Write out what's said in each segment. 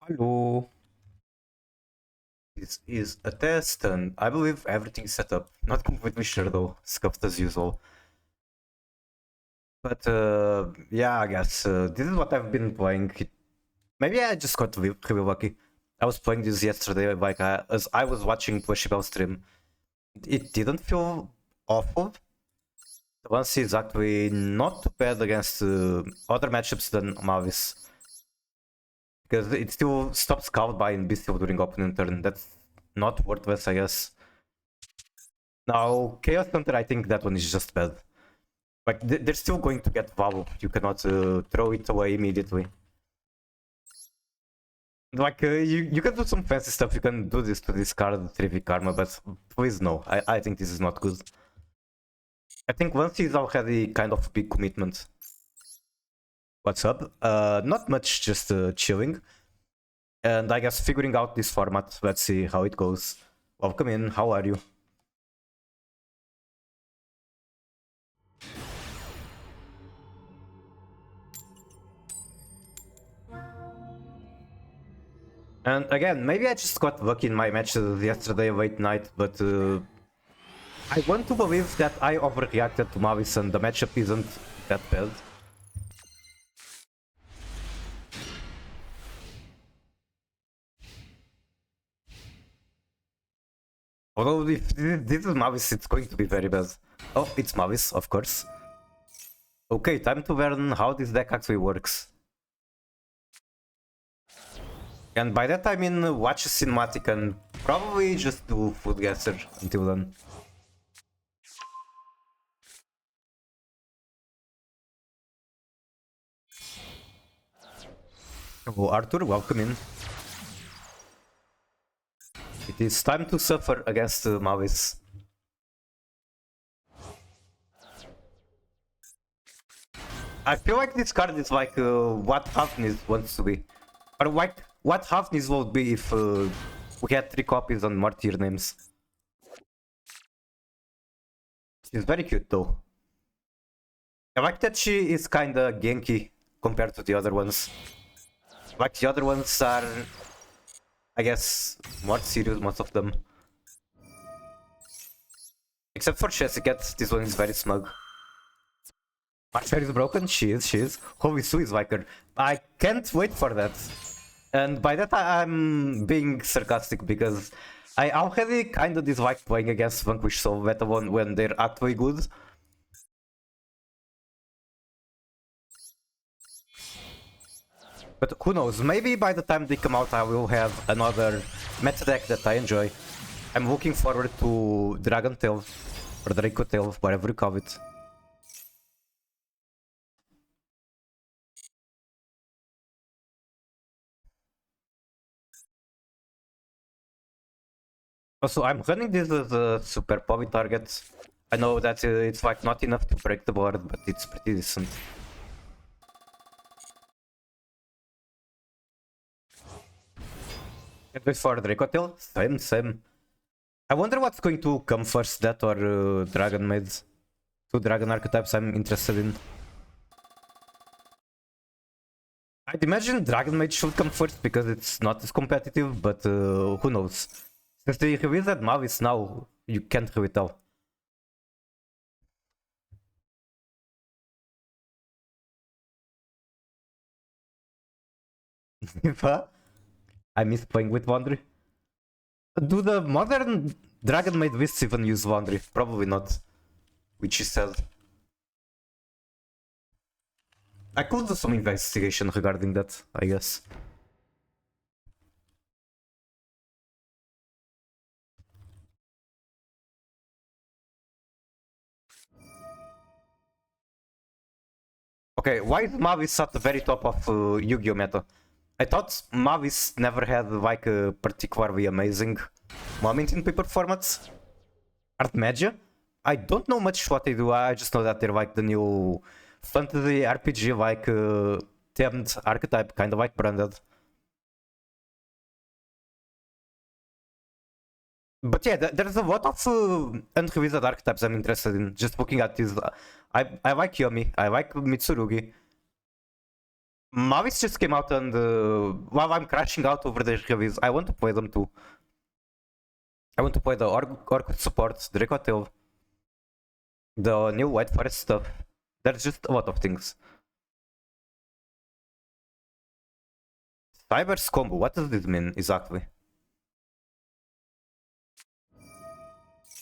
Hello. This is a test, and I believe everything is set up. Not completely sure though, scuffed as usual. But yeah, I guess this is what I've been playing. Maybe I just got really lucky. I was playing this yesterday, like as I was watching Pushibel stream. It didn't feel awful. The Lance is actually not too bad against other matchups than Mavis. Because it still stops Scout by and Bestial during opening turn. That's not worthless, I guess. Now, Chaos Hunter, I think that one is just bad. Like, they're still going to get value. You cannot throw it away immediately. Like, you can do some fancy stuff. You can do this to discard 3v Karma, but please no. I think this is not good. I think once he's already kind of big commitment. What's up? Not much, just chilling. And I guess figuring out this format. Let's see how it goes. Welcome in, how are you? And again, maybe I just got lucky in my matches yesterday late night, but I want to believe that I overreacted to Mavis and the matchup isn't that bad. Although if this is Mavis, it's going to be very bad. Oh, it's Mavis, of course. Okay, time to learn how this deck actually works. And by that I mean watch a cinematic and probably just do Food Gasser until then. Oh, Arthur, welcome in. It is time to suffer against Mavis. I feel like this card is like what Hafnis wants to be. Or like what Hafnis would be if we had 3 copies on Martyr names. She's very cute though. I like that she is kinda Genki compared to the other ones. Like the other ones are, I guess, more serious, most of them. Except for Chessicat, this one is very smug. Marshall is broken? She is. Holy Sue like her. I can't wait for that. And by that I'm being sarcastic because I already kinda dislike playing against Vanquish Soul Beta when they're actually good. But who knows, maybe by the time they come out I will have another meta deck that I enjoy. I'm looking forward to Dragon Tail, or Draco Tail, whatever you call it. Also, I'm running this as a super poly target. I know that it's like not enough to break the board, but it's pretty decent. And before Dracotail, same. I wonder what's going to come first, that or Dragon Maid. 2 Dragon archetypes I'm interested in. I'd imagine Dragon Maid should come first because it's not as competitive, but who knows. Since they released that Mavis now, you can't really tell. I miss playing with Wandry. Do the modern Dragon Maid lists even use Wandry? Probably not. Which is sad. I could do some investigation regarding that, I guess. Okay, why is Mavis at the very top of Yu-Gi-Oh meta? I thought Mavis never had like a particularly amazing moment in paper formats. Art Magia? I don't know much what they do, I just know that they're like the new fantasy RPG like themed archetype, kind of like branded. But yeah, there's a lot of unreleased archetypes I'm interested in. Just looking at this, I like Yomi, I like Mitsurugi. Mavis just came out and while I'm crashing out over the heavies, I want to play them too. I want to play the Orc support, Draco Tail, the new White Forest stuff. There's just a lot of things. Cyber's combo, what does this mean exactly?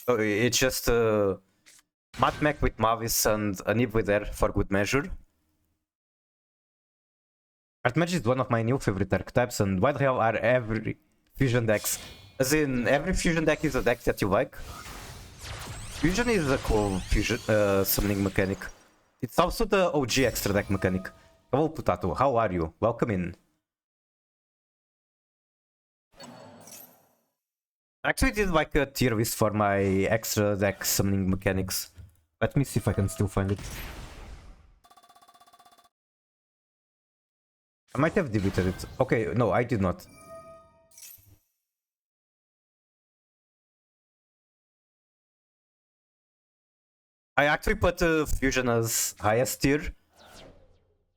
So it's just Mat Mech with Mavis and an Eve there for good measure. Archmage is one of my new favorite archetypes, and why the hell are every fusion decks? As in, every fusion deck is a deck that you like. Fusion is a cool fusion summoning mechanic. It's also the OG extra deck mechanic. Hello Putato, how are you? Welcome in. I actually did like a tier list for my extra deck summoning mechanics. Let me see if I can still find it. I might have deleted it. Okay, no, I did not. I actually put Fusion as highest tier.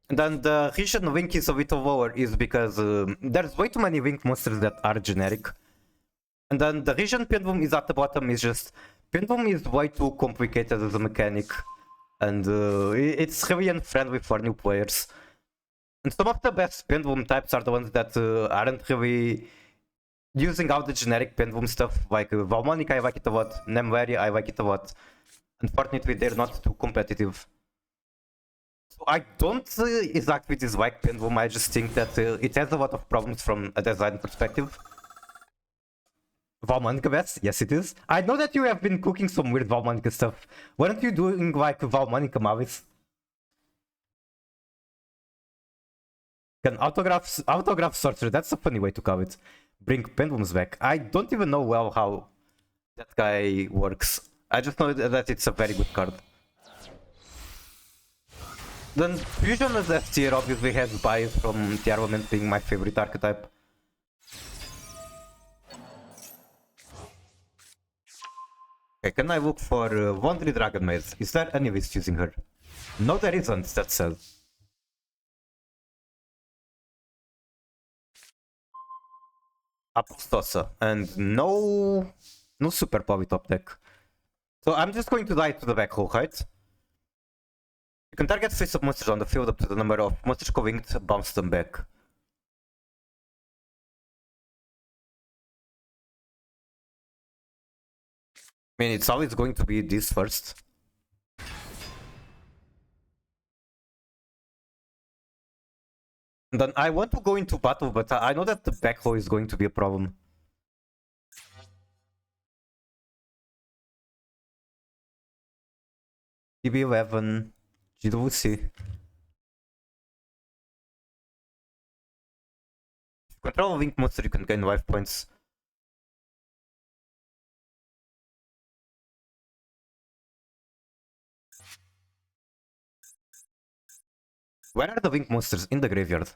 And then the reason Wink is a little lower is because there's way too many Wink monsters that are generic. And then the reason Pendulum is at the bottom is just Pendulum is way too complicated as a mechanic. And it's really unfriendly for new players. And some of the best Pendulum types are the ones that aren't really using out the generic Pendulum stuff. Like Valmonic, I like it a lot. Nemveria, I like it a lot. Unfortunately, they're not too competitive. So I don't exactly dislike Pendulum, I just think that it has a lot of problems from a design perspective. Valmonica best? Yes, it is. I know that you have been cooking some weird Valmonica stuff. Why aren't you doing like Valmonica Mavis? Can autograph sorcerer, that's a funny way to call it. Bring pendulums back. I don't even know well how that guy works. I just know that it's a very good card. Then Fusion as F tier obviously has bias from Tearrible Matchup being my favorite archetype. Okay, can I look for Wandry Dragon Maid? Is there any list using her? No, there isn't, that's sad. Apostosa, and no super poly top deck. So I'm just going to die to the back hole, right? You can target face-up monsters on the field up to the number of monsters going to bounce them back. I mean, it's always going to be this first. And then I want to go into battle, but I know that the back hole is going to be a problem. TB11, GWC. Control a Link monster, you can gain life points. Where are the Link monsters? In the graveyard.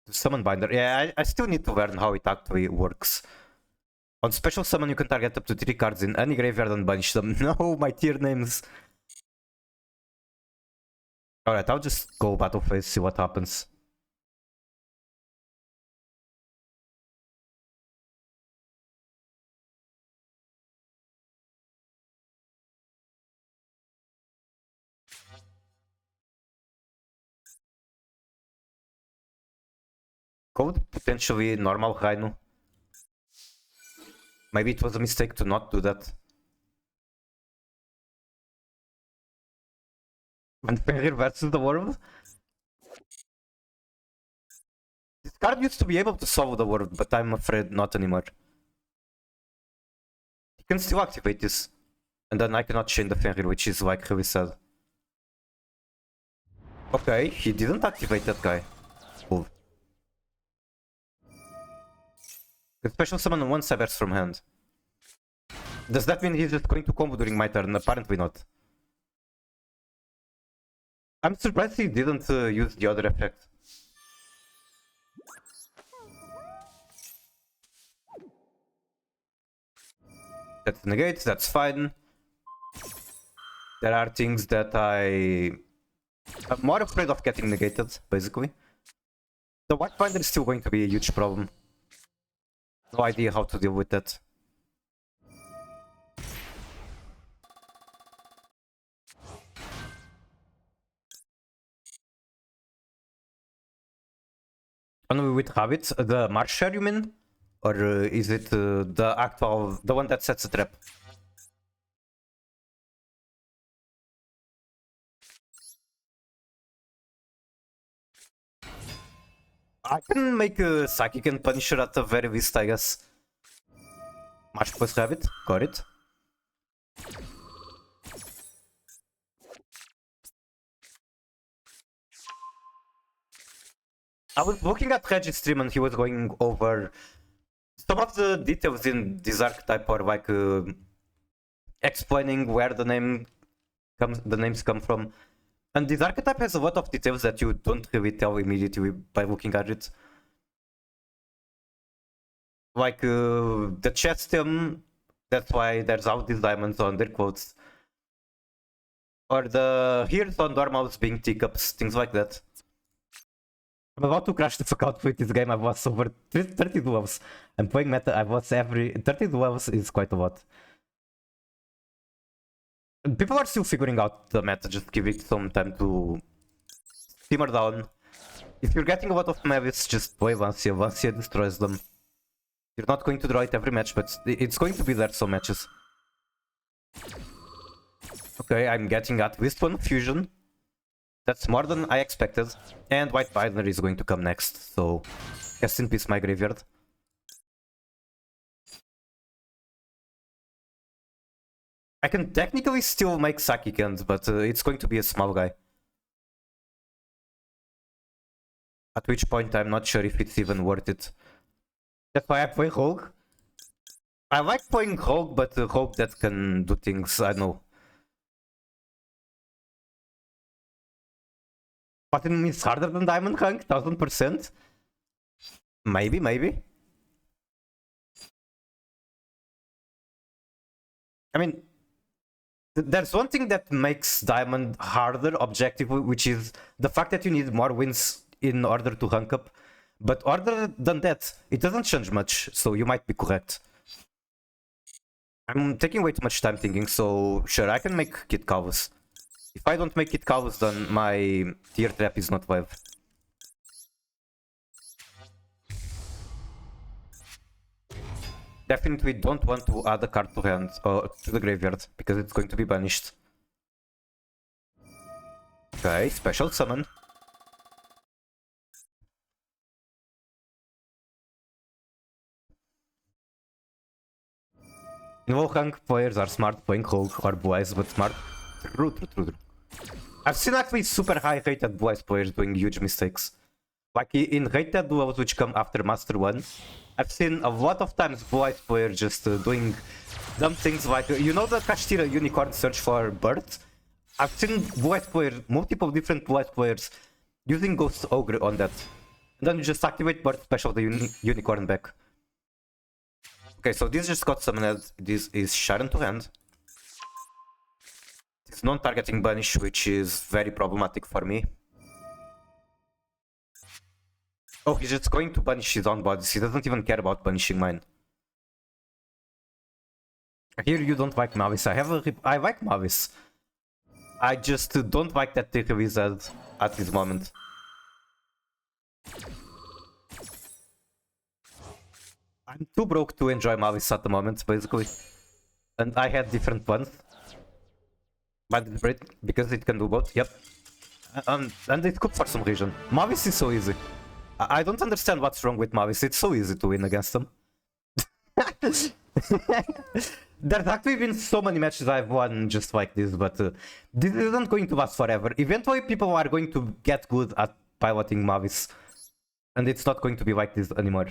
To summon binder. Yeah, I still need to learn how it actually works. On special summon, you can target up to 3 cards in any graveyard and banish them. No, my tier names. Alright, I'll just go battle phase, see what happens. Code potentially normal Rhino. Maybe it was a mistake to not do that. And Fenrir versus the world? This card used to be able to solve the world, but I'm afraid not anymore. You can still activate this. And then I cannot chain the Fenrir, which is like really sad. Okay, he didn't activate that guy. Cool. The special summon one Cybers from hand. Does that mean he's just going to combo during my turn? Apparently not. I'm surprised he didn't use the other effect. That negates, that's fine. There are things that I I'm more afraid of getting negated, basically. The white binder is still going to be a huge problem. No idea how to deal with that. Only with habits, the Marsh share you mean? Or is it the actual, the one that sets a trap? I can make a Psychic and Punisher at the very least, I guess. Marsh plus Rabbit, got it. I was looking at Reggie's stream and he was going over some of the details in this archetype, or like explaining where the names come from. And this archetype has a lot of details that you don't really tell immediately by looking at it. Like the chest stem, that's why there's all these diamonds on their quotes. Or the here's on normals being teacups, things like that. I'm about to crash the fuck out with this game. I've lost over 30 duels. I'm playing meta, I've lost every... 30 duels is quite a lot. And people are still figuring out the meta, just give it some time to simmer down. If you're getting a lot of Mavis, just play Vancia. Vancia destroys them. You're not going to draw it every match, but it's going to be there some matches. Okay, I'm getting at least one fusion. That's more than I expected. And white binary is going to come next, so rest in peace my graveyard. I can technically still make Psychic End, but it's going to be a small guy. At which point I'm not sure if it's even worth it. That's why I play Rogue. I like playing Rogue, but Rogue that can do things, I don't know. Platinum is harder than Diamond rank, 1000%. Maybe. I mean, there's one thing that makes Diamond harder objectively, which is the fact that you need more wins in order to rank up. But other than that, it doesn't change much, so you might be correct. I'm taking way too much time thinking, so sure, I can make Kid Calvus. If I don't make Kid Calvus, then my tier trap is not live. Definitely don't want to add a card to hand, or to the graveyard, because it's going to be banished. Okay, special summon. In Wolfgang, players are smart playing Rogue or Blue-Eyes, but smart. True. I've seen actually super high rated Blue-Eyes players doing huge mistakes. Like in rated duels which come after Master 1, I've seen a lot of times Blue-Eyes players just doing dumb things like, you know the Kashtira Unicorn search for birds? I've seen Blue-Eyes players, multiple different Blue-Eyes players, using Ghost Ogre on that. And then you just activate bird special the Unicorn back. Okay, so this just got summoned. This is Sharon to hand. It's non-targeting banish, which is very problematic for me. Oh, he's just going to banish his own bodies. He doesn't even care about banishing mine. Here you don't like Mavis. I like Mavis. I just don't like that they wizard at this moment. I'm too broke to enjoy Mavis at the moment, basically. And I had different ones. But it's great because it can do both, yep. And it could for some reason. Mavis is so easy. I don't understand what's wrong with Mavis, it's so easy to win against them. There's actually been so many matches I've won just like this, but this isn't going to last forever. Eventually people are going to get good at piloting Mavis. And it's not going to be like this anymore.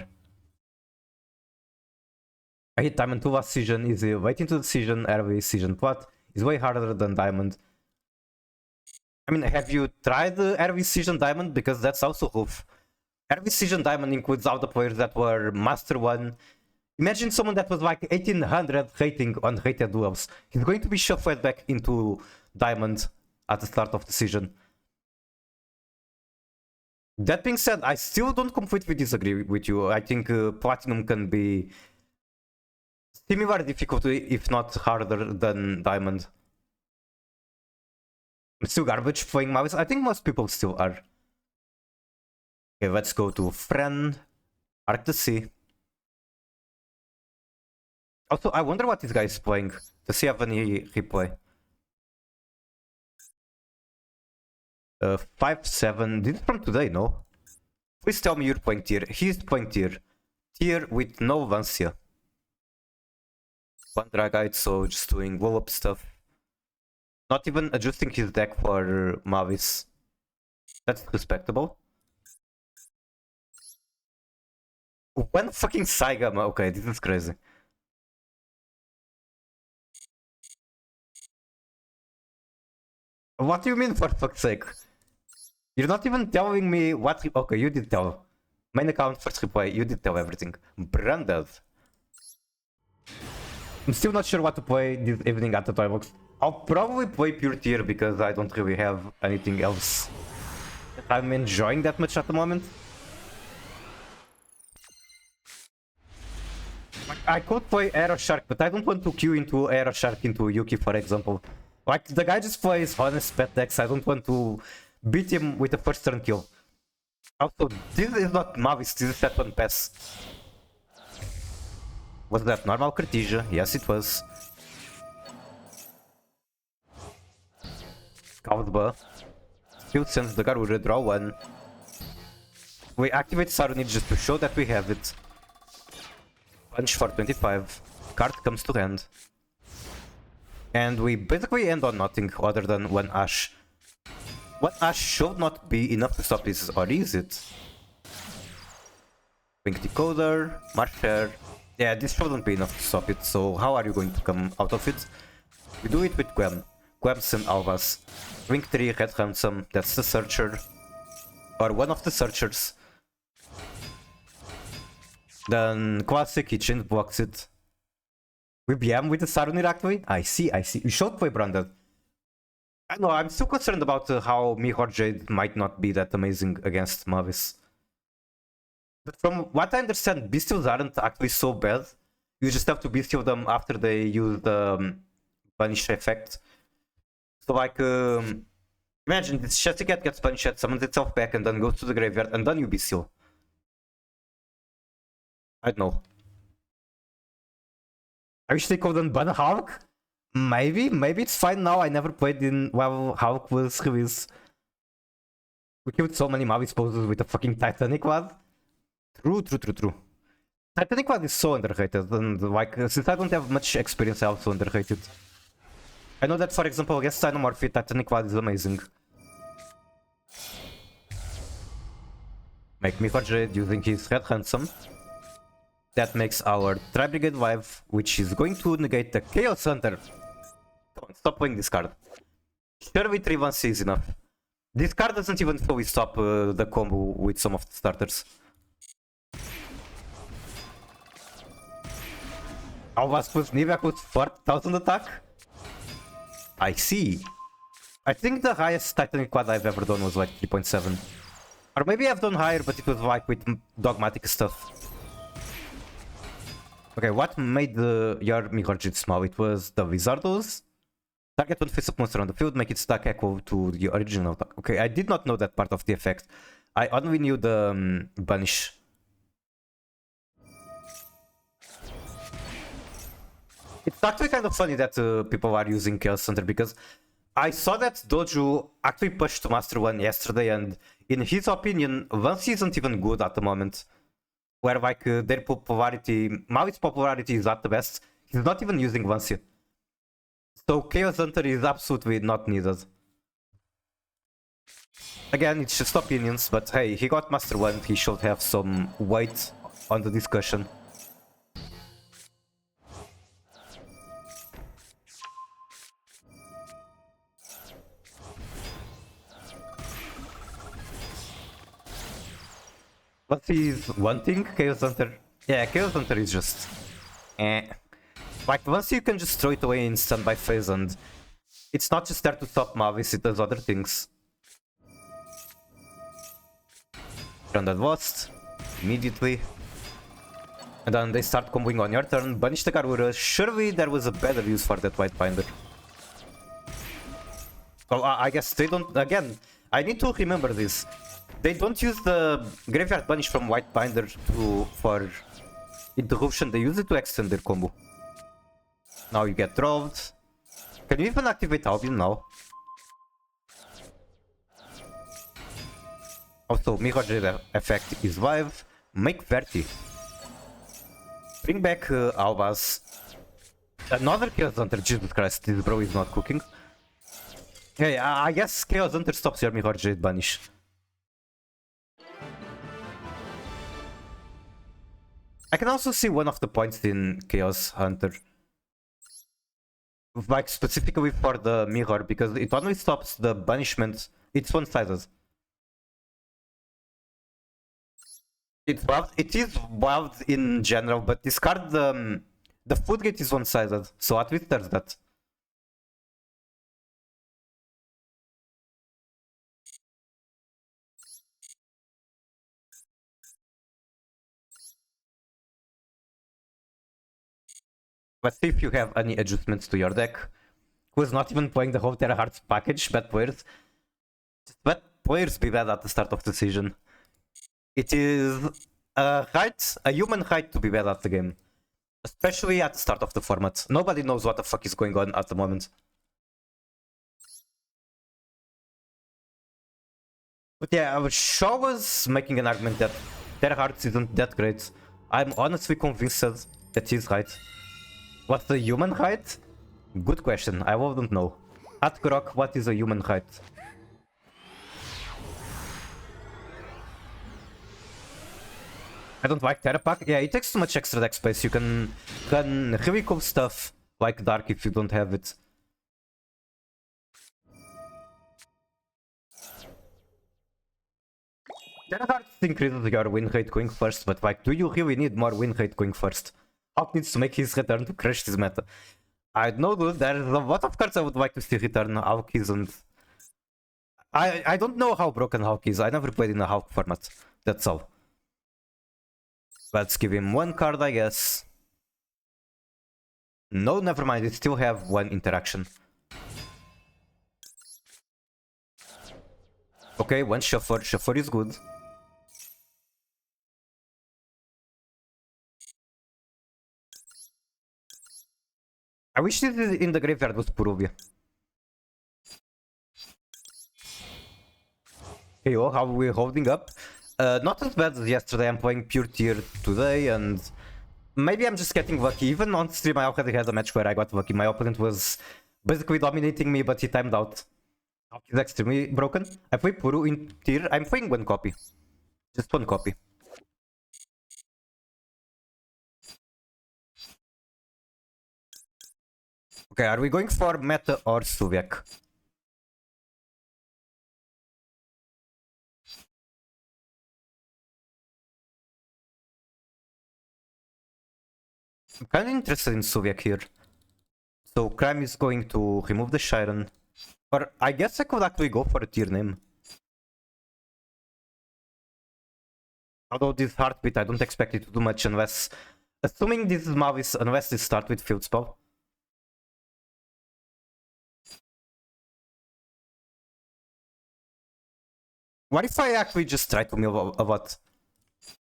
I hit Diamond 2 last season, easy, waiting to decision, early season plot is way harder than Diamond. I mean, have you tried the early season Diamond? Because that's also rough. Early season Diamond includes all the players that were Master 1. Imagine someone that was like 1800 rating on rated duels. He's going to be shuffled back into Diamond at the start of the season. That being said, I still don't completely disagree with you. I think Platinum can be similar difficulty, if not harder than Diamond. I'm still garbage playing Mavis. I think most people still are. Okay, let's go to Friend, Arc the Sea. Also, I wonder what this guy is playing. Does he have any replay? 5-7. This is from today, no? Please tell me you're playing Tear. He's playing Tear. Tear with no Vancia. One Dragite, so just doing blow up stuff. Not even adjusting his deck for Mavis. That's respectable. One fucking Saigama. Okay, this is crazy. What do you mean, for fuck's sake? You're not even telling me what... Okay, you did tell. Main account, first replay, you did tell everything. Branded. I'm still not sure what to play this evening at the toy box. I'll probably play pure Tier because I don't really have anything else that I'm enjoying that much at the moment. I could play Aero Shark, but I don't want to queue into Aero Shark into Yuki, for example. Like, the guy just plays honest pet decks, I don't want to beat him with a first turn kill. Also, this is not Mavis, this is set one pass. Was that normal Cartesia? Yes, it was. Caldba. Still sends the Garura, draw one. We activate Sarunit just to show that we have it. Punch for 25. Card comes to hand. And we basically end on nothing other than one Ash. One Ash should not be enough to stop this, or is it? Pink Decoder, Marcher. Yeah, this shouldn't be enough to stop it, so how are you going to come out of it? We do it with Gwem. Gwem's and Alvas. Ring 3, Red Ransom, that's the Searcher. Or one of the Searchers. Then Classic Kitchen blocks it. We BM with the Sarunir actually? I see. You should play Branded. I know, I'm still concerned about how Mihor Jade might not be that amazing against Mavis. But from what I understand, Bestials aren't actually so bad. You just have to Bestial them after they use the Punish effect. So like, imagine this Chesty Cat gets punished, summons itself back, and then goes to the graveyard, and then you Bestial. I don't know. I wish they couldn't ban Hulk. Maybe it's fine now. I never played in while Hulk was released. We killed so many Mavis poses with a fucking Titanic Quad. True. Titanic Quad is so underrated, and like, since I don't have much experience, I also underrated. I know that, for example, against Dynamorphy, Titanic Quad is amazing. Make me for Jade using his Red Ransom. That makes our Tri-Brigade Vive, which is going to negate the Chaos Hunter. Come on, stop playing this card. Surely 3-1 is enough. This card doesn't even fully stop the combo with some of the starters. Alvas plus Nivea plus 4000 attack? I see. I think the highest Titanic Quad I've ever done was like 3.7. Or maybe I've done higher, but it was like with dogmatic stuff. Okay, what made your Mihor Jade small? It was the Wizardos. Target one face-up monster on the field, make its attack equal to the original attack. Okay, I did not know that part of the effect. I only knew the banish. It's actually kind of funny that people are using Chaos Hunter, because I saw that Doju actually pushed to Master 1 yesterday, and in his opinion, Vance isn't even good at the moment. Where like their popularity, Mavi's popularity is at the best. He's not even using Vance yet. So Chaos Hunter is absolutely not needed. Again, it's just opinions, but hey, he got Master 1, he should have some weight on the discussion. What he's wanting, Chaos Hunter? Yeah, Chaos Hunter is just... Like, once you can just throw it away in standby phase, and it's not just there to stop Mavis, it does other things. turn that lost immediately. And then they start comboing on your turn, banish the Garura. Surely there was a better use for that White Binder. Well, I guess they don't. Again, I need to remember this. They don't use the Graveyard Banish from White Binder for interruption. They use it to extend their combo. Now you get robbed. Can you even activate Albion now? Also, Mirror Jade effect is live. Make Verti. Bring back Albaz. Another Chaos Hunter. Jesus Christ, this bro is not cooking. Hey, I guess Chaos Hunter stops your Mirror Jade banish. I can also see one of the points in Chaos Hunter. Like specifically for the mirror, because it only stops the banishment. It's one-sided. It is wild in general, but discard the Floodgate is one-sided, so at least there's that. Let's see if you have any adjustments to your deck. Who's not even playing the whole Terra Hearts package? Bad players. Just bad players be bad at the start of the season. It is a human right to be bad at the game. Especially at the start of the format. Nobody knows what the fuck is going on at the moment. But yeah, Shaw was making an argument that Terra Hearts isn't that great. I'm honestly convinced that he's right. What's the human height? Good question, I wouldn't know. At Grok, what is a human height? I don't like Terra Pack. Yeah, it takes too much extra deck space. You can really cool stuff like Dark if you don't have it. Terra Hearts increases your win rate going first, but like, do you really need more win rate going first? Hulk needs to make his return to crush this meta. I know, dude, there's a lot of cards I would like to see return. Hulk isn't... I don't know how broken Hulk is. I never played in a Hulk format. That's all. Let's give him one card, I guess. No, never mind. We still have one interaction. Okay, one Shuffler. Shuffler is good. I wish this in the graveyard was Puruvia. Hey, oh, how are we holding up? Not as bad as yesterday. I'm playing pure tier today, and maybe I'm just getting lucky. Even on stream, I already had a match where I got lucky. My opponent was basically dominating me, but he timed out. He's extremely broken. I play Puru in tier. I'm playing one copy. Just one copy. Okay, are we going for Meta or Suviak? I'm kind of interested in Suviak here. So Crime is going to remove the Shiren. Or I guess I could actually go for a tier name. Although this Heartbeat, I don't expect it to do much unless... Assuming this is Mavis, unless they start with Field Spell. What if I actually just try to mill a lot?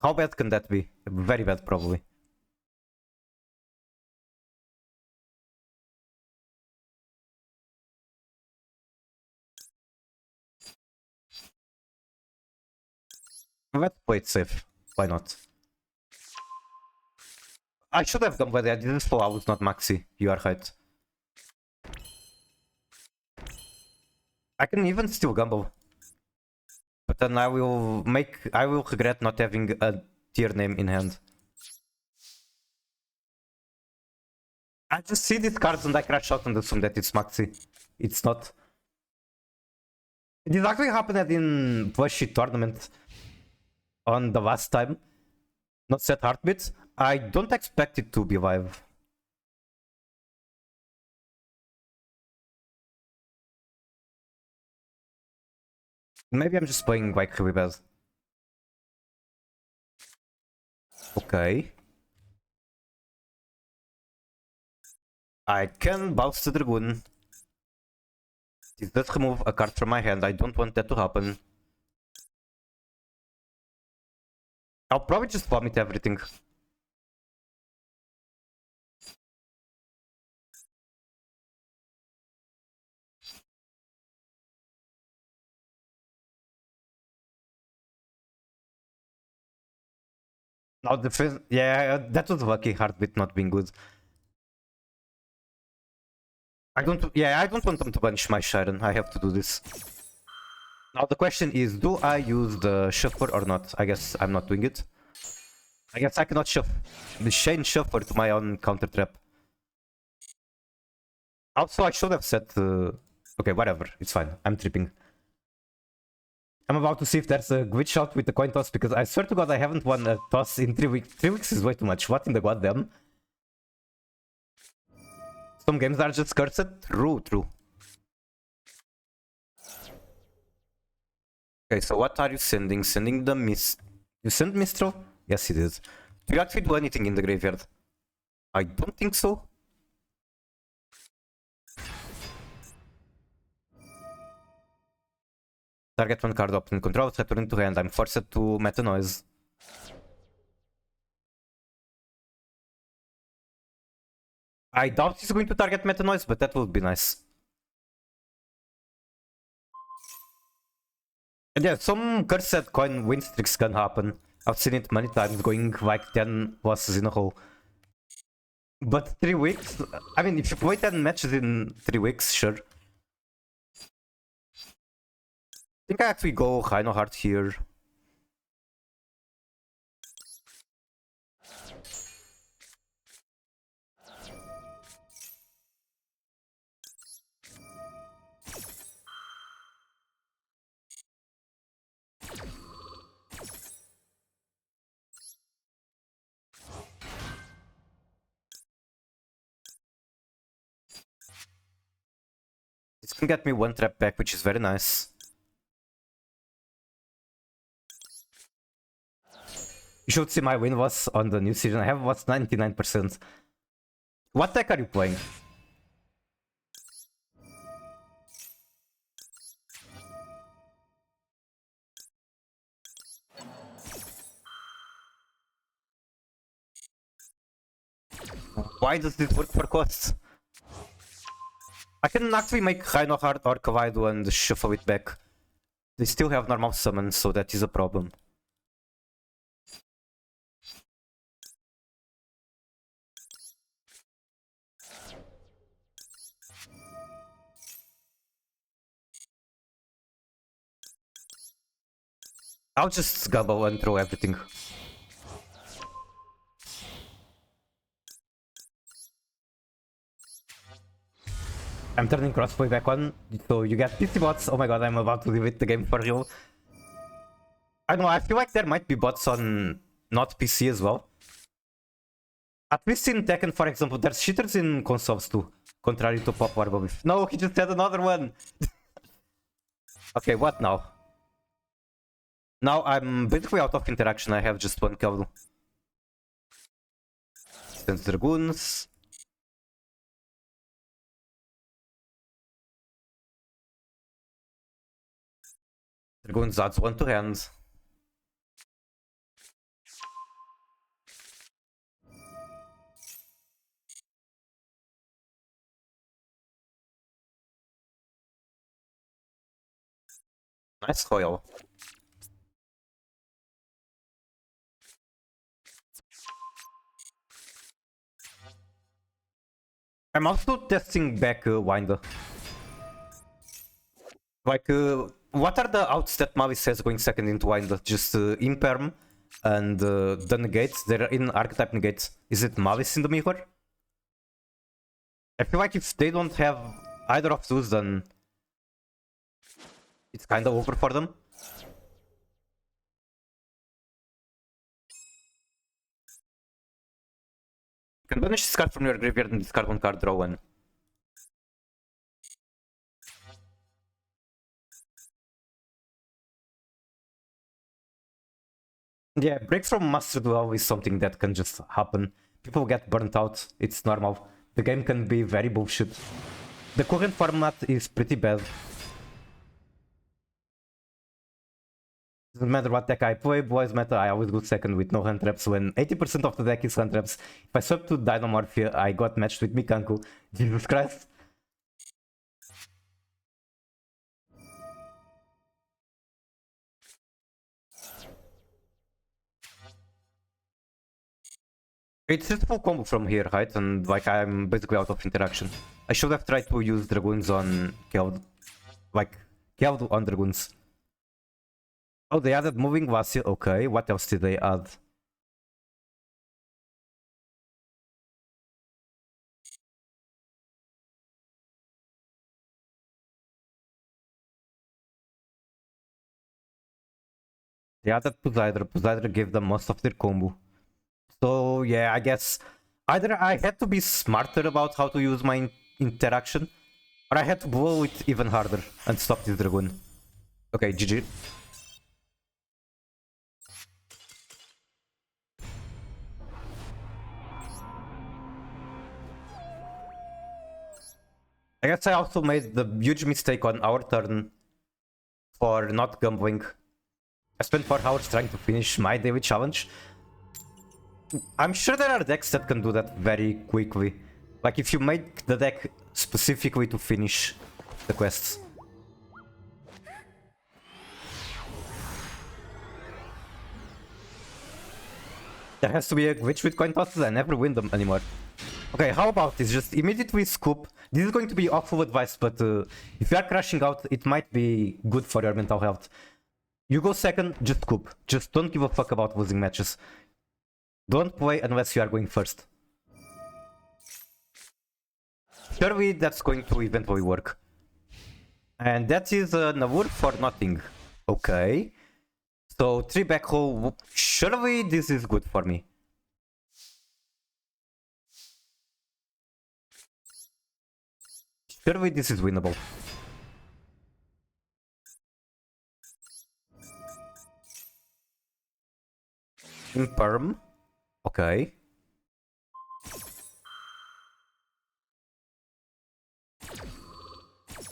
How bad can that be? Very bad, probably. Let's play it safe. Why not? I should have gone, but I didn't fall out, not Maxi. You are right. I can even still gamble. But then I will regret not having a tier name in hand. I just see these cards and I crash out and assume that it's Maxi. It's not. This actually happened in Plushie tournament on the last time. Not set Heartbeat. I don't expect it to be live. Maybe I'm just playing like really bad. Okay. I can bounce the Dragoon. This does remove a card from my hand. I don't want that to happen. I'll probably just vomit everything. Now the first, yeah, that was lucky. Heartbeat not being good. I don't want them to punish my Sharon. I have to do this. Now the question is, do I use the shuffler or not? I guess I'm not doing it. I guess I cannot chain shuffler to my own counter trap. Also, I should have set. Okay, whatever. It's fine. I'm tripping. I'm about to see if there's a glitch out with the coin toss because I swear to God I haven't won a toss in 3 weeks. 3 weeks is way too much. What in the goddamn? Some games are just cursed. True. Okay, so what are you sending? Sending the mist. You sent Mistral? Yes, it is. Do you actually do anything in the graveyard? I don't think so. Target one card option control, return to hand. I'm forced to meta noise. I doubt he's going to target meta noise, but that would be nice. And yeah, some cursed coin win streaks can happen. I've seen it many times going like 10 losses in a row. But 3 weeks? I mean, if you play 10 matches in 3 weeks, sure. I think I actually go Rhino Heart here. This can get me one trap back, which is very nice. You should see my win was on the new season. I have was 99%. What deck are you playing? Why does this work for costs? I can actually make Rhino Heart or Kawaii and shuffle it back. They still have normal summons, so that is a problem. I'll just gobble and throw everything. I'm turning crossplay back on, so you get 50 bots. Oh my god, I'm about to leave the game for real. I don't know, I feel like there might be bots on not PC as well. At least in Tekken, for example, there's cheaters in consoles too. Contrary to Pop Warble. No, he just had another one! Okay, what now? Now I'm basically out of interaction, I have just one kill. Sends Dragoons. Dragoons adds one to hand. Nice coil. I'm also testing back Winder. Like, what are the outs that Mavi says going second into Winder? Just Imperm and the negates. They're in archetype negates. Is it Mavis in the mirror? I feel like if they don't have either of those, then it's kind of over for them. You can banish this card from your graveyard and discard one card, draw one. Yeah, break from Master Duel is something that can just happen. People get burnt out, it's normal. The game can be very bullshit. The current format is pretty bad. Doesn't matter what deck I play, boys matter, I always go second with no hand traps when 80% of the deck is hand traps. If I swap to Dynamorphia, I got matched with Mikanku. Jesus Christ. It's just full combo from here, right? And like I'm basically out of interaction. I should have tried to use Dragoons on Keld. Like, Keld on Dragoons. Oh, they added Moving Vasil. Okay, what else did they add? They added Poseidon. Poseidon gave them most of their combo. So yeah, I guess either I had to be smarter about how to use my interaction, or I had to blow it even harder and stop this Dragoon. Okay, GG. I guess I also made the huge mistake on our turn for not gambling. I spent 4 hours trying to finish my daily challenge. I'm sure there are decks that can do that very quickly. Like if you make the deck specifically to finish the quests. There has to be a glitch with coin tosses. I never win them anymore. Okay, how about this? Just immediately scoop. This is going to be awful advice, but if you are crashing out, it might be good for your mental health. You go second, just scoop. Just don't give a fuck about losing matches. Don't play unless you are going first. Surely that's going to eventually work. And that is an award for nothing. Okay. So 3 back hole. Surely this is good for me. Surely this is winnable. Imperm. Okay.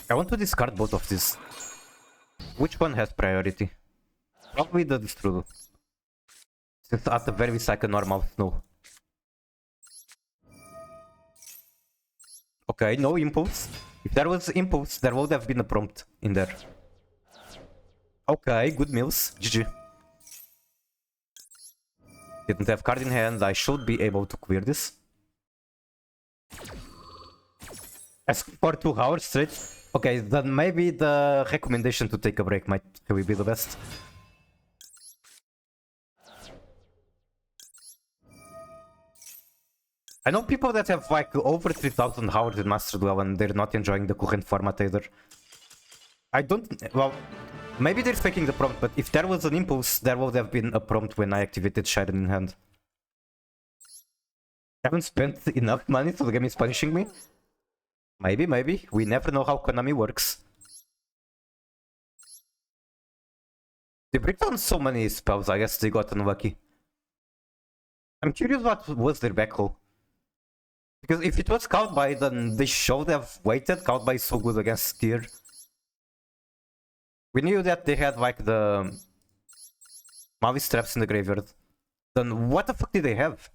I want to discard both of these. Which one has priority? Probably the Destrudo. Since at the very least I can normal snow. Okay, no impulse. If there was impulse, there would have been a prompt in there. Okay, good mills. GG. Didn't have card in hand, I should be able to clear this. Ask for 2 hours straight. Okay, then maybe the recommendation to take a break might really be the best. I know people that have like over 3000 hours in Master Duel and they're not enjoying the current format either. I don't... well, maybe they're faking the prompt, but if there was an impulse, there would have been a prompt when I activated Shiren in hand. I haven't spent enough money, so the game is punishing me. Maybe, maybe. We never know how Konami works. They break down so many spells, I guess they got unlucky. I'm curious what was their back hole. Because if it was Cowbite, then they should have waited. Cowbite is so good against Tear. We knew that they had like the Mavis traps in the graveyard. Then what the fuck did they have?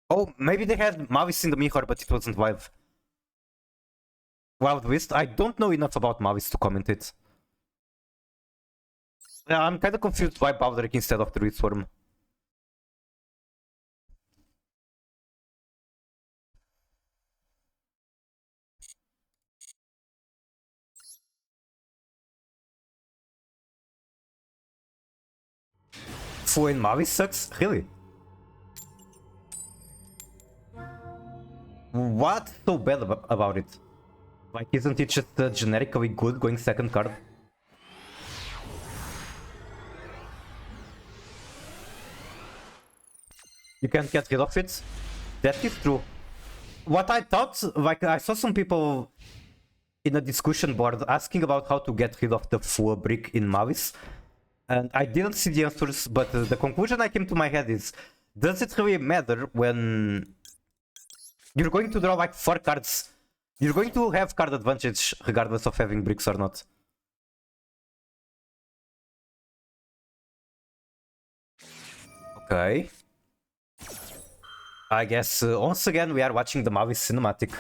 Oh, maybe they had Mavis in the Mihor, but it wasn't Wild. Wild Wist? I don't know enough about Mavis to comment it. Yeah, I'm kinda confused why Baldric instead of the Druid Swarm. Full in Mavis sucks? Really? What's so bad about it? Like, isn't it just generically good going second card? You can't get rid of it? That is true. What I thought, like, I saw some people in a discussion board asking about how to get rid of the full brick in Mavis. And I didn't see the answers, but the conclusion I came to my head is, does it really matter when you're going to draw like 4 cards? You're going to have card advantage regardless of having bricks or not. Okay. I guess once again we are watching the Mavis cinematic.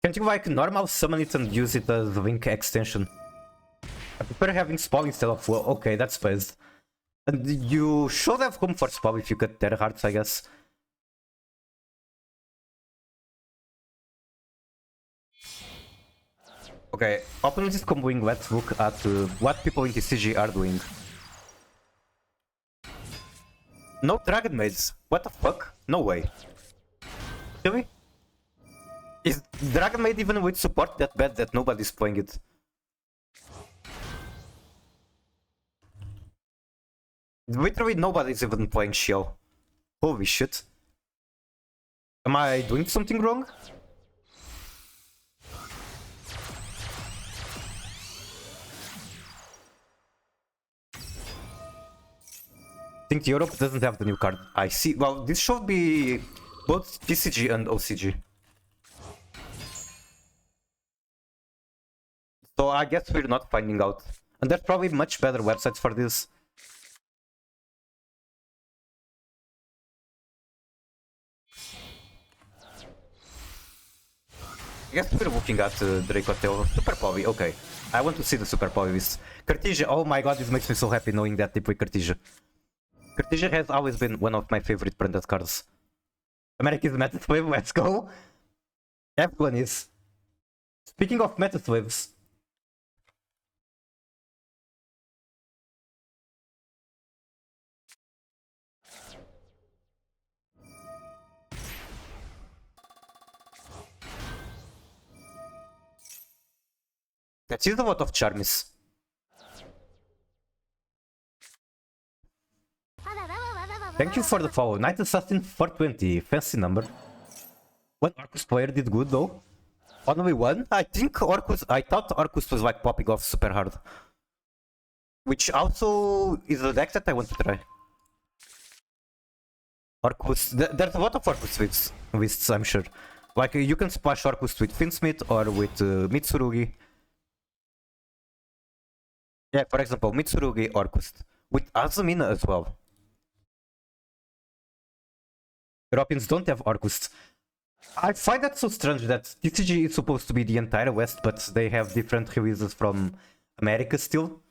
Can't you like normal summon it and use it as a link extension? I prefer having Spell instead of Flow. Okay, that's phased. And you should have room for Spell if you get Terra Hearts, I guess. Okay, opponent is comboing. Let's look at what people in TCG are doing. No Dragon Maids. What the fuck? No way. Really? Is Dragon Maid even with support that bad that nobody's playing it? Literally nobody's even playing Xiao. Holy shit. Am I doing something wrong? I think Europe doesn't have the new card. I see. Well, this should be both TCG and OCG. So I guess we're not finding out. And there's probably much better websites for this. I guess we're looking at Drake Hotel. Super Poly, okay. I want to see the Super Poly list. Cartesia, oh my god, this makes me so happy knowing that they play Cartesia. Cartesia has always been one of my favorite printed cards. America's Meta Slave, let's go! Everyone is. Speaking of Meta Slaves. That is a lot of Charmis. Thank you for the follow. Night Assassin 420. Fancy number. One Orcus player did good though. Only one? I think Orcus. I thought Orcus was like popping off super hard. Which also is a deck that I want to try. Orcus. There's a lot of Orcus lists, I'm sure. Like you can splash Orcus with Finsmith or with Mitsurugi. Yeah, for example, Mitsurugi Orcus. With Azumina as well. Europeans don't have Orcus. I find that so strange that TCG is supposed to be the entire West, but they have different releases from America still.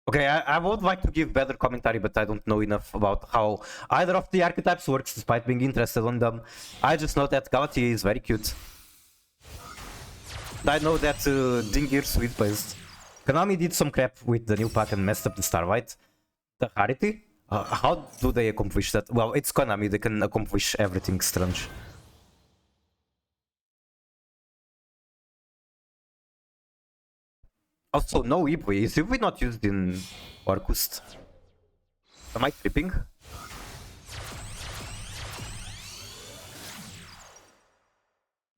Okay, I would like to give better commentary, but I don't know enough about how either of the archetypes works despite being interested on them. I just know that Galati is very cute. I know that Dingir Sweet based. Konami did some crap with the new pack and messed up the Starlight. The Harity? How do they accomplish that? Well, it's Konami, they can accomplish everything strange. Also, no Ibui. Is Ibui not used in Orcust? Am I tripping?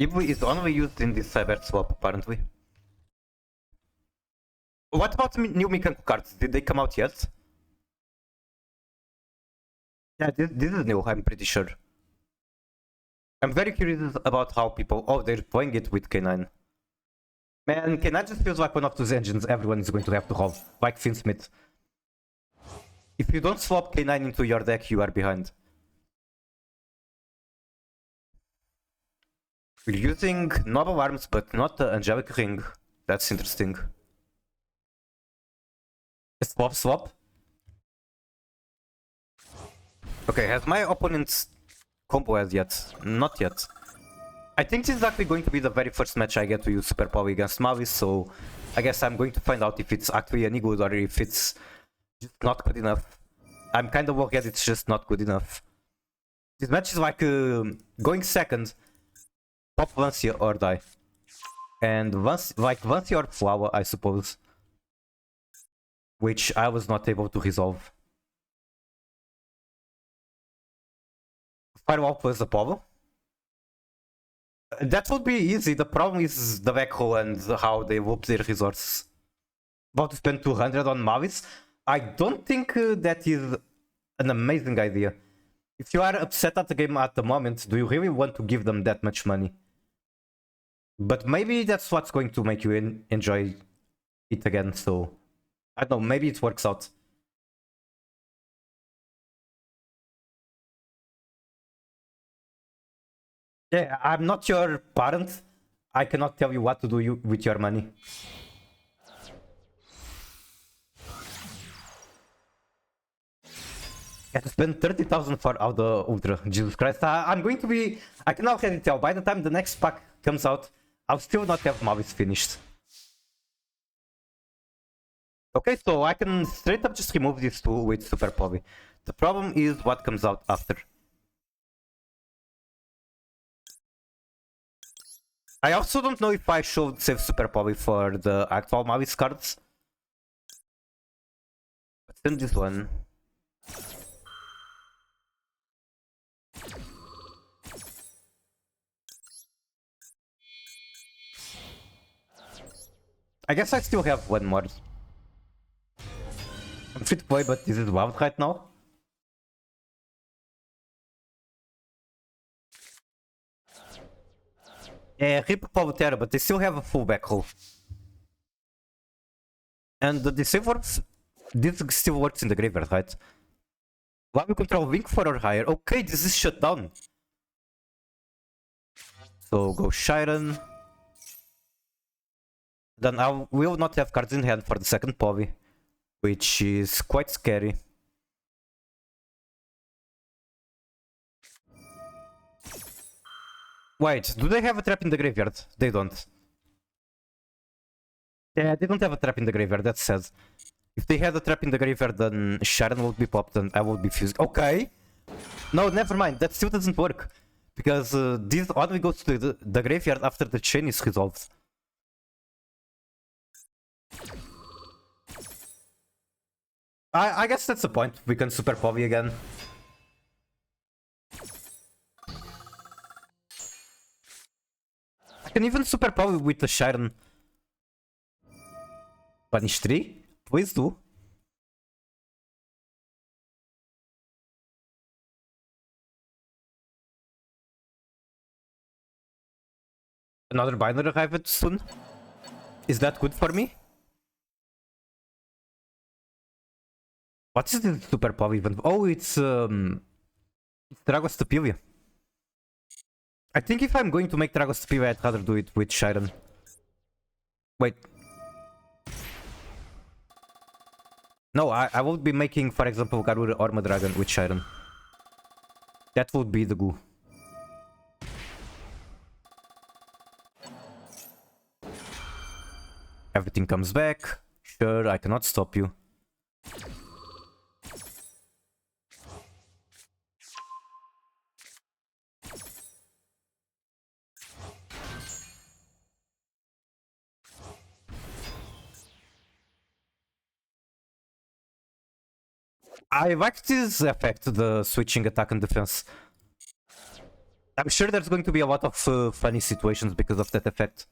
Ibui is only used in this Cyber Swap, apparently. What about new Mikanko cards? Did they come out yet? Yeah, this is new, I'm pretty sure. I'm very curious about how people... Oh, they're playing it with K9. Man, K9 just feels like one of those engines everyone is going to have to have, like Finsmith. If you don't swap K9 into your deck, you are behind. We're using Noble Arms, but not the Angelic Ring. That's interesting. Swap. Okay, has my opponent's combo as yet? Not yet. I think this is actually going to be the very first match I get to use Super Power against Mavis, so I guess I'm going to find out if it's actually any good or if it's just not good enough. I'm kind of worried it's just not good enough. This match is like going second, top once you or die. And once your flower, I suppose. Which I was not able to resolve. Firewall plus Apollo. That would be easy. The problem is the backhoe and how they whoop their resources. About to spend 200 on Mavis. I don't think that is an amazing idea. If you are upset at the game at the moment, do you really want to give them that much money? But maybe that's what's going to make you enjoy it again, so... I don't know, maybe it works out. Yeah, I'm not your parent. I cannot tell you what to do with your money. Yeah, to spend 30,000 for all the Ultra. Jesus Christ. I'm going to be... I can already tell, by the time the next pack comes out, I'll still not have Mavis finished. Okay, so I can straight up just remove these two with Super Povi. The problem is what comes out after. I also don't know if I should save Super Povi for the actual Mavis cards. Let's send this one. I guess I still have one more. I'm free to play, but this is wild right now. Yeah, rip Tearrible, but they still have a full back row. And the save works. This still works in the graveyard, right? While we control Wing 4 or higher. Okay, this is shut down. So go Shiren. Then I will not have cards in hand for the second Povi, which is quite scary. Wait, do they have a trap in the graveyard? They don't. Yeah, they don't have a trap in the graveyard, that's sad. If they had a trap in the graveyard, then Sharon would be popped and I would be fused. Okay! No, never mind, that still doesn't work. Because this only goes to the graveyard after the chain is resolved. I guess that's the point. We can Super Povi again. I can even Super Povi with the Sharon. Punish 3? Please do. Another binary arrived soon. Is that good for me? What is the Super Povi even? Oh, it's Dragos Stupivia. I think if I'm going to make Dragos Stupivia, I'd rather do it with Shiren. Wait. No, I would be making, for example, Garura Orma Dragon with Shiren. That would be the goo. Everything comes back. Sure, I cannot stop you. I like this effect, the switching attack and defense. I'm sure there's going to be a lot of funny situations because of that effect.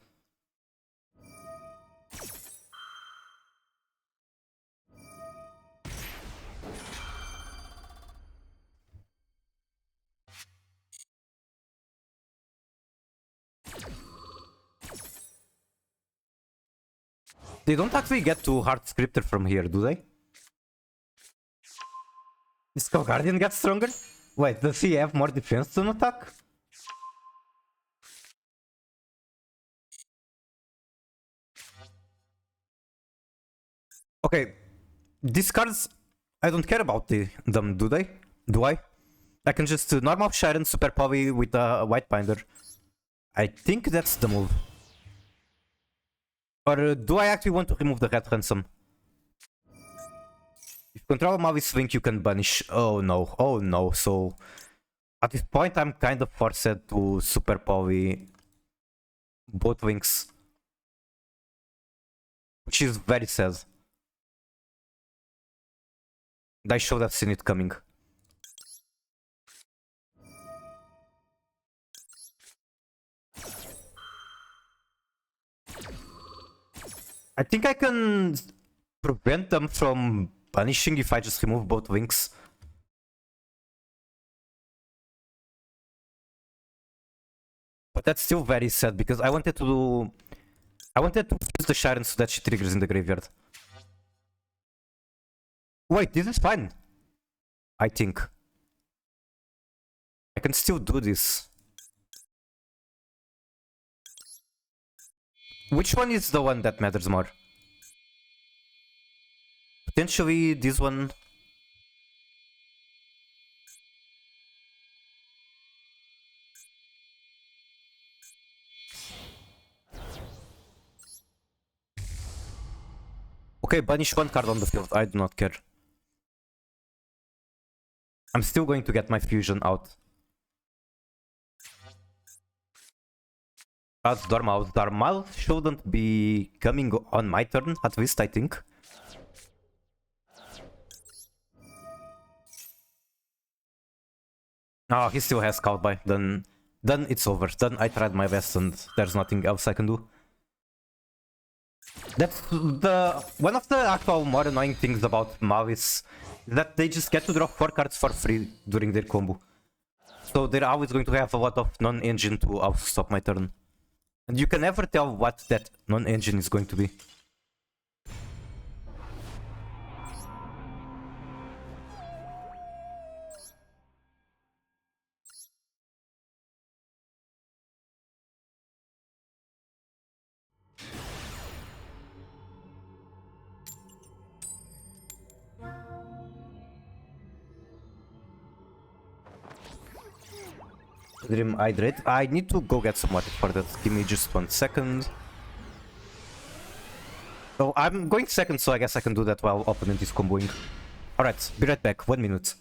They don't actually get to hard scripter from here, do they? This Guardian gets stronger? Wait, does he have more defense than attack? Okay, these cards, I don't care about them, do they? Do I? I can just normal Sharon Super Povi with a White Binder. I think that's the move. Or do I actually want to remove the red ransom? If you control Mavi swing, you can banish. Oh no, oh no. So at this point, I'm kind of forced to super poly both wings, which is very sad. I should have seen it coming. I think I can prevent them from punishing if I just remove both wings. But that's still very sad because I wanted to use the Sharon so that she triggers in the graveyard. Wait, this is fine. I think. I can still do this. Which one is the one that matters more? Potentially this one. Okay, banish one card on the field. I do not care. I'm still going to get my fusion out. As Dormal. Dormal shouldn't be coming on my turn, at least I think. Oh, he still has Scout by. Then it's over. Then I tried my best and there's nothing else I can do. That's the one of the actual more annoying things about Mavis is that they just get to draw 4 cards for free during their combo. So they're always going to have a lot of non-engine to stop my turn. And you can never tell what that non-engine is going to be. Dream Hydrate. I need to go get some water for that. Give me just 1 second. Oh, I'm going second, so I guess I can do that while opponent is comboing. Alright, be right back. 1 minute.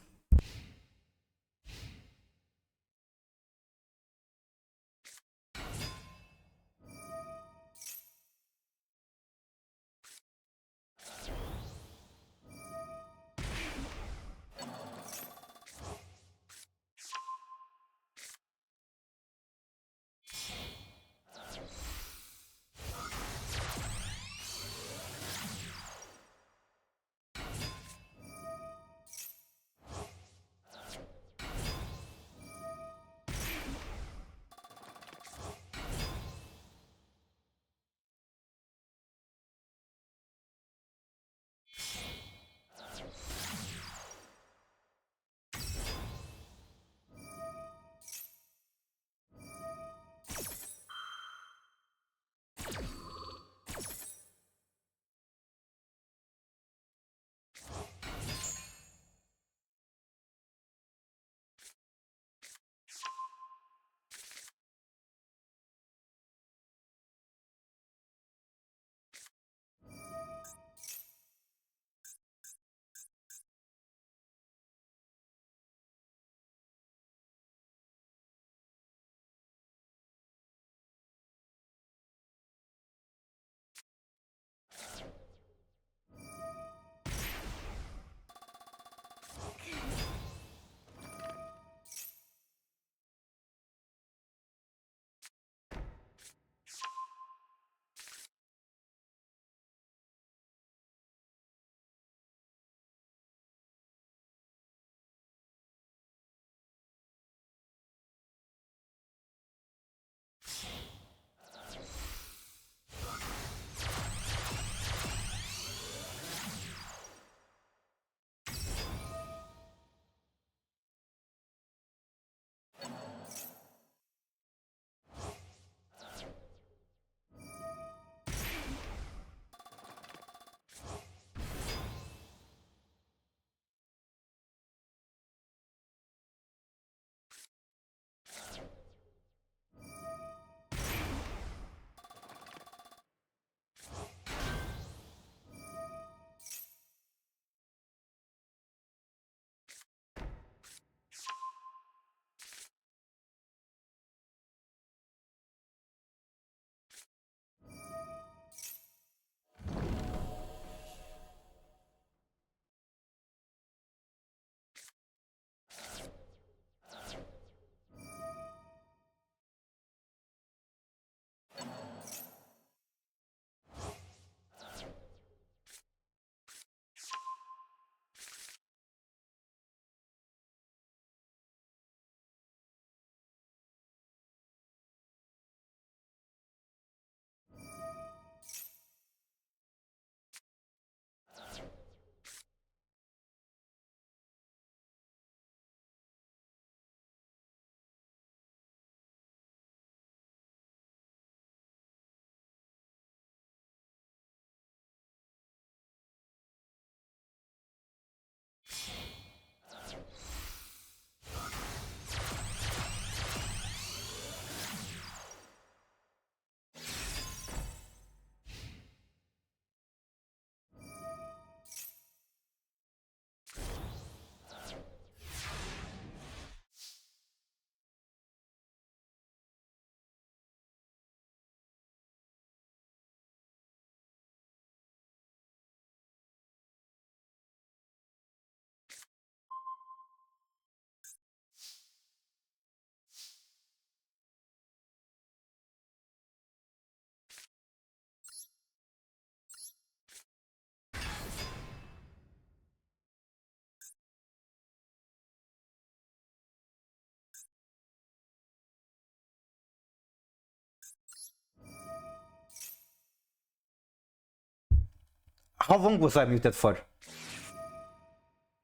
How long was I muted for?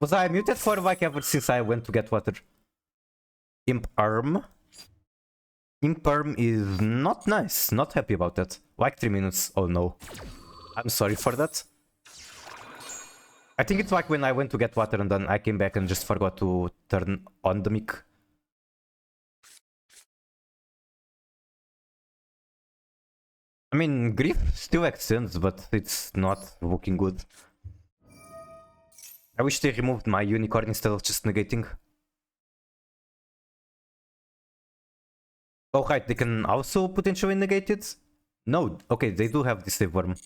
Was I muted for like ever since I went to get water? Imp arm? Imp arm is not nice. Not happy about that. Like 3 minutes. Oh no. I'm sorry for that. I think it's like when I went to get water and then I came back and just forgot to turn on the mic. I mean, Grief still extends, but it's not looking good. I wish they removed my unicorn instead of just negating. Oh right, they can also potentially negate it? No, okay, they do have this save worm.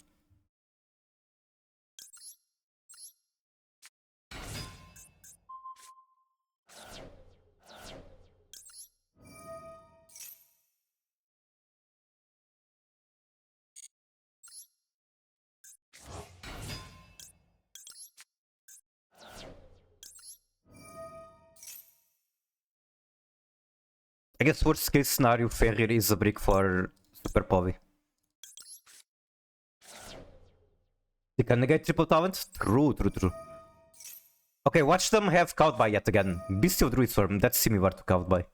I guess worst case scenario, Fenrir is a brick for Super Povey. They can negate triple talent? True. Okay, watch them have Cowed yet again. Bestial Druid Swarm, that's similar to Cowed.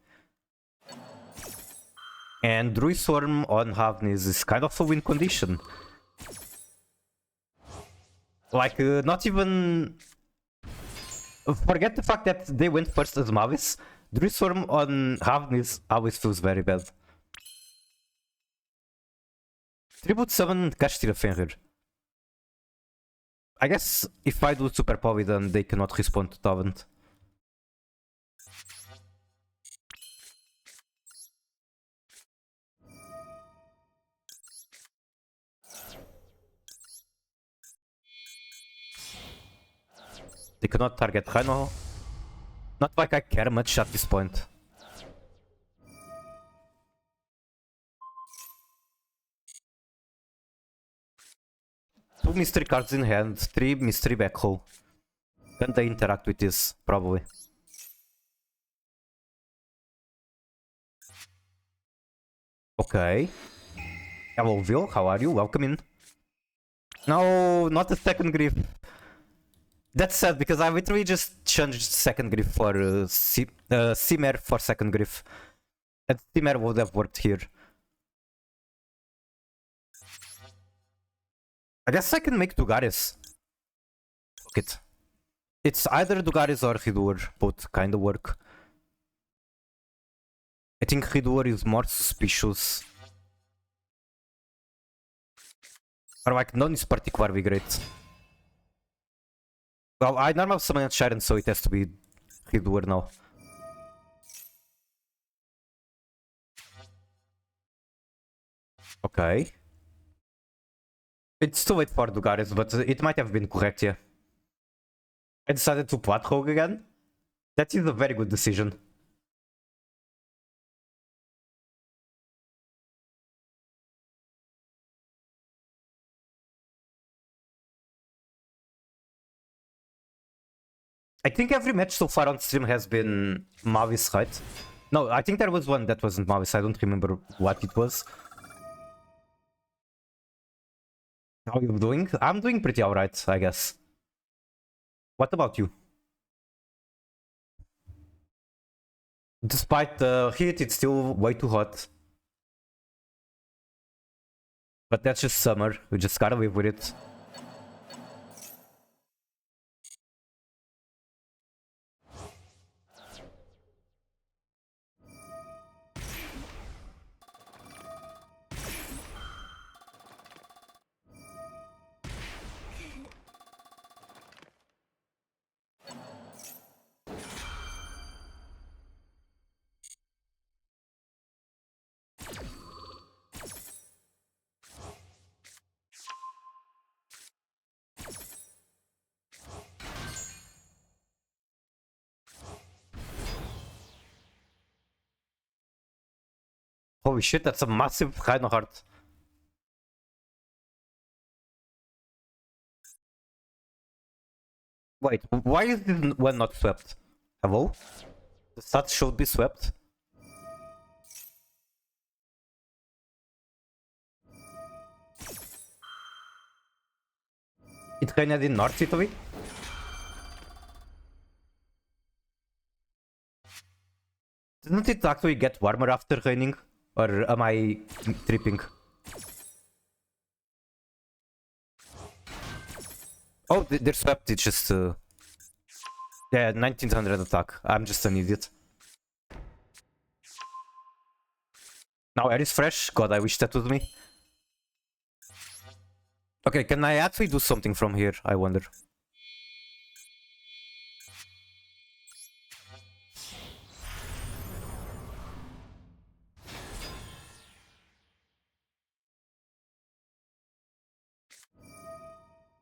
And Druid Swarm on Havnis is kind of a win condition. Like, not even... Forget the fact that they went first as Mavis. Druid Swarm on Havnis always feels very bad. Tribute Summon Kashtira Fenrir. I guess if I do Super Poly, then they cannot respond to Talent. They cannot target Rhino. Not like I care much at this point. Two mystery cards in hand, 3 mystery backhole. Can they interact with this? Probably. Okay. Hello, Will. How are you? Welcome in. No, not the second Griff. That's sad because I literally just changed second Griff for Simmer for second Griff. And Simmer would have worked here. I guess I can make Dugaris. Fuck it. It's either Dugaris or Hidur. Both kinda work. I think Hidur is more suspicious. Or like none is particularly great. Well, I normally summon Sharon, so it has to be Hidur now. Okay. It's too late for Dugaris, but it might have been correct, yeah. I decided to Plat Rogue again. That is a very good decision. I think every match so far on stream has been Mavis, right? No, I think there was one that wasn't Mavis. I don't remember what it was. How are you doing? I'm doing pretty alright, I guess. What about you? Despite the heat, it's still way too hot. But that's just summer. We just gotta live with it. Holy shit, that's a massive Rhino Heart. Wait, why is this one not swept? Hello? The stats should be swept. It rained in North Italy. Didn't it actually get warmer after raining? Or am I tripping? Oh, they're swept. It's just... yeah, 1900 attack. I'm just an idiot. Now air is fresh. God, I wish that was me. Okay, can I actually do something from here? I wonder.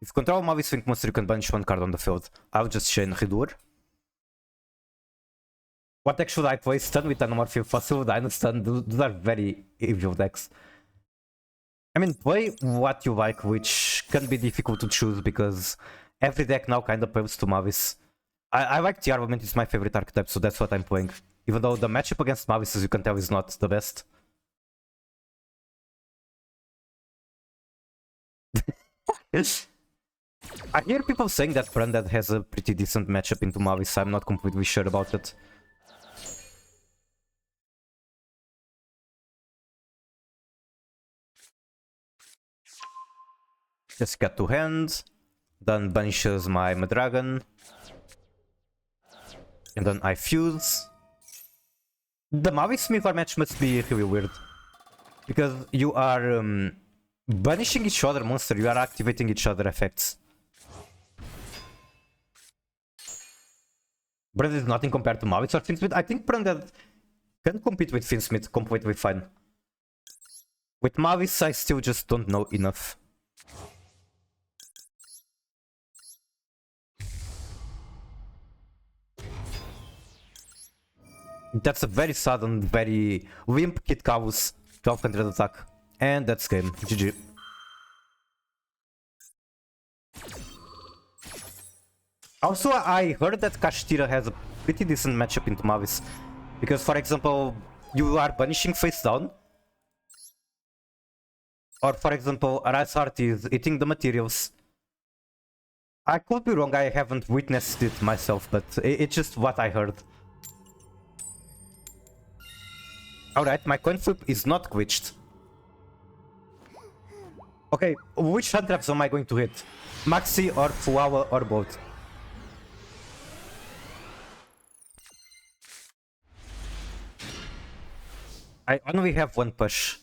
If control Mavi Swing monster, you can banish one card on the field. I'll just chain Ridur. What deck should I play? Stun with Anamorphic Fossil, Dino Stun. Those are very evil decks. I mean, play what you like, which can be difficult to choose because every deck now kind of plays to Mavis. I like Tearrible Matchup, it's my favorite archetype, so that's what I'm playing. Even though the matchup against Mavis, as you can tell, is not the best. I hear people saying that Branded has a pretty decent matchup into Mavis. I'm not completely sure about it. Just get two hands, then banishes my Madragon, and then I fuse. The Mavis Smithar match must be really weird, because you are banishing each other monster, you are activating each other effects. Branded is nothing compared to Mavis or Finsmith. I think Branded can compete with Finsmith completely fine. With Mavis, I still just don't know enough. That's a very sudden, very limp Kid Kavus 1200 attack. And that's game. GG. Also, I heard that Kashtira has a pretty decent matchup into Mavis. Because, for example, you are banishing face down. Or, for example, Arisart is eating the materials. I could be wrong, I haven't witnessed it myself, but it's just what I heard. Alright, my coin flip is not glitched. Okay, which hand traps am I going to hit? Maxi or Fuawa or both? I only have one push.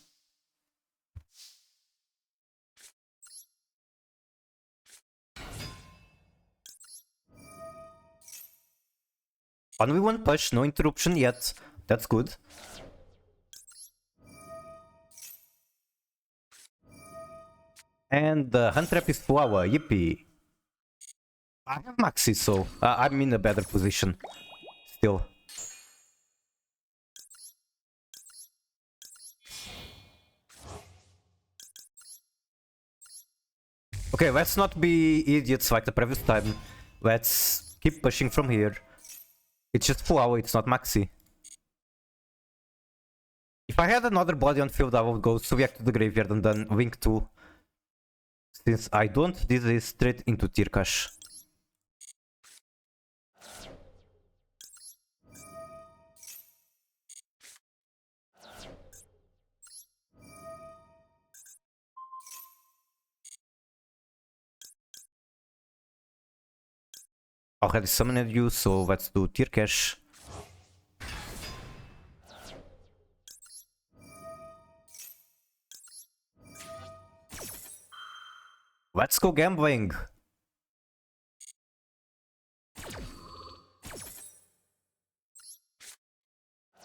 Only one push, no interruption yet. That's good. And the hand trap is Fuawa, yippee. I have Maxi, so I'm in a better position. Still. Okay, let's not be idiots like the previous time. Let's keep pushing from here. It's just Fuawa, it's not Maxi. If I had another body on field, I would go Subiac to the graveyard and then Wink 2. Since I don't, this is straight into Tirkash. Already summoned you, so let's do Tirkash. Let's go gambling!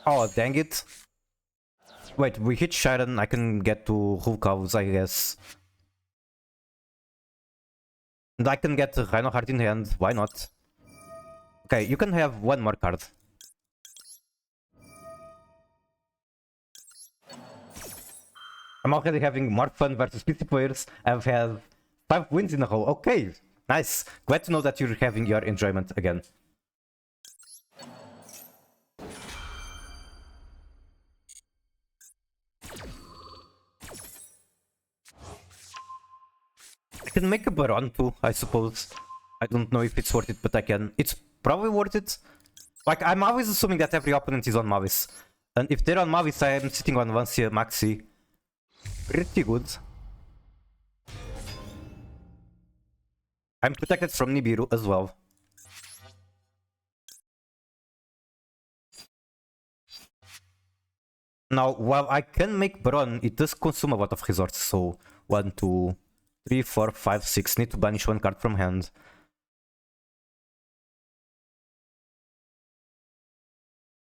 Oh, dang it. Wait, we hit Sharon, I can get to Hulkavs, I guess. And I can get Rhino Heart in hand, why not? Okay, you can have one more card. I'm already having more fun versus PC players. I've had 5 wins in a row. Okay, nice. Glad to know that you're having your enjoyment again. can make a Baron too, I suppose. I don't know if it's worth it, but I can. It's probably worth it. Like, I'm always assuming that every opponent is on Mavis. And if they're on Mavis, I am sitting on Vancia Maxi. Pretty good. I'm protected from Nibiru as well. Now, while I can make Baron, it does consume a lot of resources. So, 1, 2, 3, 4, 5, 6. Need to banish one card from hand.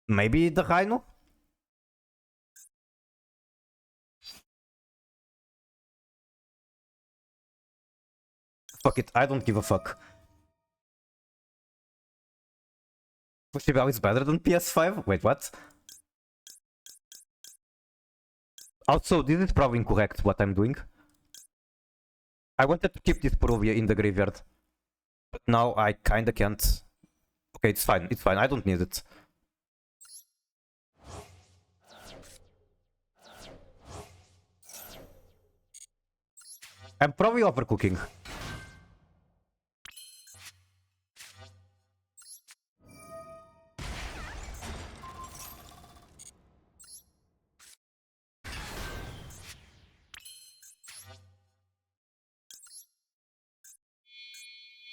Maybe the Rhino? Fuck it, I don't give a fuck. Pushibao is better than PS5? Wait, what? Also, this is probably incorrect what I'm doing. I wanted to keep this Perovia in the graveyard. But now I kinda can't. Okay, it's fine, I don't need it. I'm probably overcooking.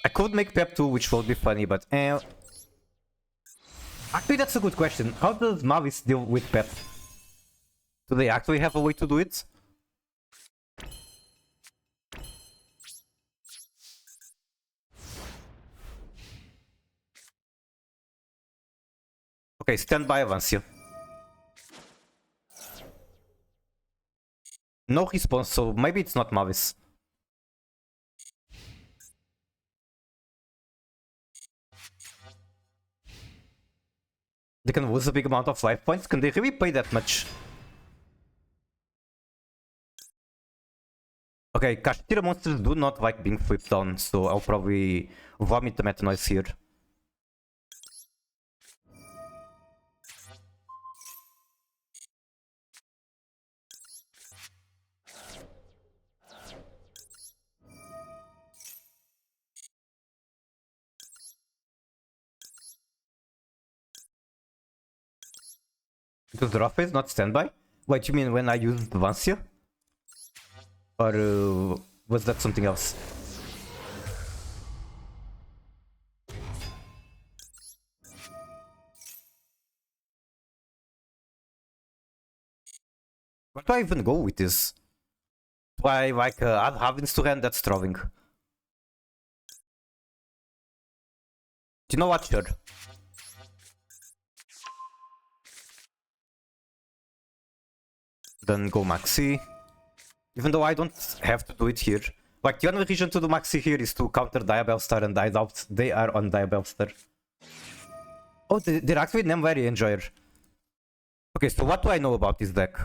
I could make Pep 2, which would be funny, but actually, that's a good question. How does Mavis deal with Pep? Do they actually have a way to do it? Okay, stand by, Avancia. No response, so maybe it's not Mavis. They can lose a big amount of life points. Can they really pay that much? Okay, Kashtira monsters do not like being flipped down, so I'll probably vomit the Meta Noise here. Does draw phase not standby? Wait, you mean when I used Vancia? Or was that something else? Where do I even go with this? Do I like add Havens to hand? That's drawing. Do you know what? Sure. Then go Maxi. Even though I don't have to do it here. Like, the only reason to do Maxi here is to counter Diabellstar, and I doubt they are on Diabellstar. Oh, they're actually Nemvari Enjoyer. Okay, so what do I know about this deck?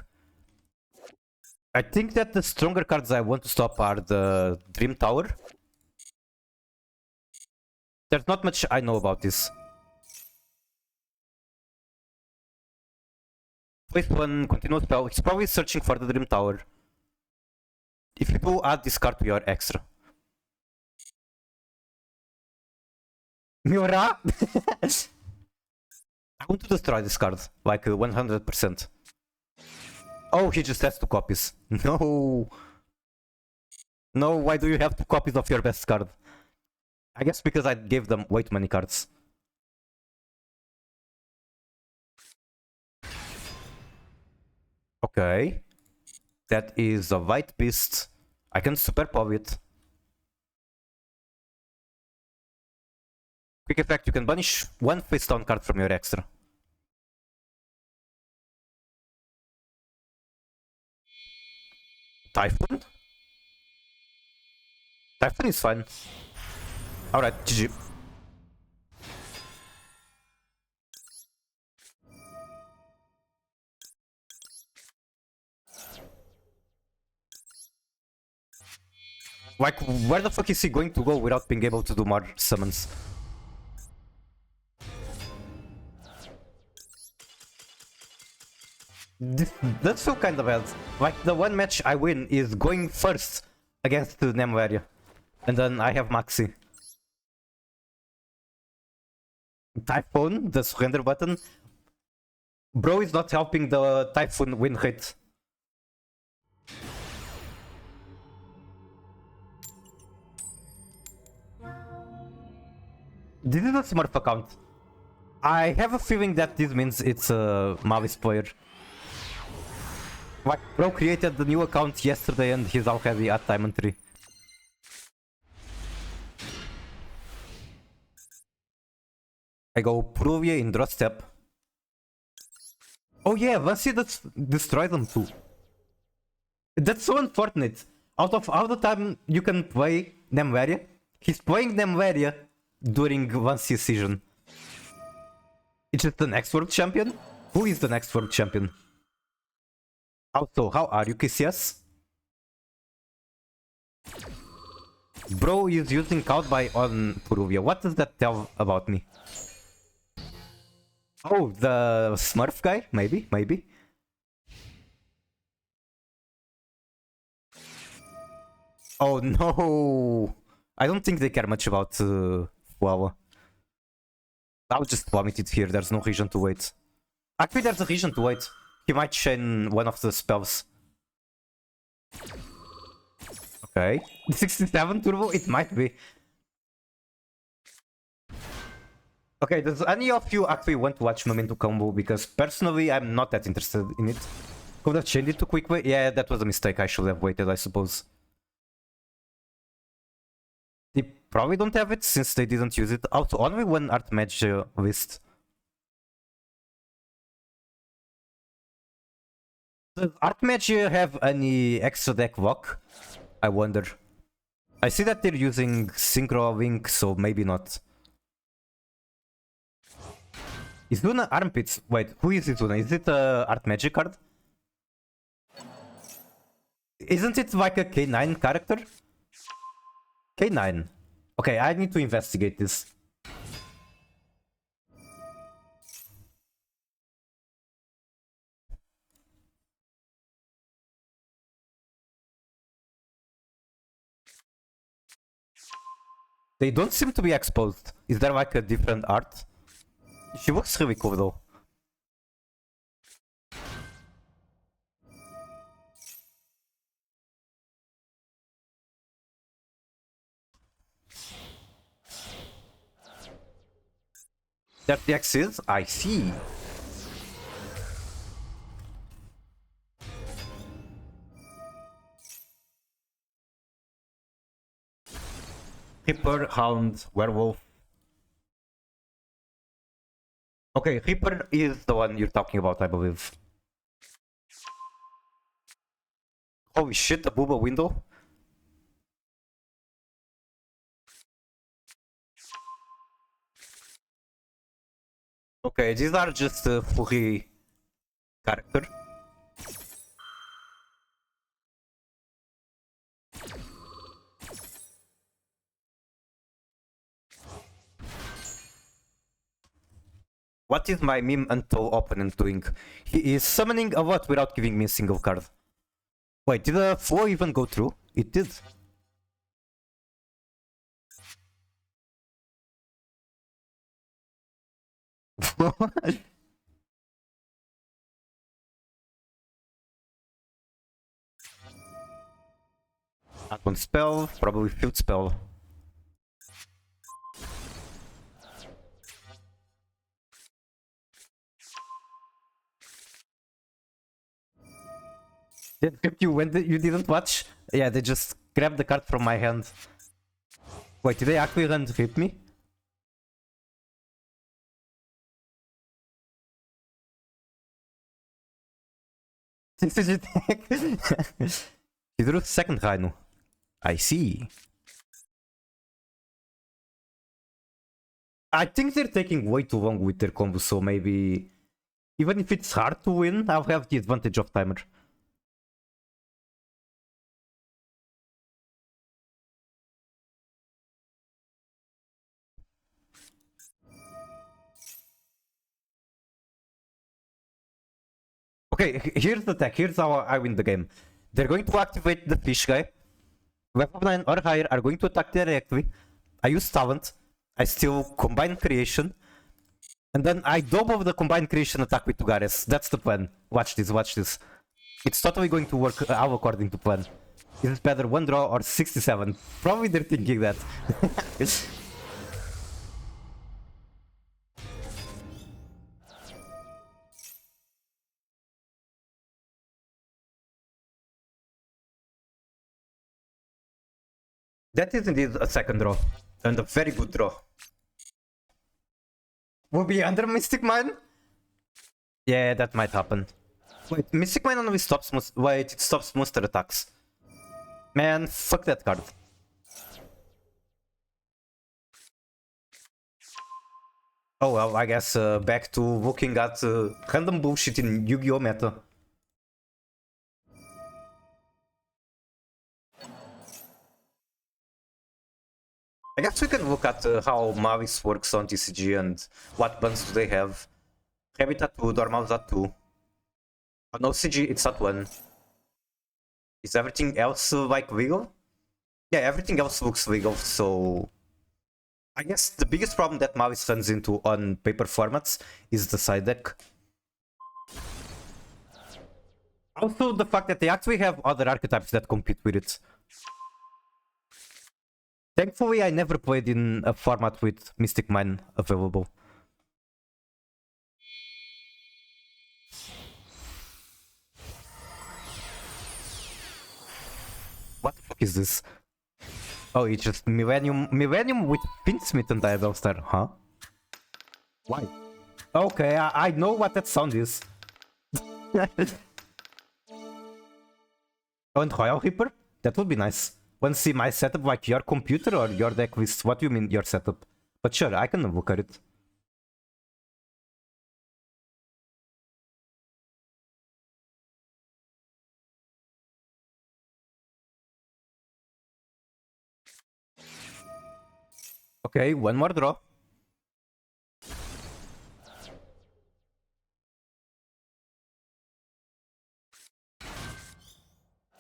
I think that the stronger cards I want to stop are the Dream Tower. There's not much I know about this. Place one continuous spell. He's probably searching for the Dream Tower. If you do, add this card to your extra. Miura? I want to destroy this card, like 100%. Oh, he just has 2 copies. No. No, why do you have 2 copies of your best card? I guess because I gave them way too many cards. Okay. That is a white beast. I can super pop it. Quick effect, you can banish 1 face down card from your extra. Typhoon? Typhoon is fine. Alright, GG. Like, where the fuck is he going to go without being able to do more summons? That's so kind of bad. Like, the one match I win is going first against the Nemvaria. And then I have Maxi. Typhoon, the surrender button. Bro is not helping the Typhoon win rate. This is a Smurf account. I have a feeling that this means it's a Mavis player. Like, bro created the new account yesterday and he's already at Diamond 3. I go Pruvia in draw step. Oh yeah, Vansi destroy them too. That's so unfortunate. Out of all the time you can play Nemvaria, he's playing Nemvaria during Vansi's season. Is it the next world champion? Who is the next world champion? Also, how are you, KCS? Bro is using Outbuy on Puruvia. What does that tell about me? Oh, the Smurf guy? Maybe, maybe. Oh no! I don't think they care much about Fuawa. I'll just vomit it here, there's no reason to wait. Actually, there's a reason to wait. He might chain one of the spells. Okay. 67 turbo? It might be. Okay, does any of you actually want to watch Memento combo? Because personally, I'm not that interested in it. Could have changed it too quickly. Yeah, that was a mistake. I should have waited, I suppose. They probably don't have it since they didn't use it. Also, only one art match list. Does art match have any extra deck lock? I wonder. I see that they're using Synchro Link, so maybe not. Is Luna Armpits? Wait, who is it, Luna? Is it a art magic card? Isn't it like a K9 character? K9. Okay, I need to investigate this. They don't seem to be exposed. Is there like a different art? She looks really cool though. That the X is? I see. Reaper, Hound, Werewolf. Okay, Reaper is the one you're talking about, I believe. Holy shit, a booba window? Okay, these are just Fury character. What is my meme until opponent doing? He is summoning a lot without giving me a single card. Wait, did the flow even go through? It did. Not one spell, probably field spell. They script you when you didn't watch? Yeah, they just grabbed the card from my hand. Wait, did they actually run to hit me? This is it. He drew second Rhino. I see. I think they're taking way too long with their combo, so maybe... Even if it's hard to win, I'll have the advantage of timer. Okay, here's the tech. Here's how I win the game. They're going to activate the fish guy. Weapon 9 or higher are going to attack directly. I use talent. I still combine creation. And then I double the combined creation attack with Tugares. That's the plan. Watch this, watch this. It's totally going to work out according to plan. Is it better 1 draw or 67? Probably they're thinking that. That is indeed a second draw. And a very good draw. Will be under Mystic Mine? Yeah, that might happen. Wait, Mystic Mine only stops wait, it stops monster attacks. Man, fuck that card. Oh well, I guess back to looking at random bullshit in Yu-Gi-Oh! Meta. I guess we can look at how Mavis works on TCG and what buns do they have. Rabbit at 2, Dormouse at 2. On OCG, it's at 1. Is everything else like legal? Yeah, everything else looks legal, so... I guess the biggest problem that Mavis runs into on paper formats is the side deck. Also, the fact that they actually have other archetypes that compete with it. Thankfully, I never played in a format with Mystic Mine available. What the fuck is this? Oh, it's just Millennium with Pinsmith and Diadem Star, huh? Why? Okay, I know what that sound is. Oh, and Royal Reaper? That would be nice. Want to see my setup like your computer or your deck list? What do you mean your setup? But sure, I can look at it. Okay, one more draw.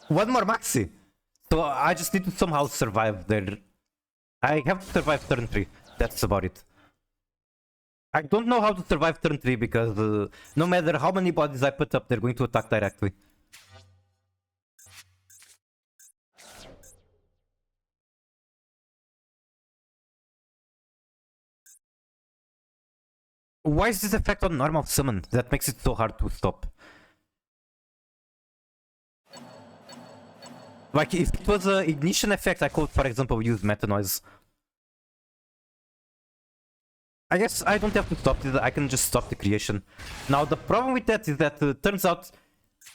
One more Maxi! So I just need to somehow survive there. I have to survive turn 3. That's about it. I don't know how to survive turn 3 because no matter how many bodies I put up, they're going to attack directly. Why is this effect on normal summon? That makes it so hard to stop. Like, if it was an ignition effect, I could, for example, use Meta Noise. I guess I don't have to stop it, I can just stop the creation. Now, the problem with that is that turns out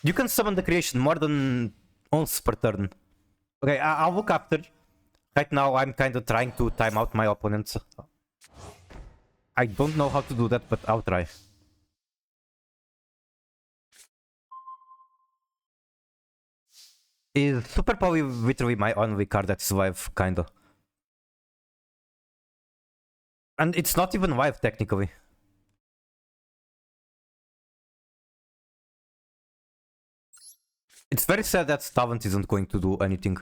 you can summon the creation more than once per turn. Okay, I'll look after. Right now, I'm kind of trying to time out my opponents. I don't know how to do that, but I'll try. Is Super Power literally my only card that's live, kinda? And it's not even live, technically. It's very sad that Talent isn't going to do anything.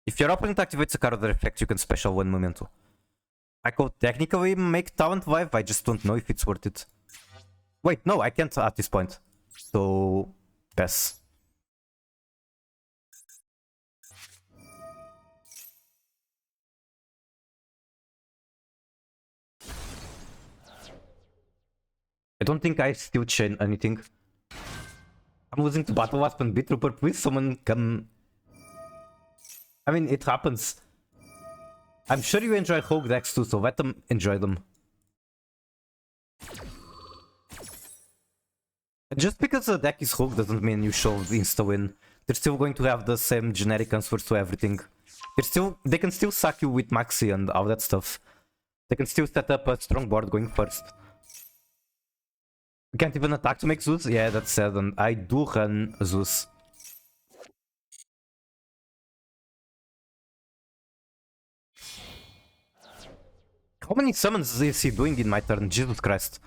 If your opponent activates a card or effect, you can special one Memento. I could technically make Talent live, I just don't know if it's worth it. Wait, no, I can't at this point. So, pass. I don't think I still chain anything. I'm losing to Battle Wasp and Beetrooper. Please, someone come. I mean, it happens. I'm sure you enjoy Hulk decks too, so let them enjoy them. Just because a deck is Hulk doesn't mean you show the insta-win. They're still going to have the same generic answers to everything. They can still suck you with Maxi and all that stuff. They can still set up a strong board going first. We can't even attack to make Zeus? Yeah, that's sad, and I do run Zeus. How many summons is he doing in my turn? Jesus Christ.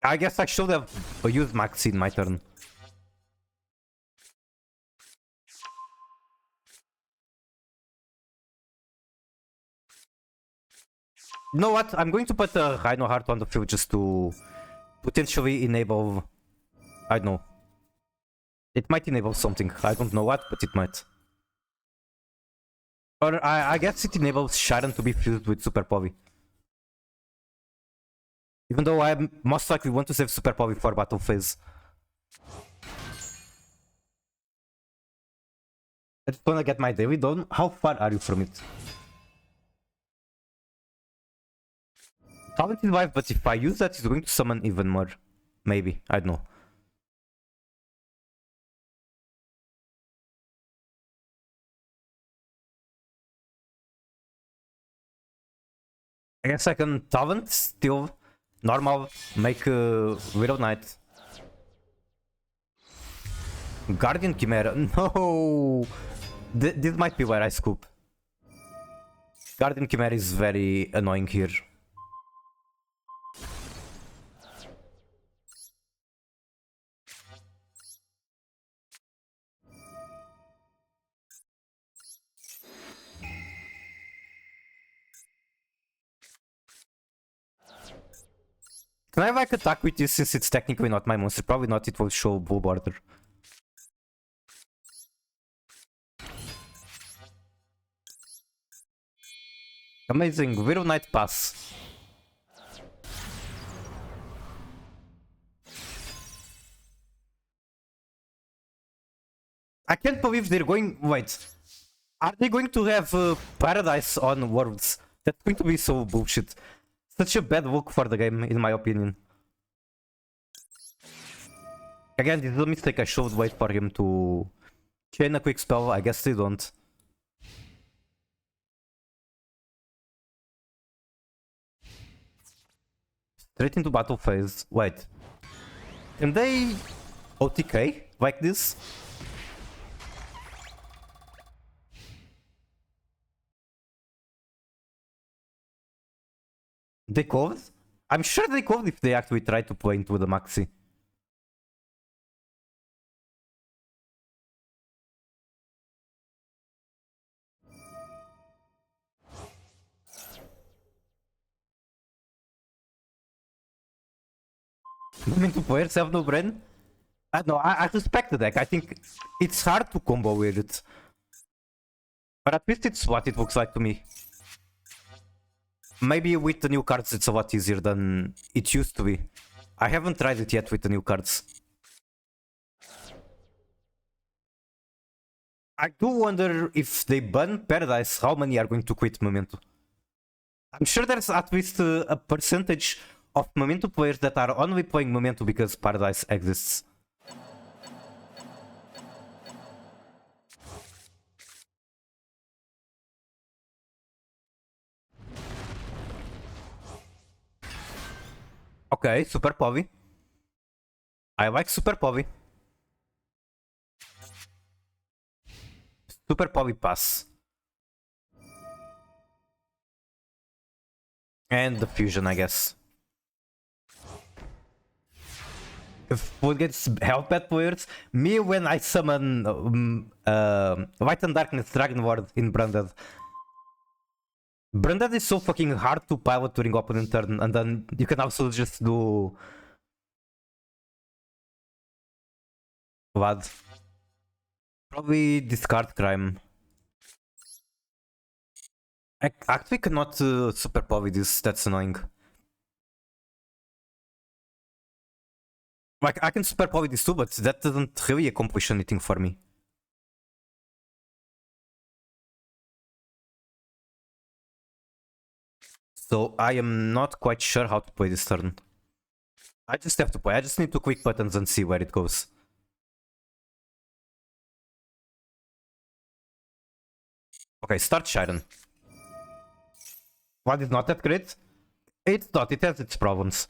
I guess I should have used Maxi in my turn. You know what? I'm going to put a Rhino Heart on the field just to potentially enable... I don't know. It might enable something. I don't know what, but it might. Or I guess it enables Sharon to be fused with Super Povi. Even though I most likely want to save Super Povi for battle phase. I just wanna get my daily done. How far are you from it? Talent is 5, but if I use that, it's going to summon even more. Maybe. I don't know. I guess I can Talent, still normal, make Widow Knight. Guardian Chimera. No! This might be where I scoop. Guardian Chimera is very annoying here. Can I like attack with this since it's technically not my monster? Probably not, it will show blue border. Amazing, Widow Knight pass. I can't believe they're going... Wait. Are they going to have Paradise on Worlds? That's going to be so bullshit. Such a bad look for the game, in my opinion. Again, this is a mistake. I should wait for him to chain a quick spell. I guess they don't. Straight into battle phase. Wait. Can they OTK like this? They could? I'm sure they could if they actually try to play into the Maxi. Into players have no brain? No, I respect the deck. I think it's hard to combo with it. But at least it's what it looks like to me. Maybe with the new cards it's a lot easier than it used to be. I haven't tried it yet with the new cards. I do wonder if they ban Paradise, how many are going to quit Memento? I'm sure there's at least a percentage of Memento players that are only playing Memento because Paradise exists. Okay, Super Povy. I like Super Povy. Super Povy pass. And the fusion, I guess. If food gets help at players, me when I summon Light and Darkness Dragon Ward in Branded. Branded is so fucking hard to pilot during opponent turn, and then you can also just do Vlad. Probably discard Crime. I actually cannot Super Povy this, that's annoying. Like, I can Super Povy this too, but that doesn't really accomplish anything for me. So I am not quite sure how to play this turn. I just have to play. I just need to click buttons and see where it goes. Okay, start Sharon. What is not that great? It's not, it has its problems.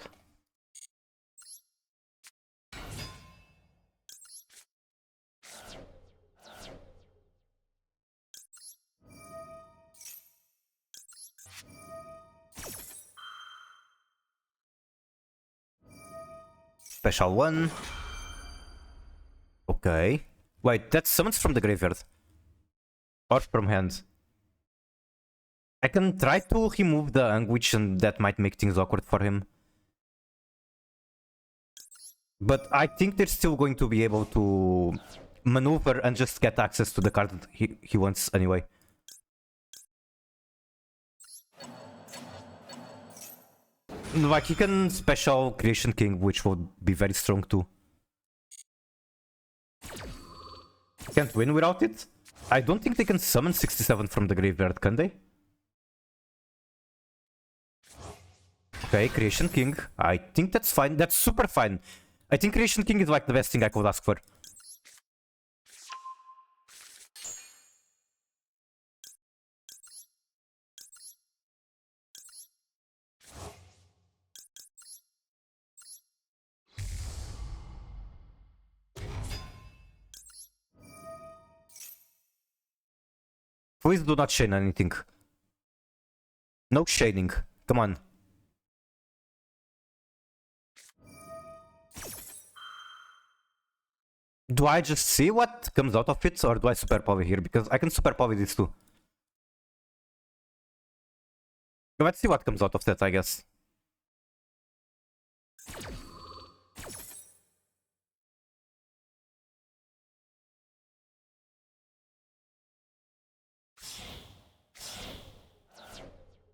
Special one. Okay. Wait, that summons from the graveyard. Or from hand. I can try to remove the Anguish and that might make things awkward for him. But I think they're still going to be able to maneuver and just get access to the card that he wants anyway. Like, he can special Creation King, which would be very strong too. Can't win without it? I don't think they can summon 67 from the graveyard, can they? Okay, Creation King. I think that's fine. That's super fine. I think Creation King is like the best thing I could ask for. Please do not chain anything. No chaining. Come on. Do I just see what comes out of it, or do I super power here? Because I can super power these two. Let's see what comes out of that, I guess.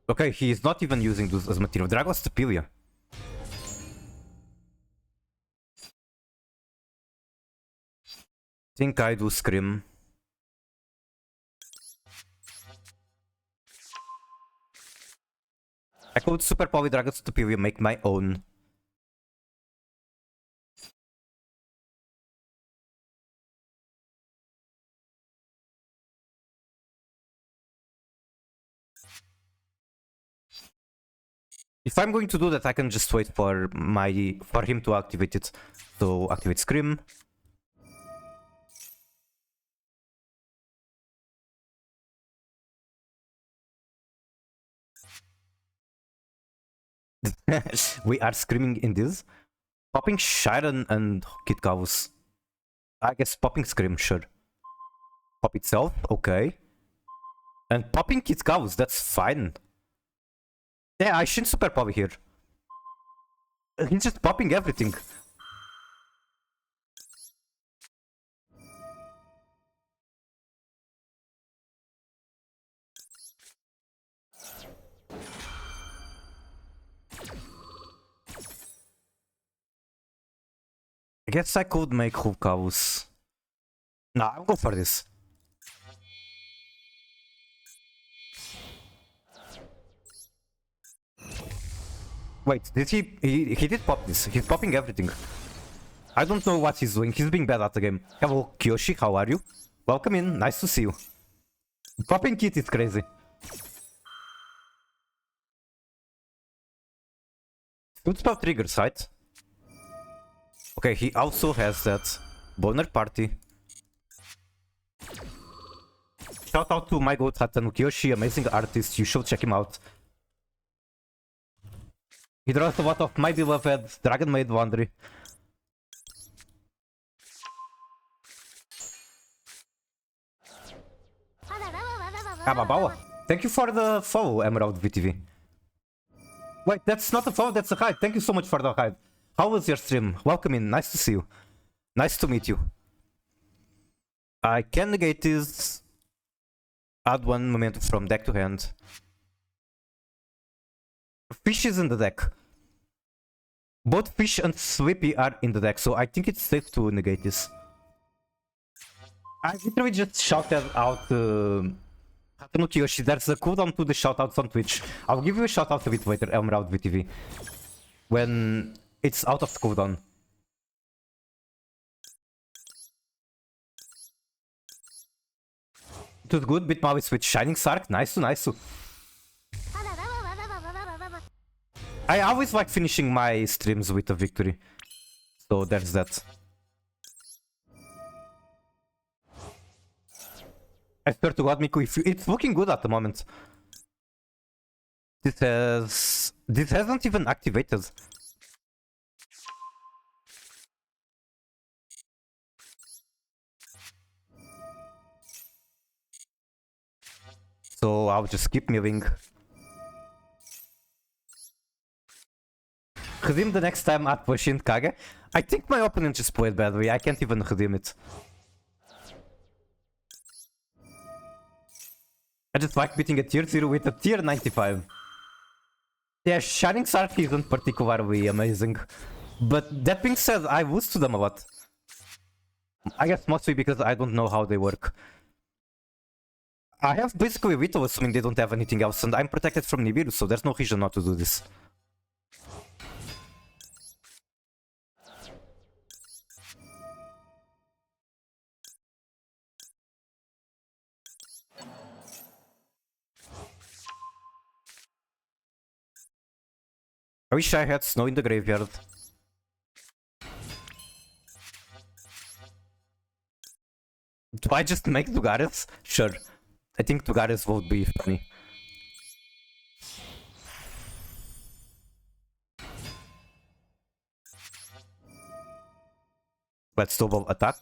Okay, he is not even using those as material. Dragos Tepilia. Think I do Scream. I could super power Dragos Tepilia, make my own. If I'm going to do that, I can just wait for him to activate it. So activate Scream. We are screaming in this. Popping Sharon and Kid Kavus. I guess popping Scream, sure. Pop itself, okay. And popping Kid Kavus, that's fine. Yeah, I shouldn't super pop here. He's just popping everything. I guess I could make Hulkavus. Nah, I'll go for this. Wait, did he did pop this. He's popping everything. I don't know what he's doing. He's being bad at the game. Hello, Kyoshi, how are you? Welcome in, nice to see you. Popping Kit is crazy. Good spell triggers, right? Okay, he also has that Boner Party. Shout out to my goat Hatanu Kyoshi, amazing artist, you should check him out. He draws a lot of my beloved Dragon Maid Wandry. Ababawa. Thank you for the follow, Emerald VTV. Wait, that's not a follow, that's a hide. Thank you so much for the hide. How was your stream? Welcome in, nice to see you. Nice to meet you. I can negate this. Add one momentum from deck to hand. Fish is in the deck. Both Fish and Slippy are in the deck, so I think it's safe to negate this. I literally just shouted out Hatano Kiyoshi. There's a cooldown to the shoutouts on Twitch. I'll give you a shoutout a bit later, Emerald VTV. When it's out of the cooldown. It was good, Bitmawis with Shining Sark. Nice. I always like finishing my streams with a victory. So there's that. I swear to God, Miku, it's looking good at the moment. This hasn't even activated. So I'll just keep moving. Redeem the next time at Pushin Kage. I think my opponent just played badly. I can't even redeem it. I just like beating a tier 0 with a tier 95. Yeah, Shining Sark isn't particularly amazing. But that being said, I lose to them a lot. I guess mostly because I don't know how they work. I have basically Vito assuming they don't have anything else, and I'm protected from Nibiru, so there's no reason not to do this. I wish I had snow in the graveyard. Do I just make Dugares? Sure. I think Dugares would be funny. Let's double attack.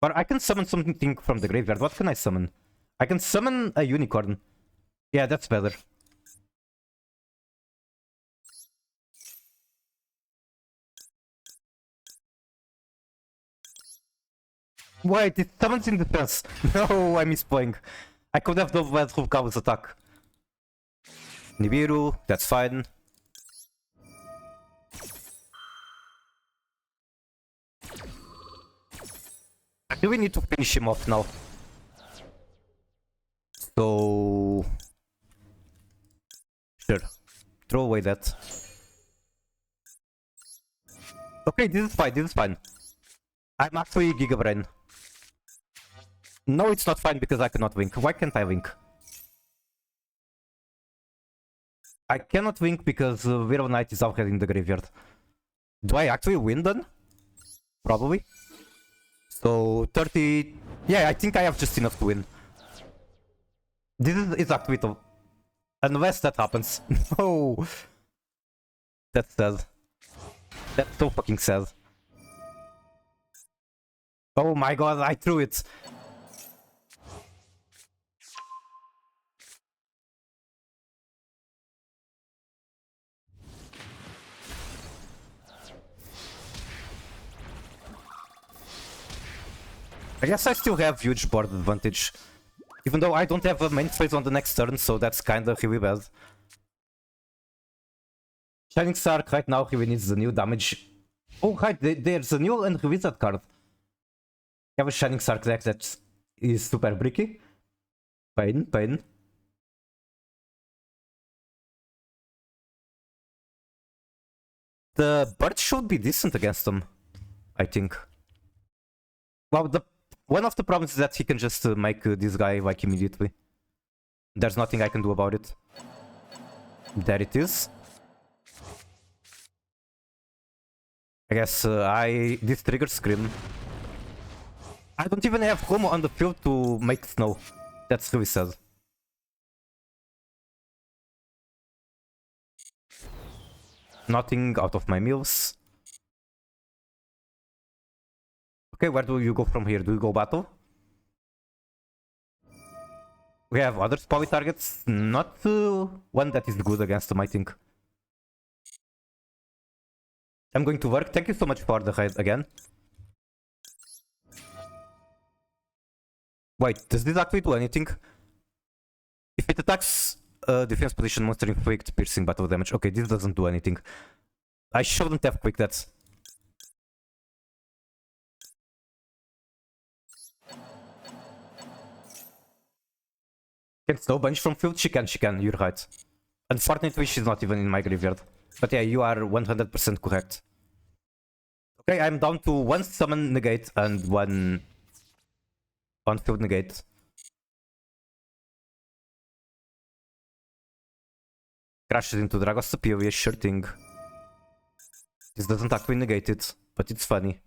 But I can summon something from the graveyard. What can I summon? I can summon a unicorn. Yeah, that's better. Wait, it summons in defense. No, I missed playing. I could have double led Rukawa's attack. Nibiru, that's fine. I really need to finish him off now. So... Sure. Throw away that. Okay, this is fine, this is fine. I'm actually Giga Brain. No, it's not fine because I cannot wink. Why can't I wink? I cannot wink because Widow Knight is already in the graveyard. Do I actually win then? Probably. So 30... Yeah, I think I have just enough to win. This is exactly it. Unless that happens. No. That's sad. That's so fucking sad. Oh my god, I threw it. I guess I still have huge board advantage. Even though I don't have a main phase on the next turn, so that's kinda really bad. Shining Sark right now really needs the new damage. Oh right, there's a new and revisit card. I have a Shining Sark deck that is super bricky. Pain, pain. The bird should be decent against them, I think. Well, one of the problems is that he can just make this guy like immediately. There's nothing I can do about it. There it is. I guess this triggers Scream. I don't even have Como on the field to make snow. That's really sad. Nothing out of my mills. Okay, where do you go from here? Do you go battle? We have other spoily targets, not one that is good against them, I think. I'm going to work. Thank you so much for the raid again. Wait, does this actually do anything? If it attacks defense position monster inflict piercing battle damage. Okay, this doesn't do anything. I shouldn't have quick that. Can snow bunch from field? She can, you're right. Unfortunately, she's not even in my graveyard. But yeah, you are 100% correct. Okay, I'm down to one summon negate and one on-field negate. Crashes into Dragos Superior, sure thing. This doesn't actually negate it, but it's funny.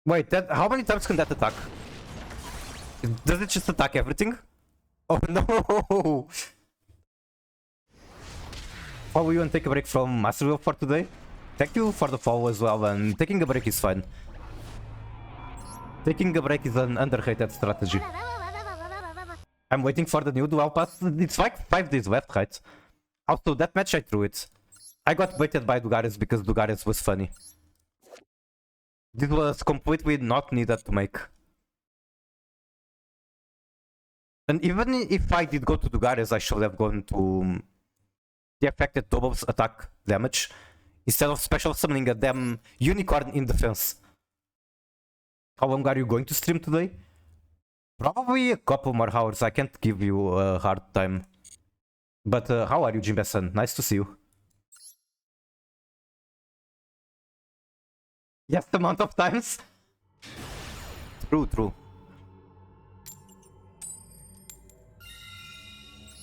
Wait, how many times can that attack? Does it just attack everything? Oh no! Oh, we want to take a break from Master Wheel for today? Thank you for the follow as well, and taking a break is fine. Taking a break is an underrated strategy. I'm waiting for the new dual pass. It's like 5 days left, right? Also, that match I threw it. I got baited by Dugares because Dugares was funny. This was completely not needed to make. And even if I did go to Dugares, I should have gone to the affected doubles attack damage instead of special summoning a damn unicorn in defense. How long are you going to stream today? Probably a couple more hours. I can't give you a hard time. But how are you, Jimbeson? Nice to see you. Yes, the amount of times. True, true.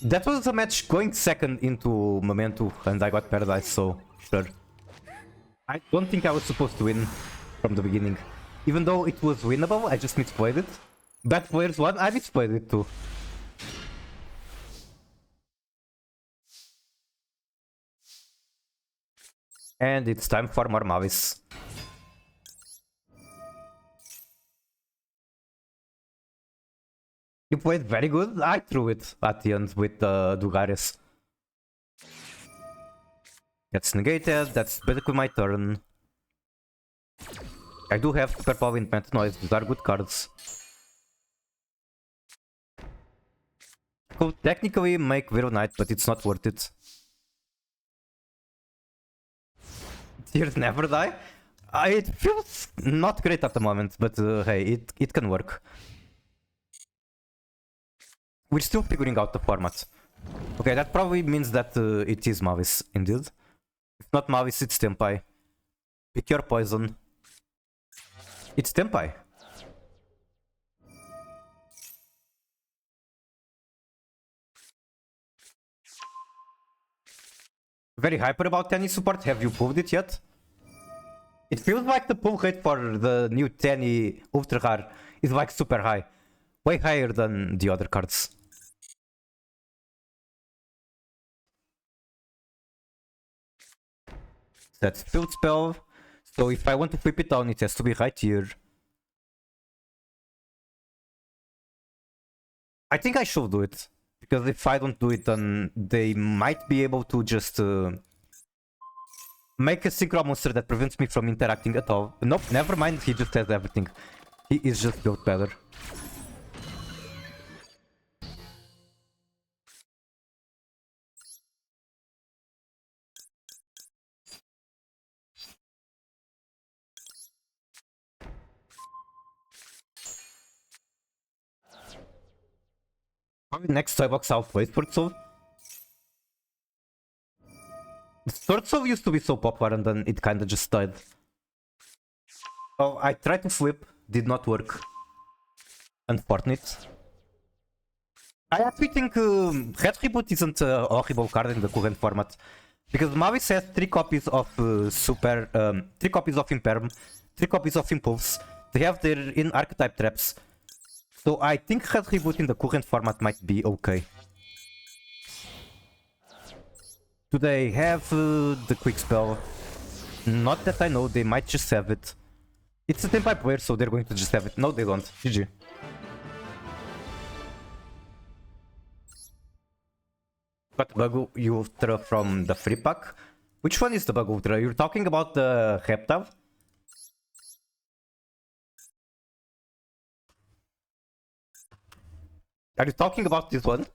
That was a match going second into Memento, and I got Paradise, so sure. I don't think I was supposed to win from the beginning. Even though it was winnable, I just misplayed it. Bad players won, I misplayed it too. And it's time for more Mavis. You played very good. I threw it at the end with Dugares. That's negated. That's basically my turn. I do have Super Power in Noise. These are good cards. Could technically make Vero Knight, but it's not worth it. Tears never die. It feels not great at the moment, but hey, it can work. We're still figuring out the format. Okay, that probably means that it is Mavis, indeed. If not Mavis, it's Tempai. Pick your poison. It's Tempai. Very hyper about Tenny support. Have you pulled it yet? It feels like the pull rate for the new Tenny Ultra Rare is like super high. Way higher than the other cards. That's field spell. So if I want to flip it down, it has to be right here. I think I should do it. Because if I don't do it, then they might be able to just make a synchro monster that prevents me from interacting at all. Nope, never mind, he just has everything. He is just built better. Probably next toy box I'll play Sword Soul. Sword Soul used to be so popular and then it kinda just died. Oh, I tried to flip, did not work. Unfortunate. I actually think Red Reboot isn't a horrible card in the current format. Because Mavis has 3 copies of 3 copies of Imperm, 3 copies of Impulse. They have their in archetype traps. So I think Red Reboot in the current format might be okay. Do they have the quick spell? Not that I know, they might just have it. It's a Tempai player, so they're going to just have it. No, they don't. GG. Got Bug Ultra from the free pack? Which one is the Bug Ultra? You're talking about the Reptile? Are you talking about this one?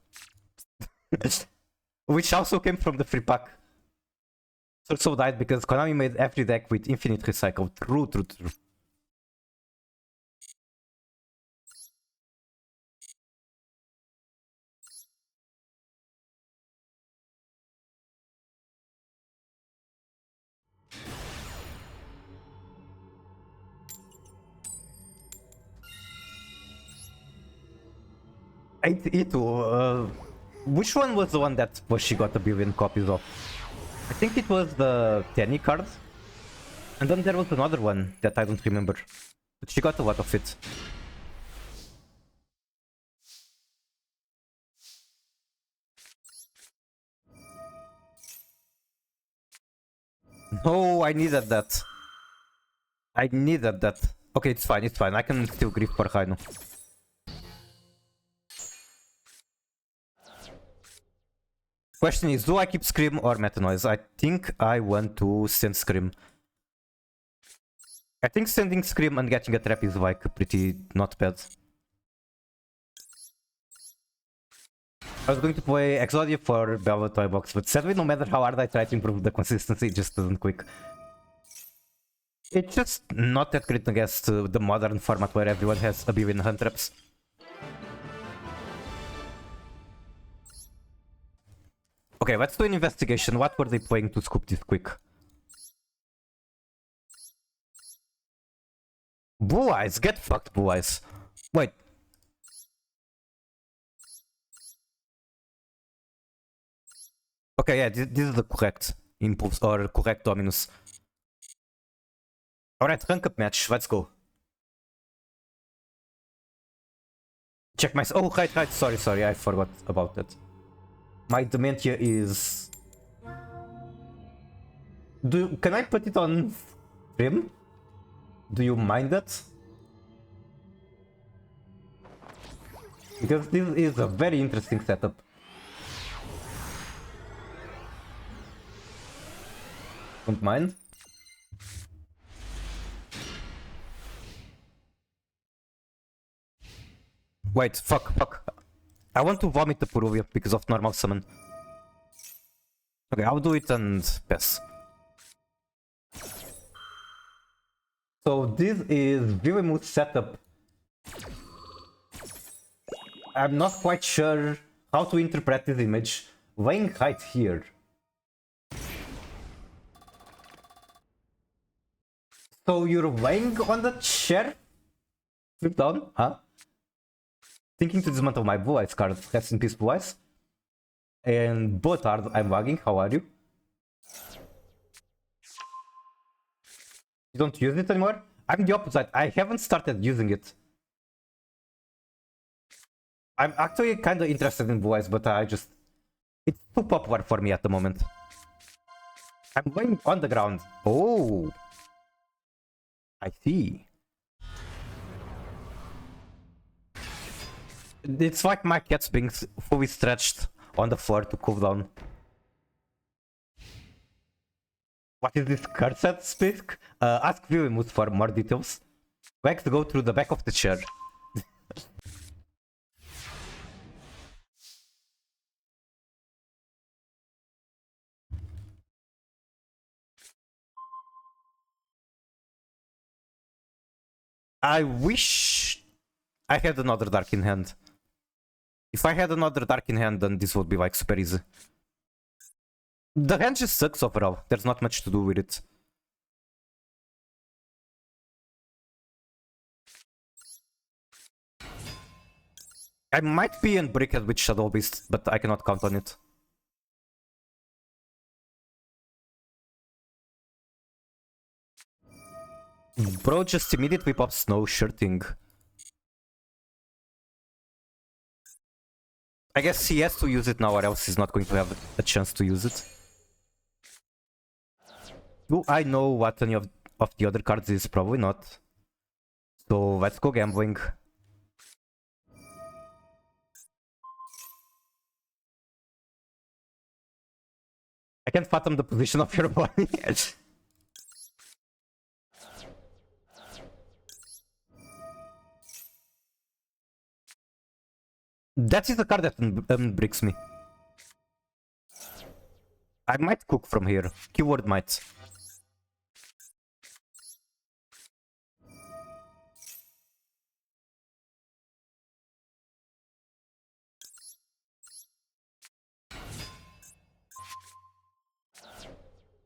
Which also came from the free pack. So died because Konami made every deck with infinite recycle. True. Which one was the one that she got a billion copies of? I think it was the Tenny card. And then there was another one that I don't remember. But she got a lot of it. No, I needed that. I needed that. Okay, it's fine, it's fine. I can still grief for Rhino. Question is, do I keep Scream or Meta Noise? I think I want to send Scream. I think sending Scream and getting a trap is like pretty not bad. I was going to play Exodia for Bella Toy Box, but sadly no matter how hard I try to improve the consistency, it just doesn't click. It's just not that great against the modern format where everyone has a billion hand traps. Okay, let's do an investigation. What were they playing to scoop this quick? Blue Eyes, get fucked, Blue Eyes. Wait. Okay, yeah, this is the correct impulse or correct dominus. Alright, rank up match, let's go. Check my... Oh, right, sorry, I forgot about that. My Dementia is... Can I put it on stream? Do you mind that? Because this is a very interesting setup. Don't mind. Wait, fuck. I want to vomit the Puruvia because of normal summon. Okay, I'll do it and pass. So this is Villainous setup. I'm not quite sure how to interpret this image. Laying height here. So you're laying on the chair? Flip down, huh? Thinking to dismantle my Blue Eyes card. Rest in peace, Blue Eyes. And Botard, I'm lagging. How are you? You don't use it anymore? I'm the opposite. I haven't started using it. I'm actually kind of interested in Blue Eyes, but I just... It's too popular for me at the moment. I'm going on the ground. Oh. I see. It's like my cat's being fully stretched on the floor to cool down. What is this cursed speak? Ask Villainous for more details. Let's go through the back of the chair. I wish I had another Dark in hand. If I had another Dark in hand, then this would be like super easy. The hand just sucks overall. There's not much to do with it. I might be in Brickhead with Shadow Beast, but I cannot count on it. Bro just immediately pops no shirting. I guess he has to use it now or else he's not going to have a chance to use it. Do I know what any of the other cards is? Probably not. So let's go gambling. I can't fathom the position of your body. That is the card that unbricks me. I might cook from here. Keyword might.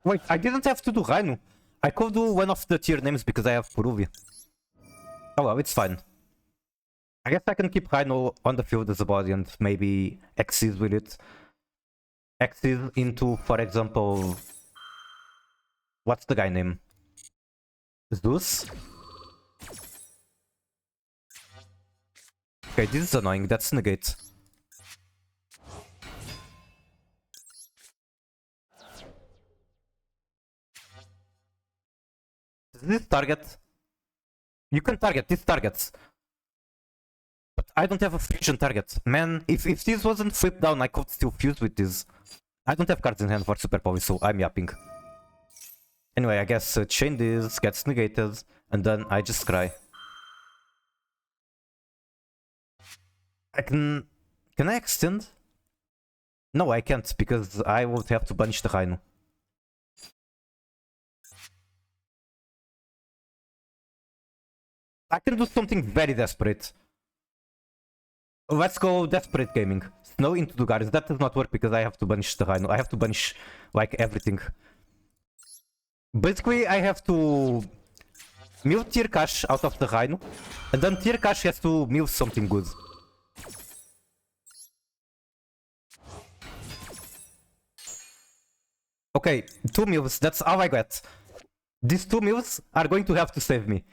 Wait, I didn't have to do Rhino. I could do one of the tier names because I have Puruvia. Oh well, it's fine. I guess I can keep Rhino on the field as a body and maybe exceed with it. Exceed into, for example... What's the guy name? Zeus? Okay, this is annoying. That's negate. this target? You can target these targets. But I don't have a fusion target. Man, if this wasn't flipped down, I could still fuse with this. I don't have cards in hand for super power, so I'm yapping. Anyway, I guess chain this, gets negated, and then I just cry. I can I extend? No, I can't, because I would have to banish the Rhino. I can do something very desperate. Let's go desperate gaming. Snow into the guards. That does not work because I have to banish the Rhino. I have to banish, like, everything. Basically, I have to mill tier cash out of the Rhino, and then tier cash has to mill something good. Okay, 2 mills, that's all I got. These 2 mills are going to have to save me.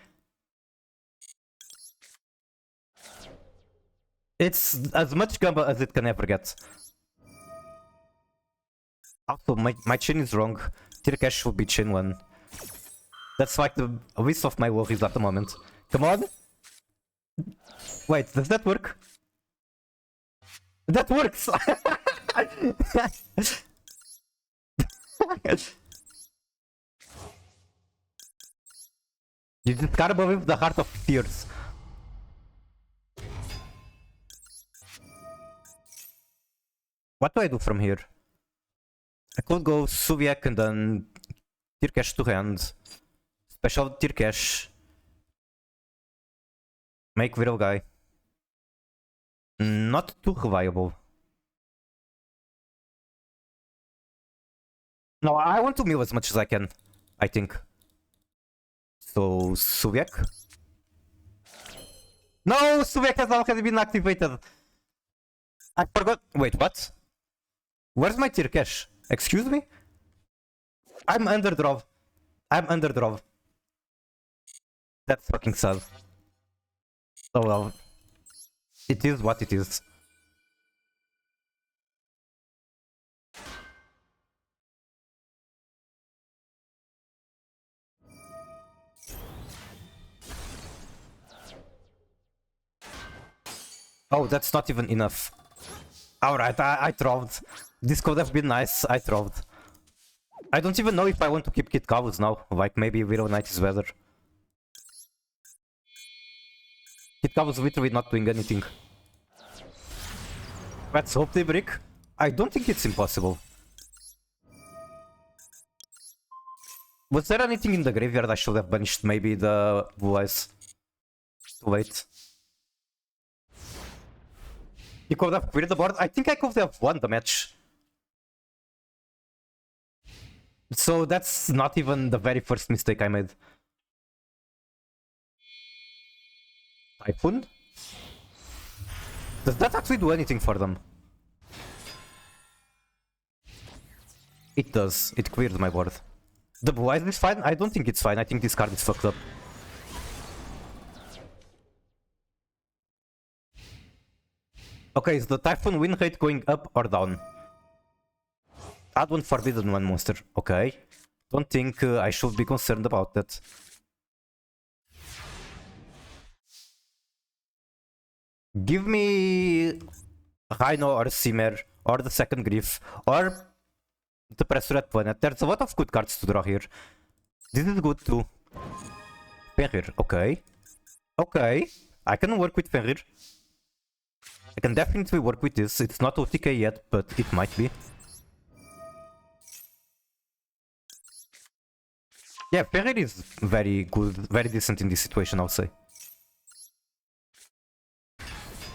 It's as much gamble as it can ever get. Also, my chain is wrong. Tier cash should be chain 1. That's like the least of my worries at the moment. Come on! Wait, does that work? That works! You just gotta believe the heart of tears. What do I do from here? I could go Suviak and then tier cash to hand. Special tier cash. Make Viral Guy. Not too viable. No, I want to mill as much as I can, I think. So, Suviak? No! Suviak has already been activated! I forgot. Wait, what? Where's my tier cash? Excuse me? I'm underdraw. I'm underdraw. That's fucking sad. Oh well. It is what it is. Oh, that's not even enough. Alright, I troved. This could have been nice, I troved. I don't even know if I want to keep Kid Cows now. Like, maybe Widow Knight is better. Kid Cows literally not doing anything. Let's hope they break. I don't think it's impossible. Was there anything in the graveyard I should have banished? Maybe the Blue Eyes. Too late. You could have cleared the board? I think I could have won the match. So that's not even the very first mistake I made. Typhoon? Does that actually do anything for them? It does. It cleared my board. The Blue Eyes is fine? I don't think it's fine. I think this card is fucked up. Okay, is the Typhoon win rate going up or down? Add one Forbidden One monster. Okay. Don't think I should be concerned about that. Give me Rhino or Simmer or the second Grief or the Pressured Planet. There's a lot of good cards to draw here. This is good too. Fenrir, okay. Okay, I can work with Fenrir. I can definitely work with this. It's not OTK yet, but it might be. Yeah, Fenrir is very good, very decent in this situation, I'll say.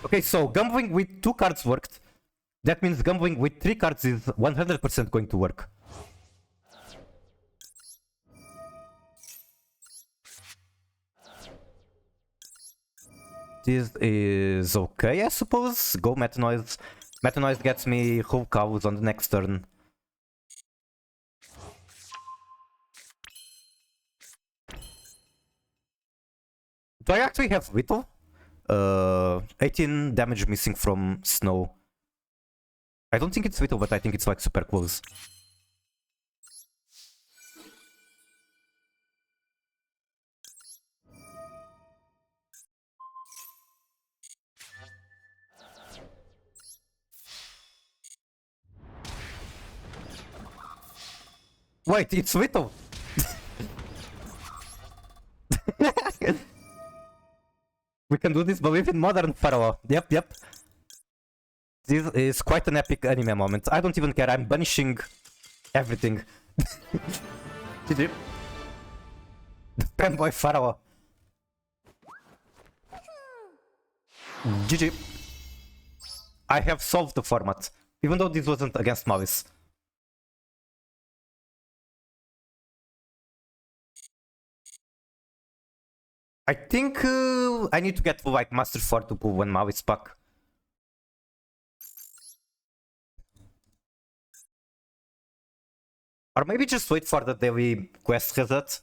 Okay, so gambling with 2 cards worked. That means gambling with 3 cards is 100% going to work. This is okay, I suppose. Go Metanoise. Metanoise gets me whole cows on the next turn. Do I actually have Whittle? 18 damage missing from Snow. I don't think it's Whittle, but I think it's like super close. Wait, it's Vito! We can do this, but with modern Pharaoh. Yep, yep. This is quite an epic anime moment. I don't even care, I'm banishing everything. GG. The fanboy Pharaoh. GG. I have solved the format, even though this wasn't against Mavis. I think I need to get to like Master 4 to pull one Mavis pack. Or maybe just wait for the daily quest reset.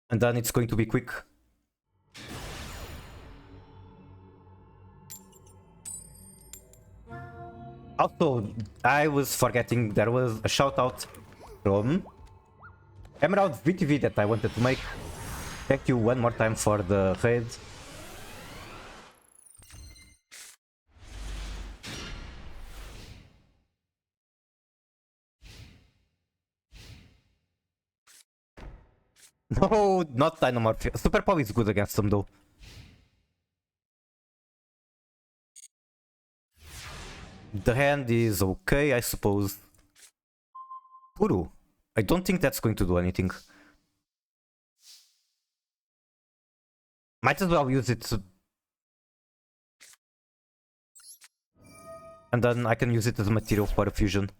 And then it's going to be quick. Also, I was forgetting there was a shout out from Emerald VTV that I wanted to make. Thank you one more time for the raid. No, not Dynamorph. Super Power is good against them though. The hand is okay, I suppose. Puru. I don't think that's going to do anything. Might as well use it. And then I can use it as a material for a fusion.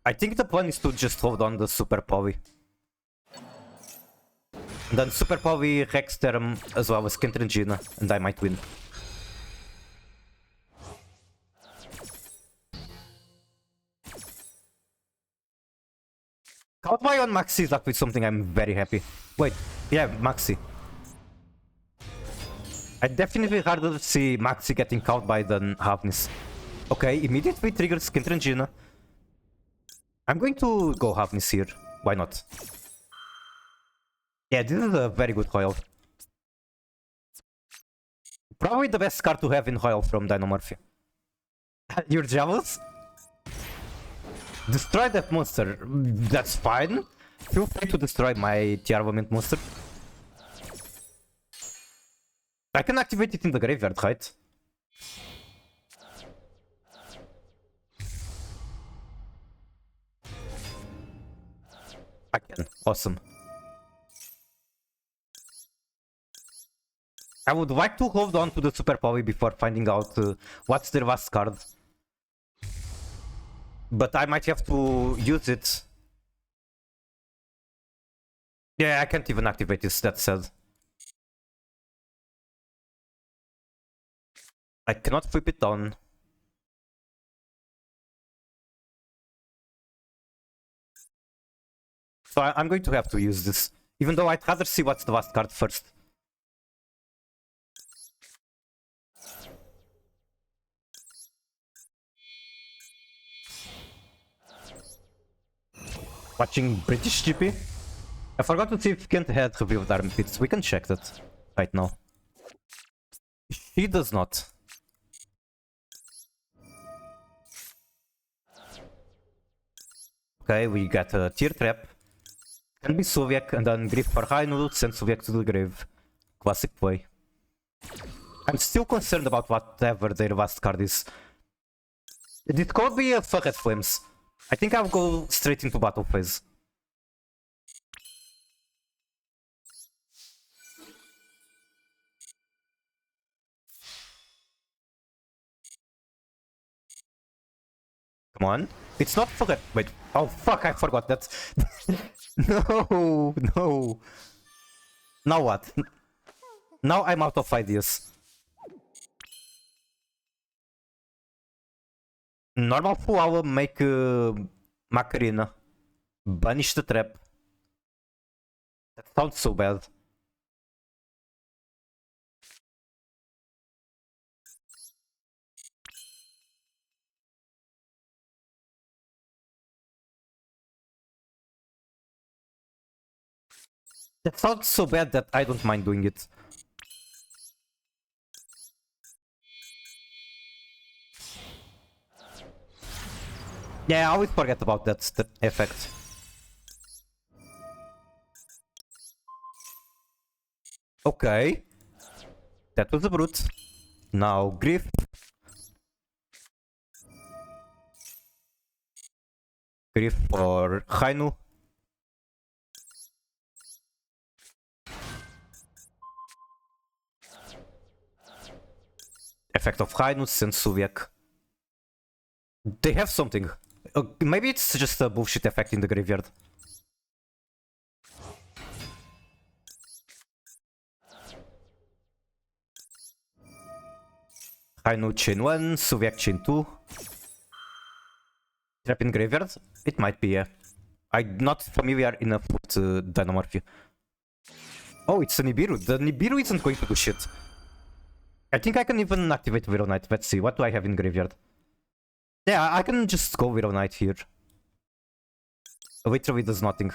I think the plan is to just hold on the Super Powy. And then Super Powy, Hexterm, as well as Kentrangina, and I might win. Cowboy on Maxi is actually something I'm very happy. Wait, yeah, Maxi. I definitely rather see Maxi getting caught by than Havnis. Okay, immediately triggers Kentrangina. I'm going to go Havnis here. Why not? Yeah, this is a very good Hoyle. Probably the best card to have in Hoyle from Dynamorph. You're jealous? Destroy that monster. That's fine. Feel free to destroy my Tearrible monster. I can activate it in the graveyard, right? I can. Awesome. I would like to hold on to the Super Power before finding out what's their last card. But I might have to use it. Yeah, I can't even activate this, that said. I cannot flip it on. So I'm going to have to use this. Even though I'd rather see what's the last card first. Watching British GP? I forgot to see if Kent had revealed armpits. We can check that right now. She does not. Okay, we got a Tear Trap. Can be Soviet and then Grief for high noodles, send Soviet to the grave. Classic play. I'm still concerned about whatever their last card is. It could be a Fuckhead Flames. I think I'll go straight into battle phase. Come on. It's not Fuckhead. Wait. Oh fuck, I forgot that. No, no. Now what? Now I'm out of ideas. Normal full hour make Macarena. Banish the trap. That sounds so bad. That sounds so bad that I don't mind doing it. Yeah, I always forget about that effect. Okay. That was a brute. Now Griff. Griff for Hainu. Effect of Hainu and Suviak. They have something. Maybe it's just a bullshit effect in the graveyard. Hainu chain 1, Suviak chain 2. Trap in graveyard? It might be, yeah. I'm not familiar enough with Dynamorphy. Oh, it's a Nibiru. The Nibiru isn't going to do shit. I think I can even activate Widow Knight. Let's see, what do I have in graveyard? Yeah, I can just go Widow Knight here. Literally does nothing.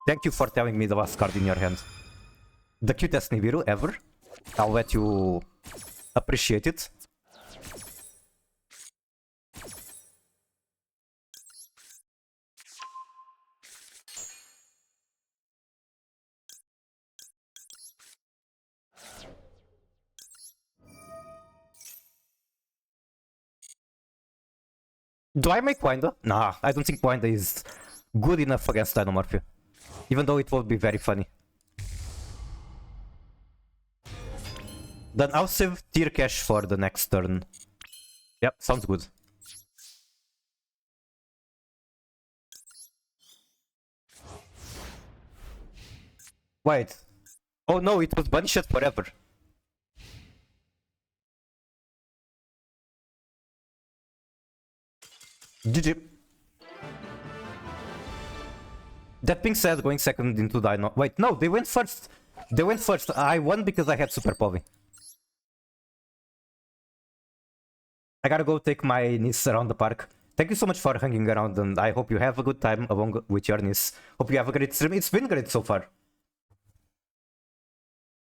Thank you for telling me the last card in your hand. The cutest Nibiru ever. I'll let you appreciate it. Do I make Winder? Nah, I don't think Winder is good enough against Dynamorphy. Even though it will be very funny. Then I'll save Tier Cash for the next turn. Yep, sounds good. Wait. Oh no, it was banished forever. GG. That being said, going second into Dino. Wait, no, they went first. They went first. I won because I had Super Povey. I gotta go take my niece around the park. Thank you so much for hanging around, and I hope you have a good time along with your niece. Hope you have a great stream. It's been great so far.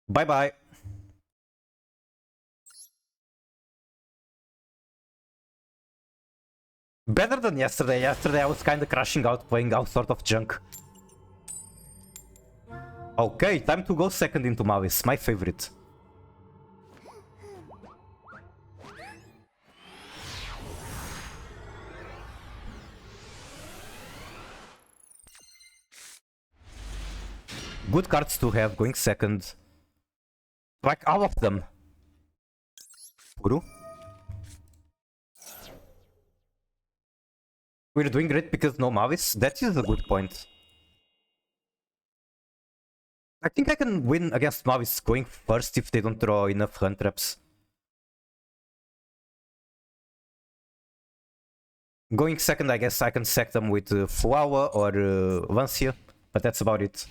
Bye bye. Better than yesterday. Yesterday I was kinda crashing out playing all sort of junk. Okay, time to go second into Mavis, my favorite. Good cards to have going second. Like all of them. Guru. We're doing great because no Mavis. That is a good point. I think I can win against Mavis going first if they don't draw enough hand traps. Going second, I guess I can sack them with Fuawa or Vancia, but that's about it.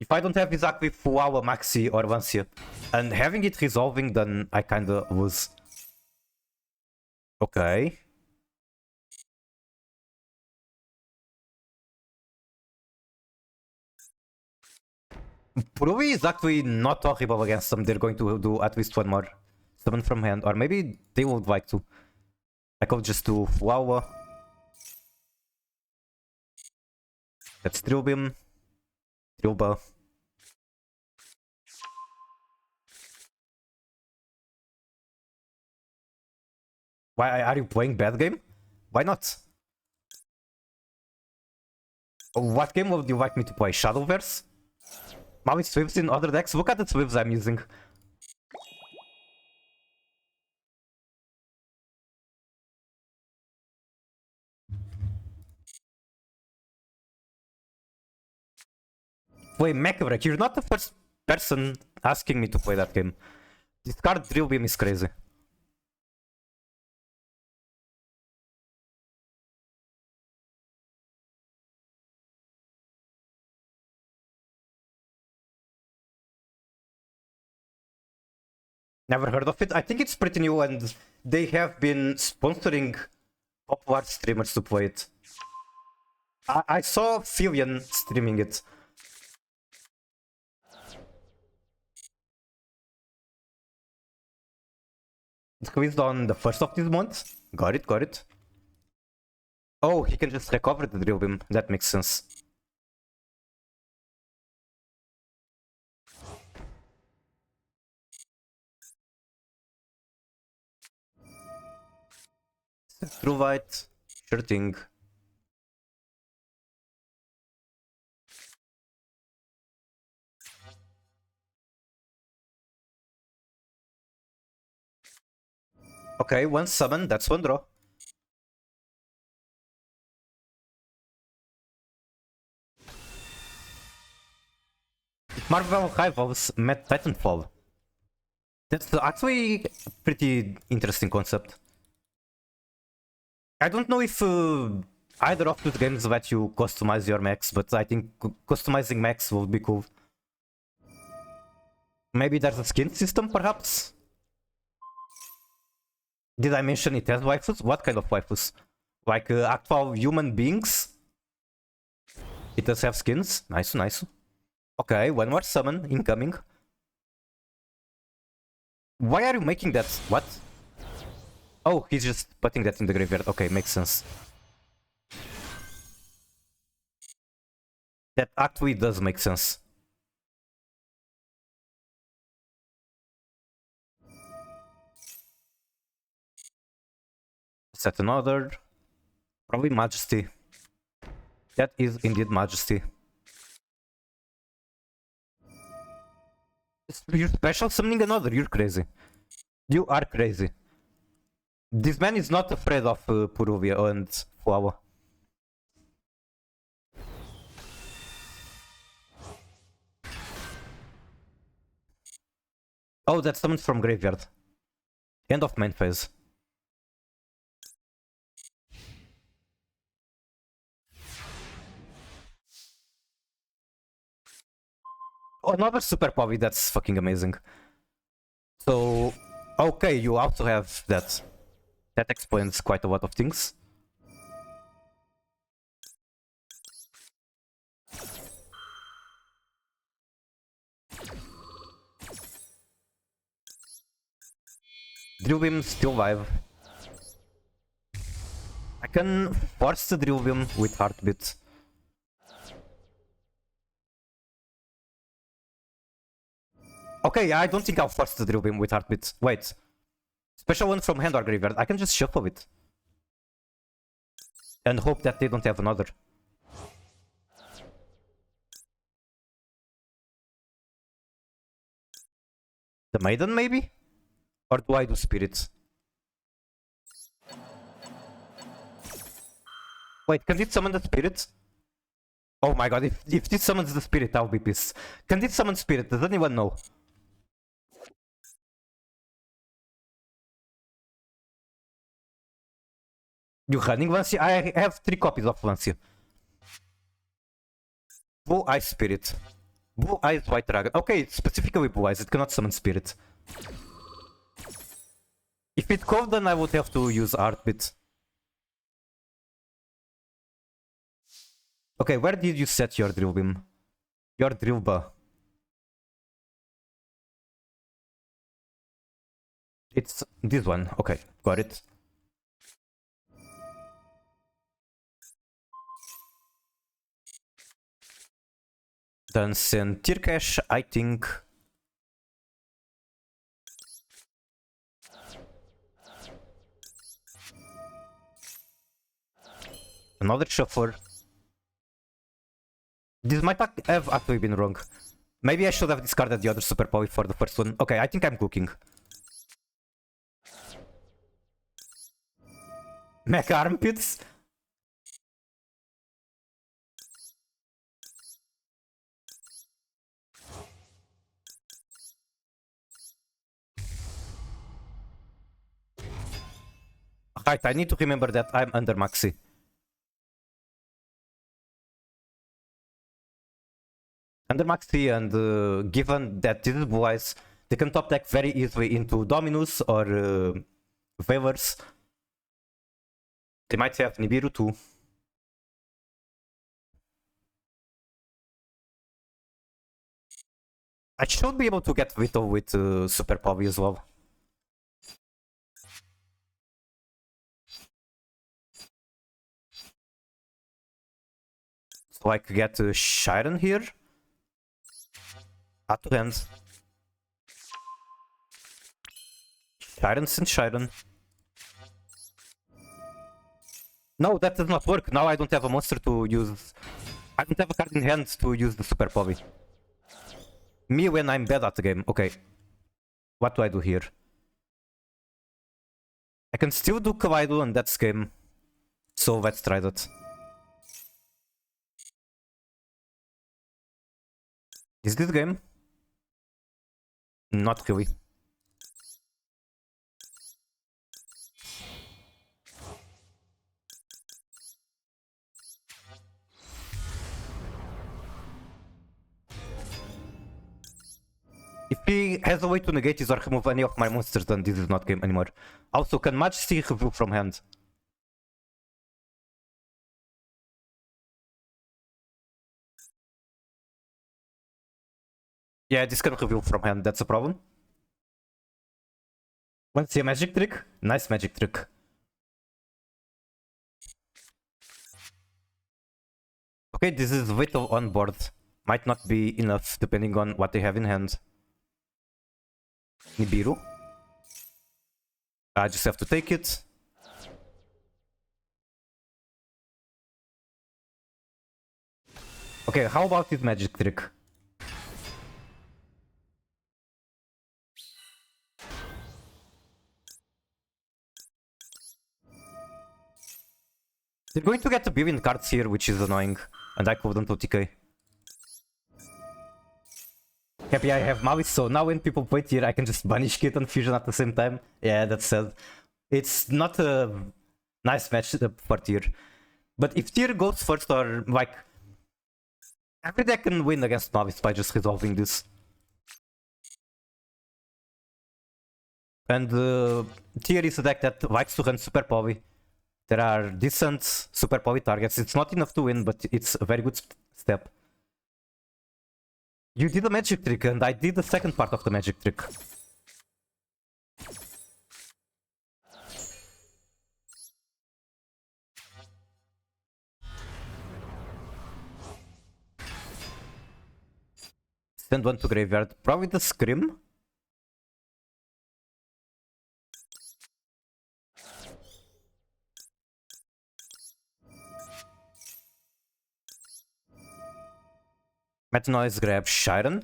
If I don't have exactly Fuawa, Maxi, or Vancia, and having it resolving, then I kinda lose. Okay. Pruvi is actually not horrible against them. They're going to do at least one more summon from hand, or maybe they would like to. I could just do Fuawa. That's Drill Beam. Drillba. Why are you playing bad game? Why not? What game would you like me to play? Shadowverse? Maui Swifts in other decks? Look at the Swifts I'm using. Wait, Mechawreck, you're not the first person asking me to play that game. This card Drill Beam is crazy. Never heard of it. I think it's pretty new and they have been sponsoring popular streamers to play it. I saw Filian streaming it. Squeezed on the first of this month. Got it, got it. Oh, he can just recover the drill beam. That makes sense. True white. Sure thing. Okay, one summon, that's one draw. Marvel High Valves met Titanfall. That's actually a pretty interesting concept. I don't know if either of those games let you customize your mechs, but I think customizing mechs would be cool. Maybe there's a skin system, perhaps? Did I mention it has waifus? What kind of waifus? Like actual human beings? It does have skins. Nice, nice. Okay, one more summon incoming. Why are you making that? What? Oh, he's just putting that in the graveyard. Okay, makes sense. That actually does make sense. Set another. Probably Majesty. That is indeed Majesty. You're special summoning another. You're crazy. You are crazy. This man is not afraid of Puruvia and Fuawa. Oh, that's summoned from graveyard. End of main phase. Oh, another super Poppy, that's fucking amazing. So, okay, you also have that. That explains quite a lot of things. Drill Beam still live. I can force the Drill Beam with Heartbeat. Okay, I don't think I'll force the Drill Beam with Heartbeat. Wait. Special one from hand or graveyard. I can just shuffle it. And hope that they don't have another. The Maiden, maybe? Or do I do Spirits? Wait, can it summon the Spirit? Oh my god, if this summons the Spirit, I'll be pissed. Can this summon Spirit? Does anyone know? You running Lancia? I have 3 copies of Lancia. Blue Eyes Spirit. Blue Eyes White Dragon. Okay, specifically Blue Eyes, it cannot summon Spirit. If it called, then I would have to use Heartbeat. Okay, where did you set your Drill Beam? Your Drill Bar. It's this one. Okay, got it. Then send Tirkesh, I think. Another shuffler. This might have actually been wrong. Maybe I should have discarded the other super poly for the first one. Okay, I think I'm cooking. Mecha armpits? Right, I need to remember that I'm under Maxi. Under Maxi, and given that this is Blue Eyes, they can top deck very easily into Dominus or Waivers. They might have Nibiru too. I should be able to get Vito with Super Poppy as well. So I could get Shiren here. Add to hand. Shiren and Shiren. No, that does not work. Now I don't have a monster to use. I don't have a card in hand to use the Super Povey. Me when I'm bad at the game. Okay. What do I do here? I can still do Kawaii and that's game. So let's try that. Is this game? Not really. If he has a way to negate this or remove any of my monsters, then this is not game anymore. Also, can Majesty reveal from hand? Yeah, this can reveal from hand, that's a problem. Let's see a magic trick. Nice magic trick. Okay, this is Vital on board. Might not be enough depending on what they have in hand. Nibiru. I just have to take it. Okay, how about this magic trick? They're going to get a billion cards here, which is annoying. And I couldn't OTK. Happy I have Maui, so now when people play Tier, I can just banish Kit and Fusion at the same time. Yeah, that's sad. It's not a nice match for Tier. But if Tier goes first or like... every deck can win against Mavis by just resolving this. And Tier is a deck that likes to run Super Povey. There are decent Super Povey targets. It's not enough to win, but it's a very good step. You did a magic trick, and I did the second part of the magic trick. Send one to graveyard. Probably the Scream. Metanoise grab Shiren.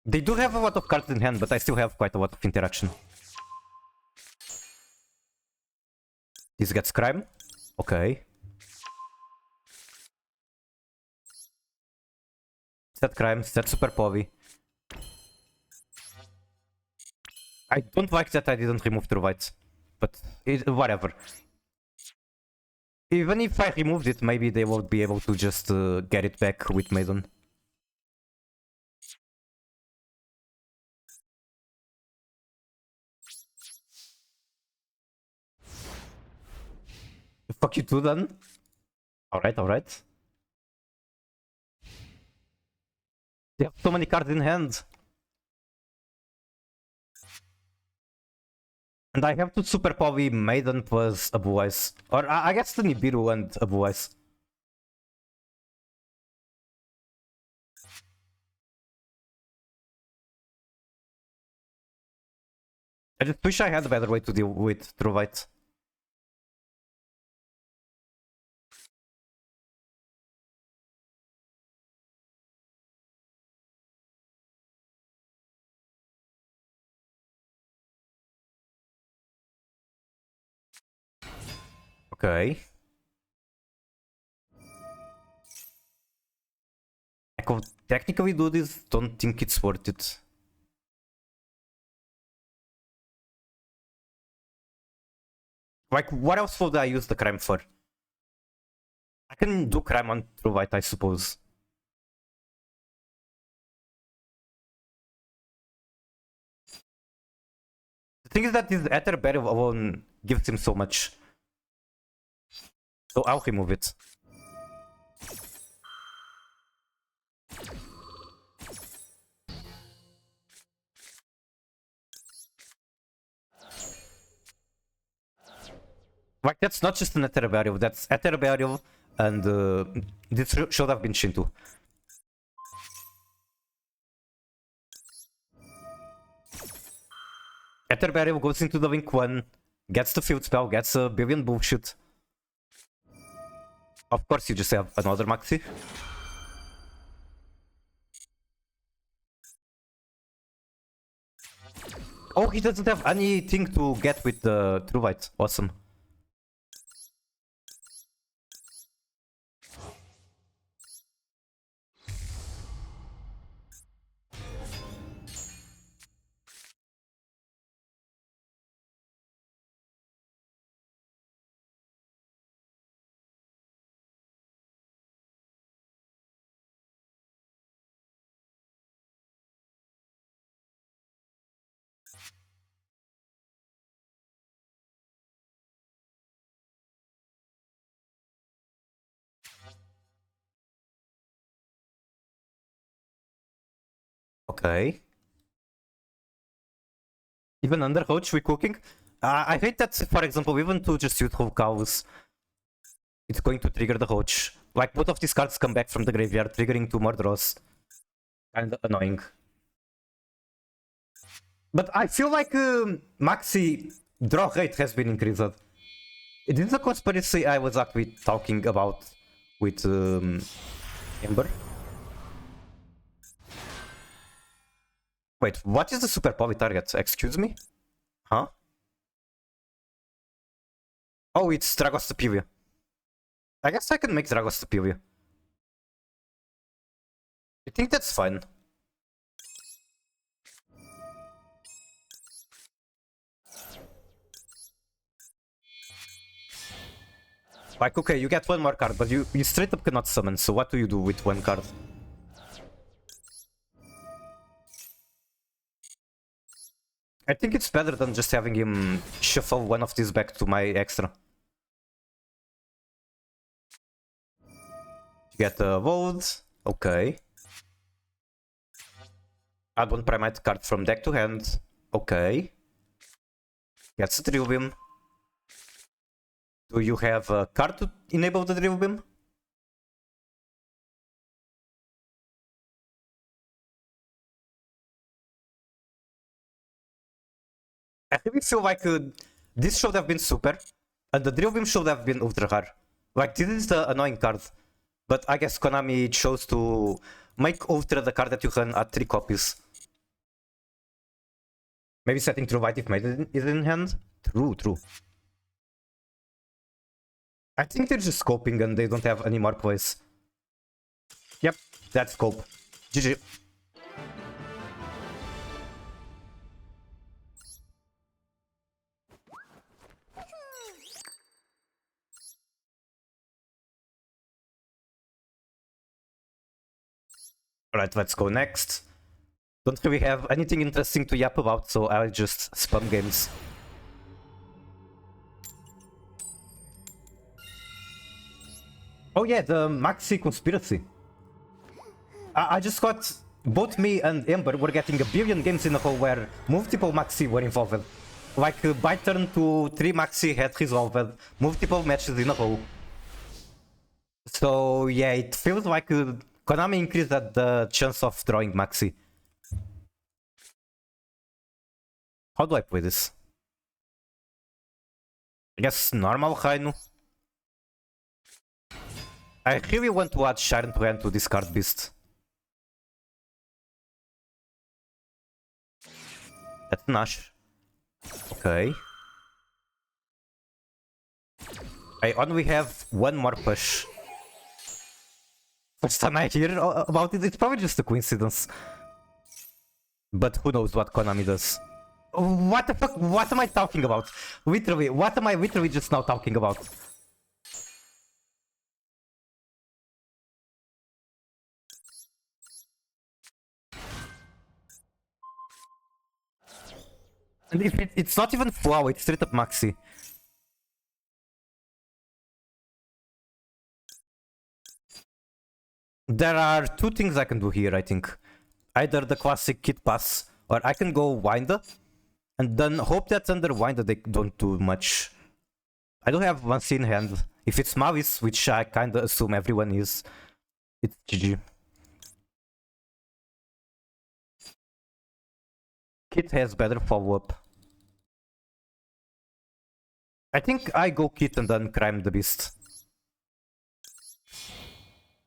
They do have a lot of cards in hand, but I still have quite a lot of interaction. This gets Crime. Okay. Set Crime, set Super Povey. I don't like that I didn't remove the white, but whatever. Even if I removed it, maybe they won't be able to just get it back with Maiden. Fuck you too then. Alright, alright. They have so many cards in hand. And I have to Super Povey Maiden plus Abu Ice. Or I guess the Nibiru and Abu Ice. I just wish I had a better way to deal with True White. Okay. I could technically do this, don't think it's worth it. Like, what else would I use the crime for? I can do crime on True White, I suppose. The thing is that this Ether Berry alone gives him so much. So I'll remove it. Like, that's not just an Tearrible, that's a Tearrible, and this should have been Shinto. Tearrible goes into the Link 1, gets the field spell, gets a billion bullshit. Of course, you just have another Maxi. Oh, he doesn't have anything to get with the True Light. Awesome. Okay. Even under Roach, we cooking. I hate that, for example, even to just use whole cows, it's going to trigger the Roach. Like, both of these cards come back from the graveyard, triggering 2 more draws. Kinda annoying. But I feel like Maxi draw rate has been increased. It is a conspiracy I was actually talking about with Ember. Wait, what is the super poly target? Excuse me? Huh? Oh, it's Dragos Superior. I guess I can make Dragos Superior. I think that's fine. Like, okay, you get 1 more card, but you straight up cannot summon, so what do you do with 1 card? I think it's better than just having him shuffle 1 of these back to my extra. Get a Void, okay. Add 1 Primate card from deck to hand, okay. Gets a Drill Beam. Do you have a card to enable the Drill Beam? I really feel like this should have been super, and the Drill Beam should have been ultra rare. Like, this is the annoying card, but I guess Konami chose to make ultra the card that you run at 3 copies. Maybe setting True White if made is in hand? True. I think they're just scoping and they don't have any more plays. Yep, that's scope. GG. Alright, let's go next. Don't really have anything interesting to yap about, so I'll just spam games. Oh yeah, the Maxi Conspiracy. I just got... Both me and Ember were getting a billion games in a row where multiple Maxi were involved. Like, by turn to 3 Maxi had resolved multiple matches in a row. So yeah, it feels like Konami increased the chance of drawing Maxi. How do I play this? I guess normal Rainu. I really want to add Sharon Plan to discard Beast. That's Nash. Okay. I only have 1 more push. First time I hear about it, it's probably just a coincidence. But who knows what Konami does. What the fuck? What am I talking about? Literally, what am I literally just now talking about? And it's not even Flow, it's straight up Maxi. There are 2 things I can do here, I think. Either the classic Kit Pass, or I can go Winder, and then hope that under Winder they don't do much. I don't have one in hand. If it's Mavis, which I kinda assume everyone is, it's GG. Kit has better follow-up. I think I go Kit and then Crime the Beast.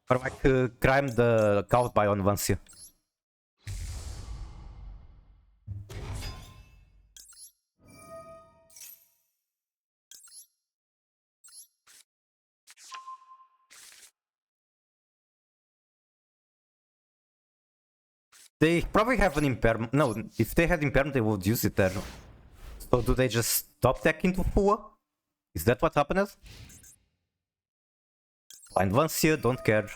Or like Crime the Cowboy on Vancia. They probably have an impairment. No, if they had impairment, they would use it there. So do they just stop deck into Fua? Is that what happened? Blind Vancia, don't care.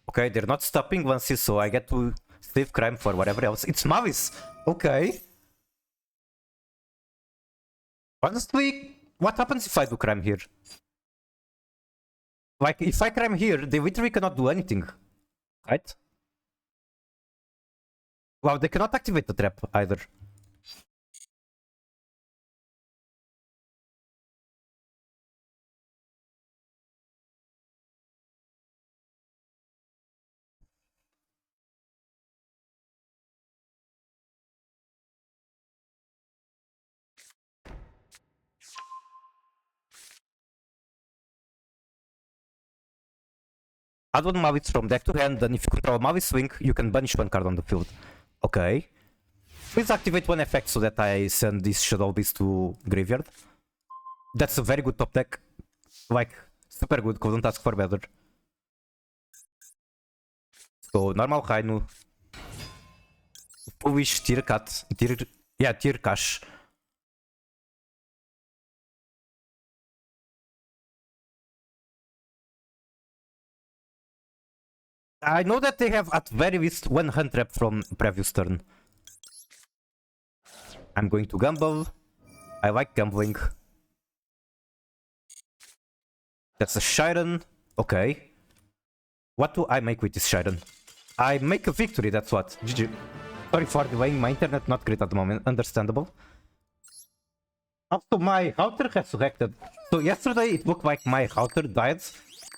Okay, they're not stopping Vancia, so I get to save Crime for whatever else. It's Mavis! Okay. Honestly, what happens if I do Crime here? Like, if I Crime here, they literally cannot do anything. Right? Wow, they cannot activate the trap either. Add one Mavis from deck to hand, then if you control Mavis swing, you can banish one card on the field. Okay. Please activate one effect so that I send this Shadow Beast to graveyard. That's a very good top deck. Like, super good, couldn't ask for better. So, normal Rainu. Foolish Tear Cat. Tear Cash. I know that they have at very least one hand trap from previous turn. I'm going to gamble. I like gambling. That's a Shiren. Okay. What do I make with this Shiren? I make a victory, that's what. GG. Sorry for delaying, my internet not great at the moment. Understandable. Also, my router has reacted. So yesterday it looked like my router died.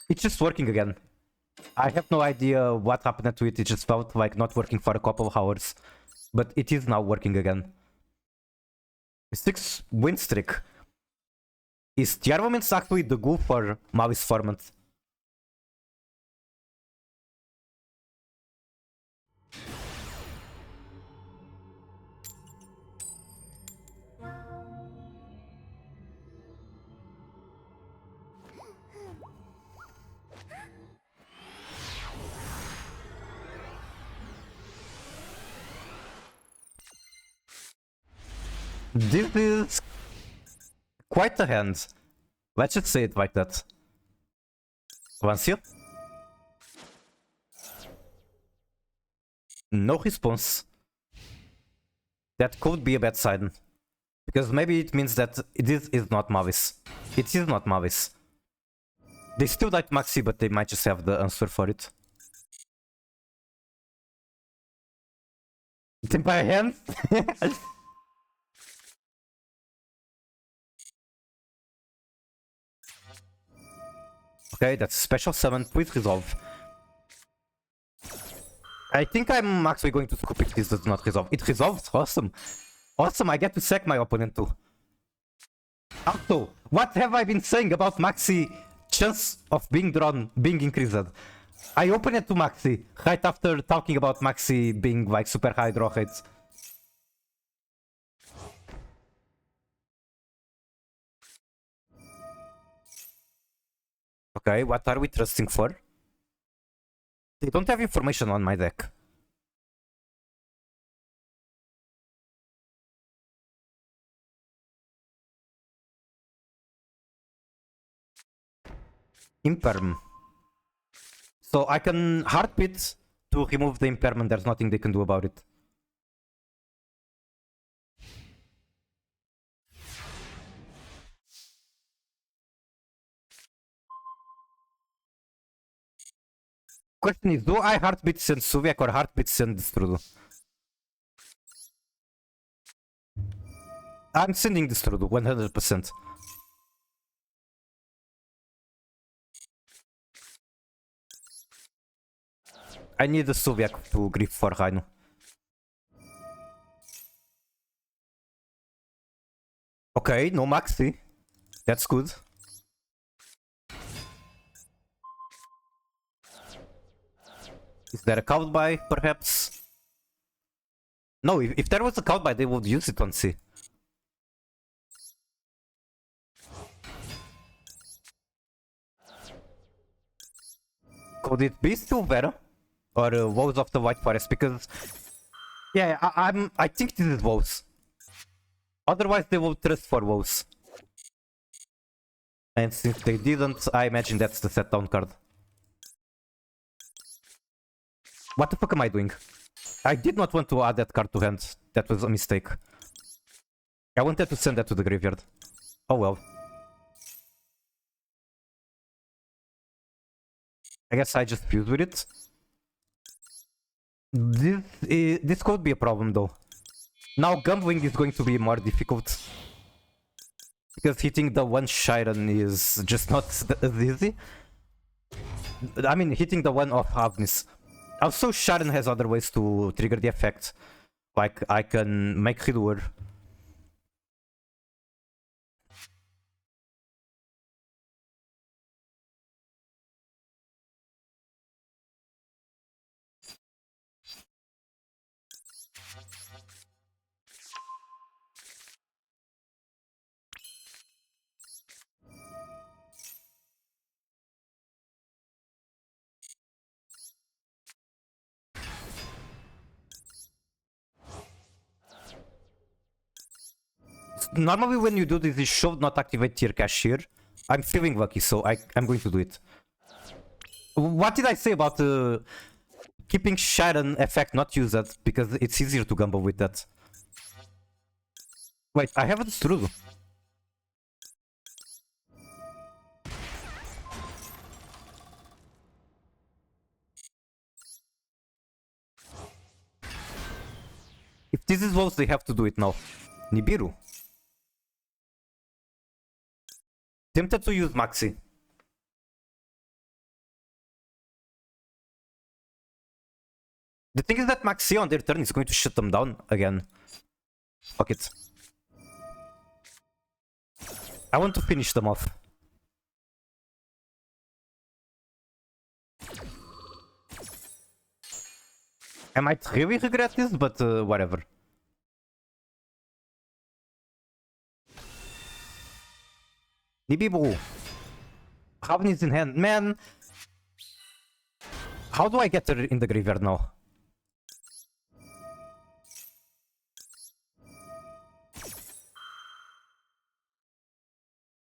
It's just working again. I have no idea what happened to it. It just felt like not working for a couple of hours. But it is now working again. 6 win streak. Is Tearrible Matchup actually the goal for Mavis format? This is quite a hand. Let's just say it like that. Vancia? No response. That could be a bad sign. Because maybe it means that this is not Mavis. It is not Mavis. They still like Maxi, but they might just have the answer for it. Take my hand? Okay, that's special summon. Please resolve. I think I'm actually going to scoop if this does not resolve. It resolves? Awesome. Awesome, I get to sack my opponent too. Also, what have I been saying about Maxi chance of being drawn, being increased? I opened it to Maxi right after talking about Maxi being like super high draw rates. Okay, what are we trusting for? They don't have information on my deck. Imperm. So I can heartbeat to remove the impairment. There's nothing they can do about it. Question is, do I heartbeat send Suviak or heartbeat send Strudo? I'm sending this through 100%. I need a Soviet to grip for Rhino. Okay, no Maxi. That's good. Is there a cowed by, perhaps? No, if there was a cowed by, they would use it on C. Could it be still Vera? Or Woes of the White Forest? Because, yeah, I think this is Woes. Otherwise, they will trust for Woes. And since they didn't, I imagine that's the set down card. What the fuck am I doing? I did not want to add that card to hand. That was a mistake. I wanted to send that to the graveyard. Oh well. I guess I just fused with it. This could be a problem though. Now gambling is going to be more difficult. Because hitting the one Shiren is just not as easy. I mean, hitting the one of Havnis. Also, Shiren has other ways to trigger the effect. Like, I can make Hidur. Normally when you do this, you should not activate Tier Cashier. I'm feeling lucky, so I'm going to do it. What did I say about keeping Shiren effect not used? Because it's easier to gamble with that. Wait, I have a Strudel. If this is Wolves, they have to do it now. Nibiru. Tempted to use Maxi. The thing is that Maxi on their turn is going to shut them down again. Fuck it. I want to finish them off. I might really regret this, but whatever. Nibiru. Raven is in hand. Man! How do I get her in the graveyard now?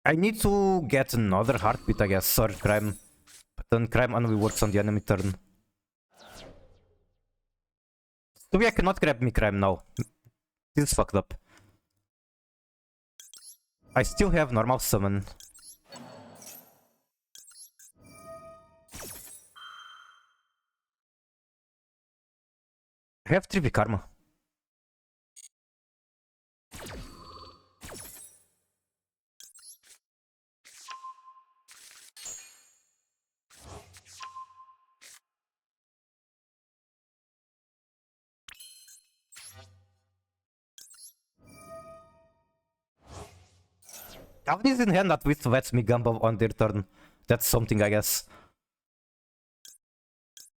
I need to get another heartbeat, I guess, or crime. But then crime only works on the enemy turn. So I cannot grab me crime now. This is fucked up. I still have normal summon. I have 3v karma. Calvin is in hand, at least lets me gamble on their turn. That's something, I guess.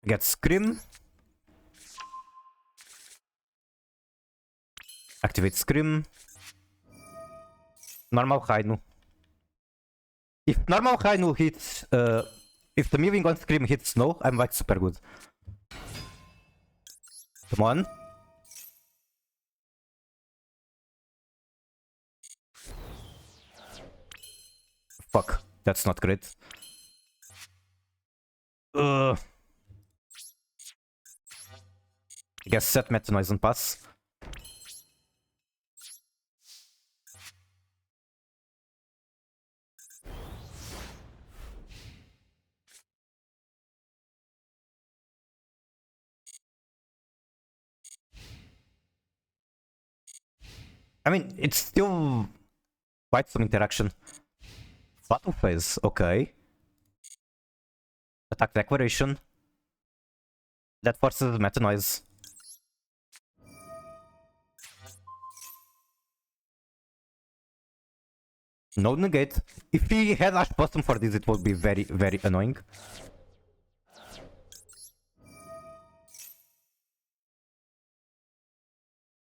Get Scream. Activate Scream. Normal Hainu. If normal Hainu hits, if the moving on Scream hits Snow, I'm like super good. Come on. Fuck, that's not great. I guess set Meta Noise and pass. I mean, it's still quite some interaction. Battle phase, okay. Attack declaration. That forces meta noise. No negate. If he had Ash Blossom for this, it would be very, very annoying.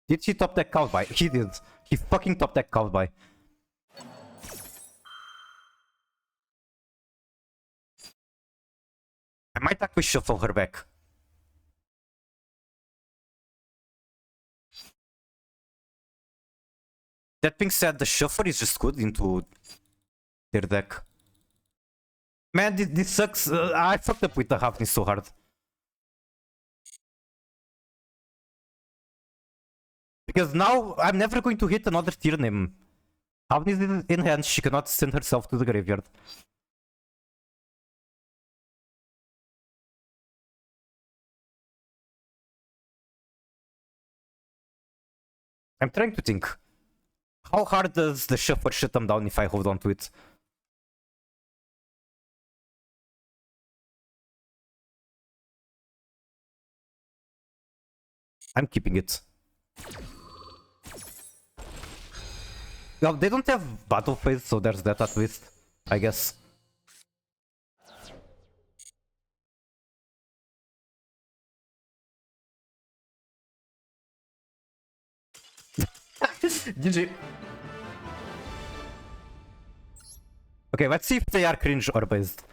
Did he top deck Cowboy? He did. He fucking top deck Cowboy. I might actually shuffle her back. That being said, the shuffle is just good into their deck. Man, this sucks. I fucked up with the Havni so hard. Because now I'm never going to hit another tier name. Havni is in hand, she cannot send herself to the graveyard. I'm trying to think. How hard does the shuffle shut them down if I hold on to it? I'm keeping it. Well, they don't have battle phase, so there's that at least, I guess. GG. Okay, let's see if they are cringe or based.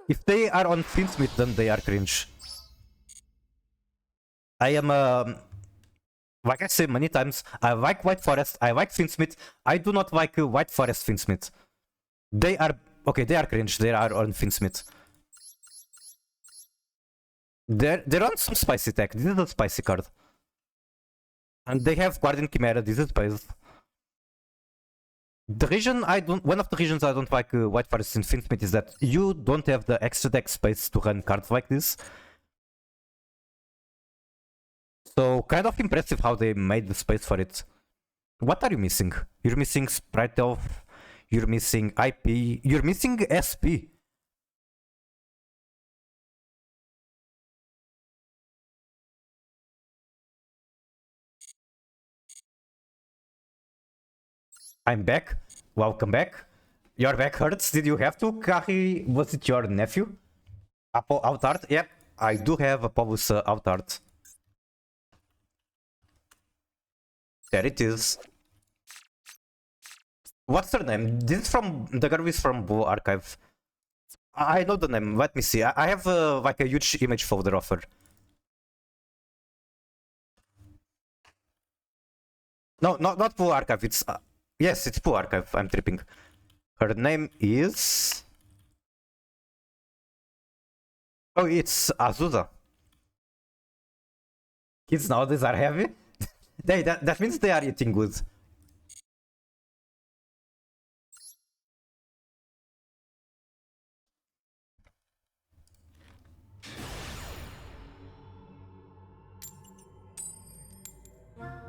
If they are on Finsmith, then they are cringe. I am like I say many times, I like White Forest, I like Finsmith. I do not like White Forest Finsmith. They are okay, they are cringe, they are on Finsmith. They're on some spicy tech. This is a spicy card. And they have Guardian Chimera, this is based. The reason one of the reasons I don't like White Forest in Finsmith is that you don't have the extra deck space to run cards like this. So kind of impressive how they made the space for it. What are you missing? You're missing Sprite Elf, you're missing IP, you're missing SP. I'm back. Welcome back. Your back hurts. Did you have to carry? Was it your nephew? Apple Outart? Yep, I do have a Paulus Outart. There it is. What's her name? This is from the girl is from Blue Archive. I know the name. Let me see. I have like a huge image folder of her. No, not Blue Archive. It's yes, it's Blue Archive. I'm tripping. Her name is. Oh, it's Azusa. Kids nowadays are heavy. That means they are eating good.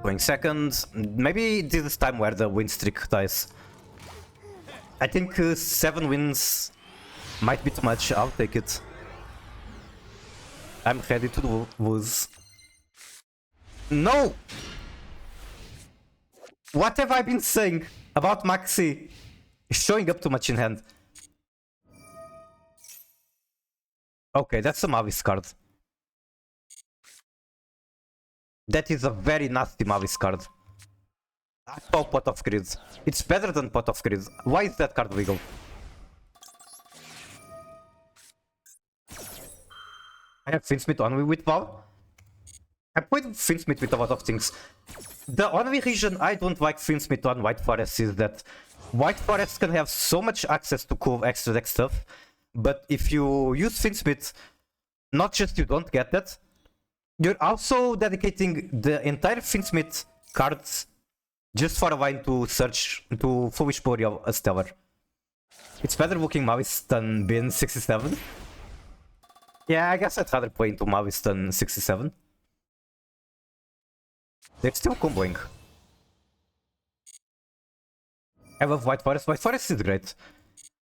Going second. Maybe this is time where the win streak dies. I think 7 wins might be too much. I'll take it. I'm ready to lose. No! What have I been saying about Maxi showing up too much in hand? Okay, that's a Mavis card. That is a very nasty Mavis card. I saw Pot of Grid. It's better than Pot of Grid. Why is that card legal? I have Finsmith only with Val. I played Finsmith with a lot of things. The only reason I don't like Finsmith on White Forest is that White Forest can have so much access to cool extra deck stuff, but if you use Finsmith, not just you don't get that, you're also dedicating the entire Finsmith cards just for a line to search to Foolish Boreal a Stellar. It's better looking Mavis than being 67. Yeah, I guess I'd rather play into Mavis than 67. They're still comboing. I love White Forest. White Forest is great.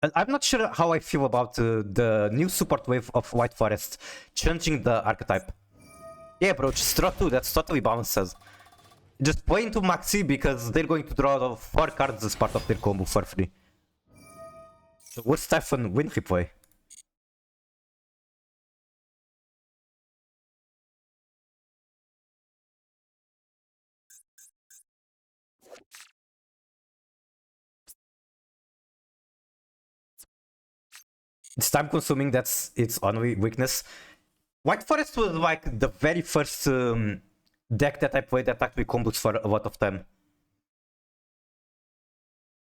And I'm not sure how I feel about the new support wave of White Forest changing the archetype. Yeah, bro, just draw 2. That's totally balanced. Just play into Maxi because they're going to draw 4 cards as part of their combo for free. So what's Typhon win he play? It's time consuming, that's its only weakness. White Forest was like the very first deck that I played that actually combos for a lot of time.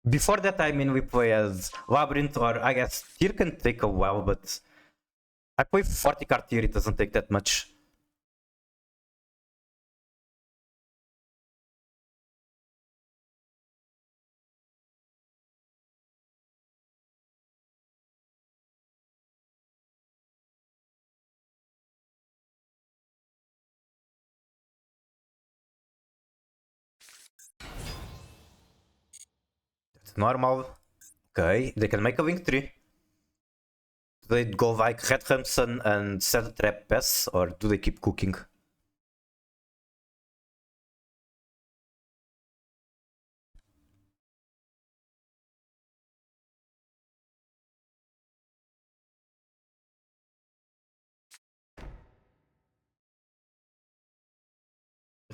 Before that, I mean, we play as Labyrinth, or I guess Tear can take a while, but I play 40 card Tear, it doesn't take that much. That's normal. Okay, they can make a Link 3. Do they go like Red Hamson and set a trap pass, or do they keep cooking?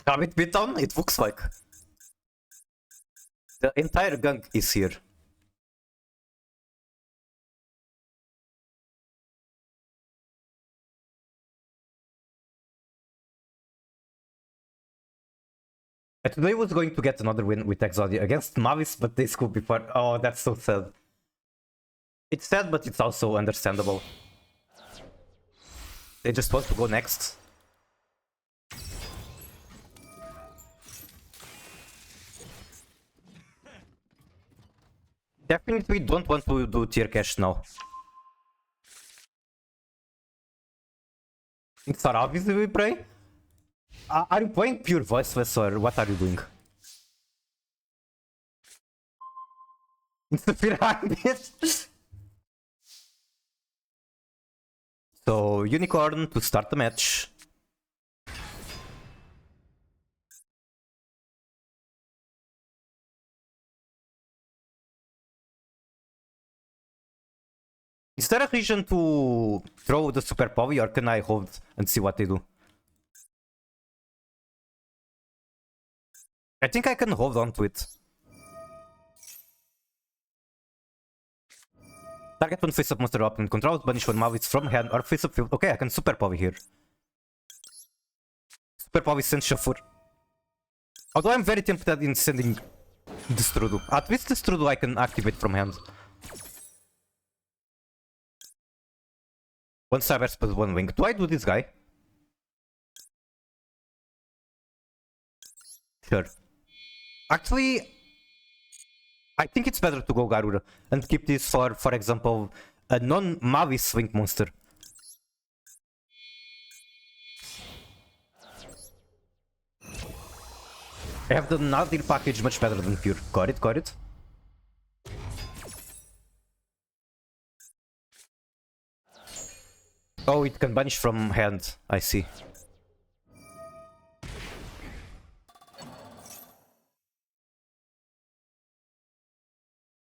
Rabbit Beatdown? It looks like. The entire gang is here. I today was going to get another win with Exodia against Mavis, but they scooped before. Oh, that's so sad. It's sad, but it's also understandable. They just want to go next. Definitely don't want to do tier cash now. It's obviously we pray. Are you playing pure voiceless or what are you doing? It's the fear heartbeat. So Unicorn to start the match. Is there a reason to throw the super power or can I hold and see what they do? I think I can hold on to it. Target one face-up monster opponent controls, banish one Mavis from hand or face-up field. Okay, I can super power here. Super power sends Shafur. Although I'm very tempted in sending Destrudo. At least Destrudo I can activate from hand. One cyber spell, one wing. Do I do this guy? Sure. Actually, I think it's better to go Garuda and keep this for example, a non-Mavis swing monster. I have the Nadir package much better than Pure. Got it, got it. Oh, it can banish from hand. I see.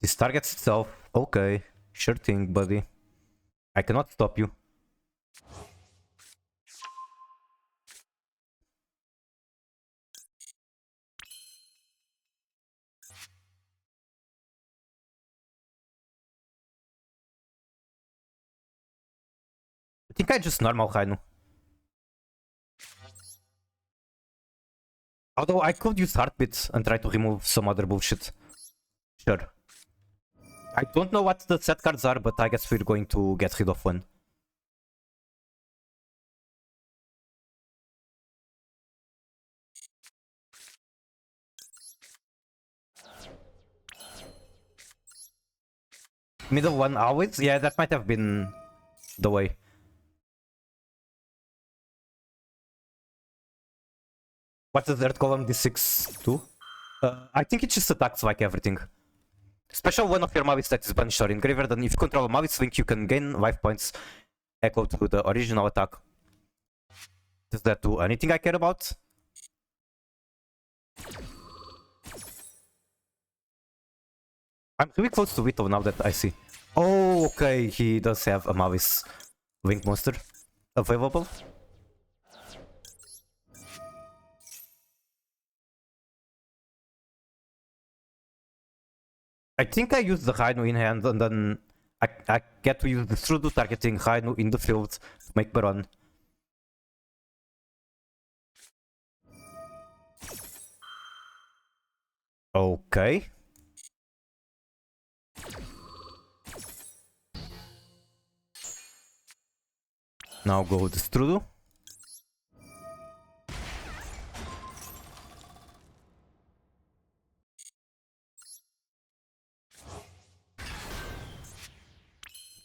This targets itself. Okay, sure thing, buddy. I cannot stop you. I think I just normal Hainu. Although I could use Heartbeat and try to remove some other bullshit. Sure. I don't know what the set cards are, but I guess we're going to get rid of one. Middle one always? Yeah, that might have been the way. What's the third column? D6 too? I think it just attacks like everything. Special one of your Mavis that is banished or in graveyard, and if you control a Mavis Link, you can gain life points equal to the original attack. Does that do anything I care about? I'm really close to Vito now that I see. Oh, okay, he does have a Mavis Link monster available. I think I use the Rainu in hand and then I get to use the Strudu targeting Rainu in the field to make Baron. Okay. Now go the Strudu.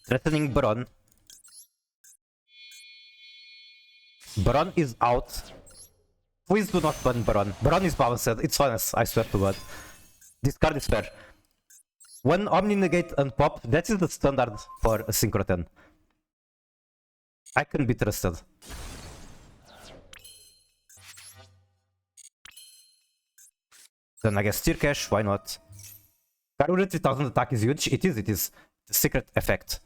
Threatening Baron. Baron is out. Please do not ban Baron. Baron is balanced. It's honest, I swear to God. This card is fair. One Omni Negate and Pop, that is the standard for a Synchro 10. I can be trusted. Then I guess Tear Cash, why not? Karura 3000 attack is huge. It is. The secret effect.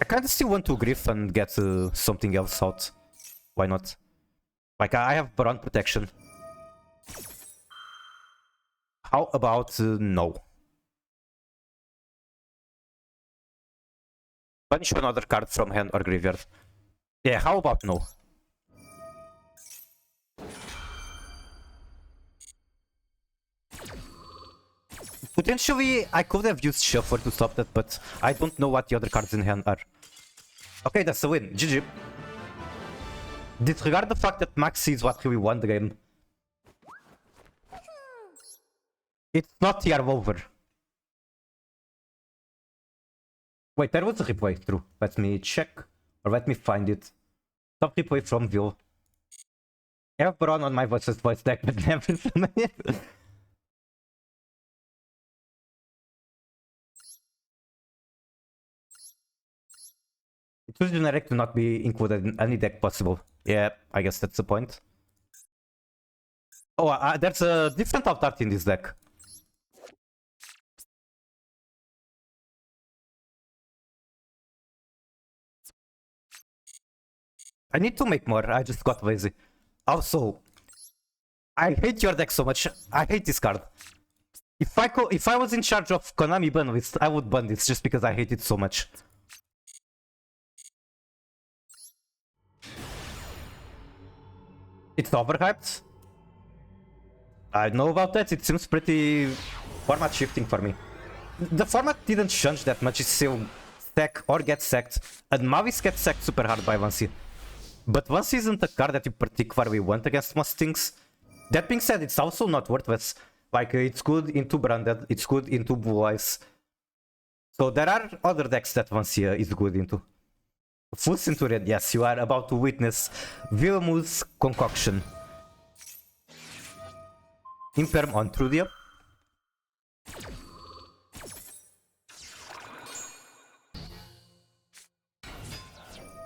I kinda still want to Griff and get something else out. Why not? Like, I have Baron protection. How about no? Punish another card from hand or graveyard. Yeah, how about no? Potentially, I could have used Shuffle to stop that, but I don't know what the other cards in hand are. Okay, that's a win. GG. Disregard the fact that Maxi is what really won the game. It's not the over. Wait, there was a replay, true. Let me check, or let me find it. Top replay from Vil. I have Baron on my voice deck, but never from it. It was generic to not be included in any deck possible. Yeah, I guess that's the point. Oh, there's a different alt art in this deck. I need to make more, I just got lazy. Also, I hate your deck so much. I hate this card. If I was in charge of Konami ban list, I would ban this just because I hate it so much. It's overhyped. I know about that. It seems pretty format shifting for me. The format didn't change that much. It's still stack or get sacked. And Mavis gets sacked super hard by Vansi. But Vansi isn't a card that you particularly want against most things. That being said, it's also not worthless. Like, it's good into Branded, it's good into Blue Eyes. So there are other decks that Vansi is good into. Fools into red, yes, you are about to witness Vilmu's concoction. Imperm on Trudia.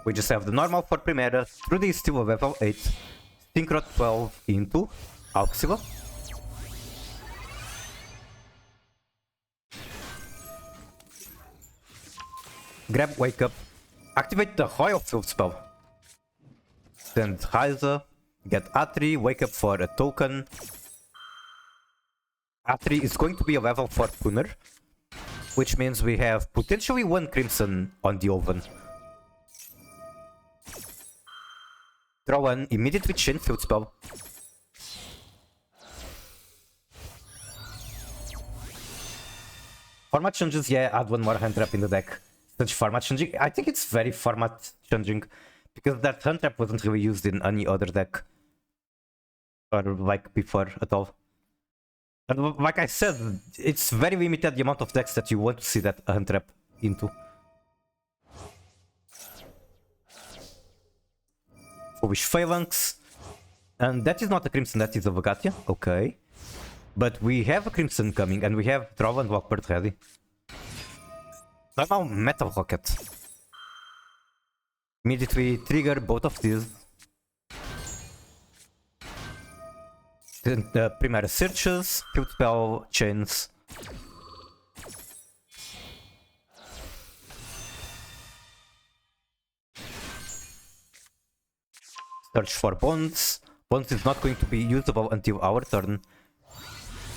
We just have the normal for Primera. Trudy is still a level 8. Synchro 12 into Auxilo. Grab Wake Up. Activate the Royal Field spell. Send Heiser. Get A3. Wake Up for a token. A3 is going to be a level 4 Puner. Which means we have potentially one Crimson on the oven. Draw one, immediately chain field spell. Format changes, yeah, add one more hand trap in the deck. Such format changing, I think it's very format changing. Because that hand trap wasn't really used in any other deck. Or like before at all. And like I said, it's very limited the amount of decks that you want to see that hand trap into. Foolish Phalanx. And that is not a Crimson, that is a Vagatia. Okay. But we have a Crimson coming, and we have Draw and Walkbird ready. Now Metal Rocket. Immediately trigger both of these. Primeira searches, field spell, chains. Search for bonds. Bonds is not going to be usable until our turn.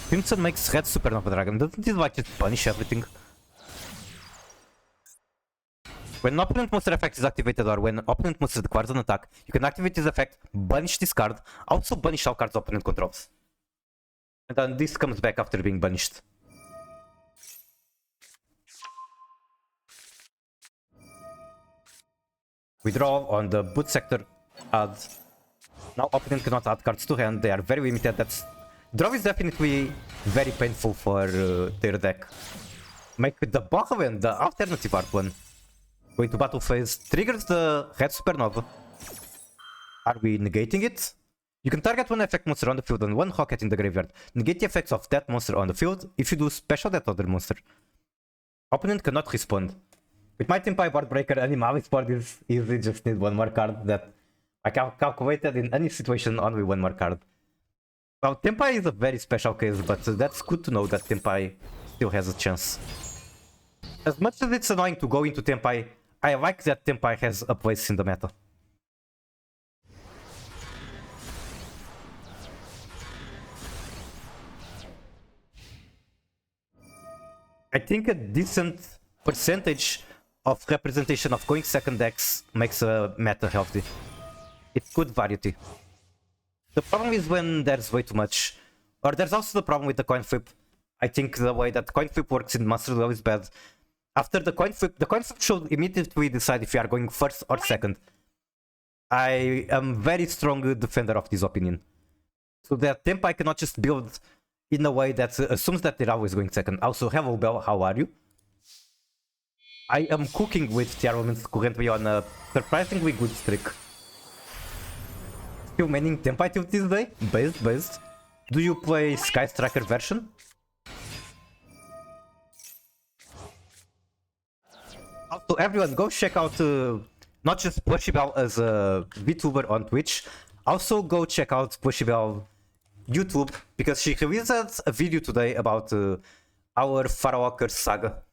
Crimson makes red Supernova Dragon. Doesn't this like just punish everything? When an opponent monster effect is activated or when an opponent monster declares an attack, you can activate this effect, banish this card, also banish all cards opponent controls. And then this comes back after being banished. We draw on the boot sector, add. Now opponent cannot add cards to hand, they are very limited. Draw is definitely very painful for their deck. Make the bottom and the alternative art one. Going to battle phase, triggers the red Supernova. Are we negating it? You can target one effect monster on the field and one Rocket in the graveyard. Negate the effects of that monster on the field. If you do, special that other monster. Opponent cannot respond. With my Tempai Board Breaker, Animalis board is easy, just need one more card that I calculated in any situation, only one more card. Well, Tempai is a very special case, but that's good to know that Tempai still has a chance. As much as it's annoying to go into Tempai, I like that Tempai has a place in the meta. I think a decent percentage of representation of going second decks makes a meta healthy. It's good variety. The problem is when there's way too much. Or there's also the problem with the coin flip. I think the way that coin flip works in Master Duel is bad. After the coin flip should immediately decide if you are going first or second. I am very strong defender of this opinion. So that Tempai cannot just build in a way that assumes that they're always going second. Also, hello Bell, how are you? I am cooking with Tearrible Matchup currently on a surprisingly good streak. Still maining Tempai till this day? Based. Do you play Sky Striker version? Also, everyone, go check out not just Pushibel as a VTuber on Twitch, also go check out Pushibel YouTube, because she released a video today about our Farwalker saga.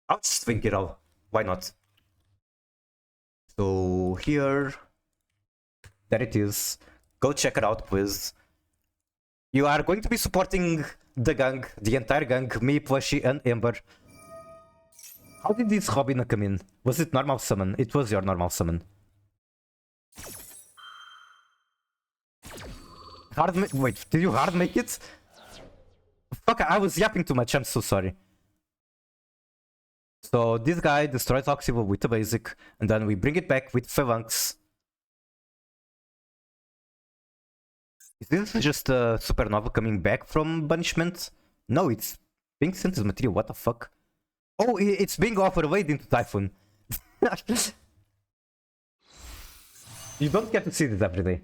I'll just link it all. Why not? So here, there it is. Go check it out, please. You are going to be supporting the gang, the entire gang, me, Plushy, and Ember. How did this Robin come in? Was it normal summon? It was your normal summon. Wait, did you hard make it? Fuck, I was yapping too much, I'm so sorry. So this guy destroys Oxyville with a basic, and then we bring it back with Phalanx. Is this just a Supernova coming back from banishment? No, it's being sent as material, what the fuck? Oh, it's being overlaid into Typhoon. You don't get to see this every day.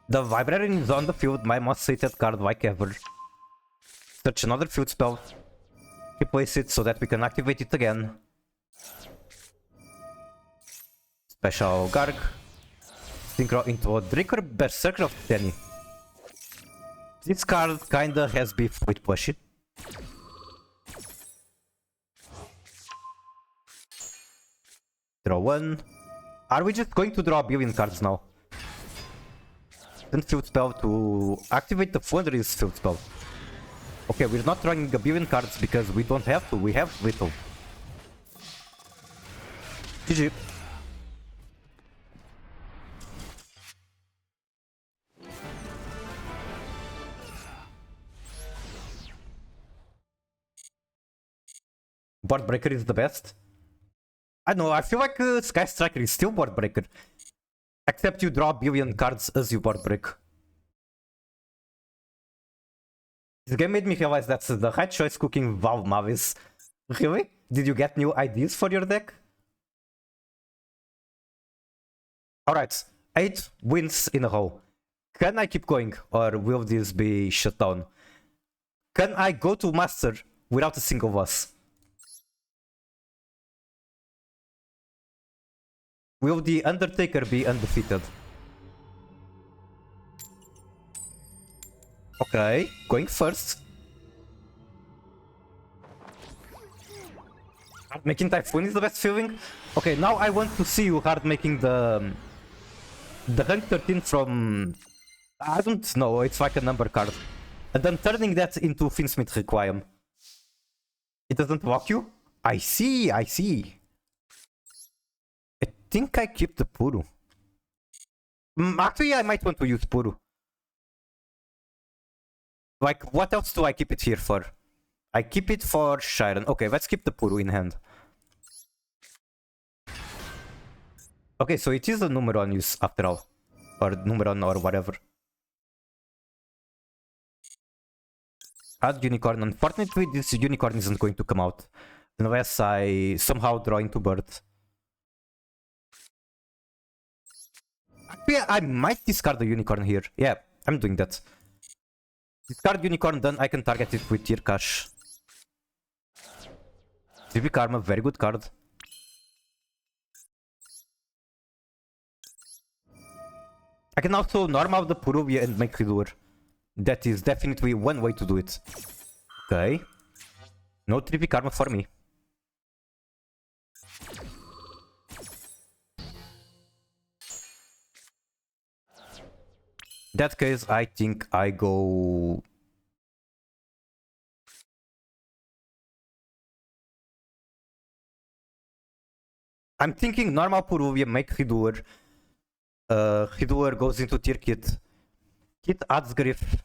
The Vibrarian is on the field, my most hated card like ever. Search another field spell. Replace it so that we can activate it again. Special Garg. Synchro into a Draker Berserker of Tenny. This card kinda has beef with Plushy. Draw one. Are we just going to draw a billion cards now? Field spell to activate the Flunder's field spell. Okay, we're not drawing a billion cards because we don't have to, we have little. GG. Board Breaker is the best. I don't know, I feel like Sky Striker is still Board Breaker. Except you draw a billion cards as you board break. This game made me realize that's the right choice cooking Val Mavis. Really? Did you get new ideas for your deck? Alright, 8 wins in a row. Can I keep going, or will this be shut down? Can I go to Master without a single loss? Will the Undertaker be undefeated? Okay, going first. Hard making Typhoon is the best feeling. Okay, now I want to see you hard making the rank 13 from, I don't know, it's like a number card. And then turning that into Finsmith Requiem. It doesn't block you? I see, I see. I think I keep the Puru. Actually, I might want to use Puru. Like, what else do I keep it here for? I keep it for Shiren. Okay, let's keep the Puru in hand. Okay, so it is a Numeron use after all. Or Numeron or whatever. Add Unicorn. Unfortunately, this Unicorn isn't going to come out. Unless I somehow draw into Bird. Actually, I might discard the Unicorn here. Yeah, I'm doing that. Discard Unicorn, then I can target it with Tear Cash. 3 Karma, very good card. I can also normal the Puruvia and make Redoer. That is definitely one way to do it. Okay. No 3 Karma for me. In that case, I think I go... I'm thinking normal Puruvia, make Redoer. Redoer goes into Tier Kit. Kit adds Griff.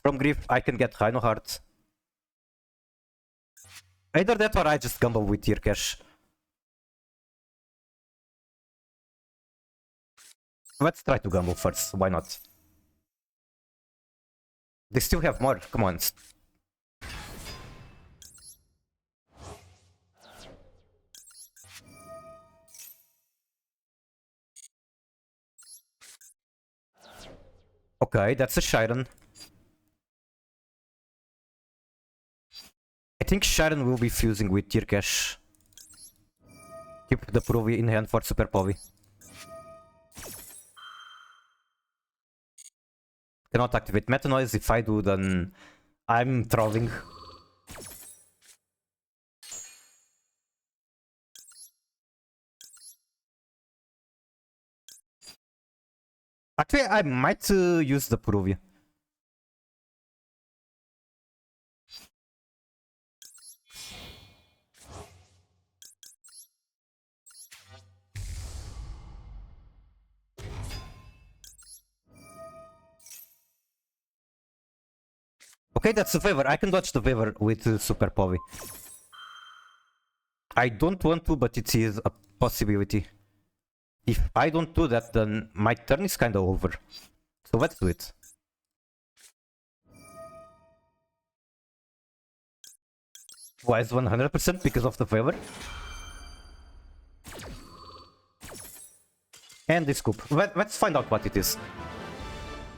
From Griff, I can get Rhino Heart. Either that or I just gamble with Tear Cash. Let's try to gamble first, why not? They still have more, come on. Okay, that's a Shiren. I think Shiren will be fusing with Tear Cash. Keep the Puruvia in hand for Super Povi. Cannot activate Meta Noise. If I do, then I'm trolling. Actually, I might use the Puruvia. Okay, that's a favor. I can dodge the favor with Super Povi. I don't want to, but it is a possibility. If I don't do that, then my turn is kinda over. So let's do it. Why is 100% because of the favor? And this scoop. Let's find out what it is.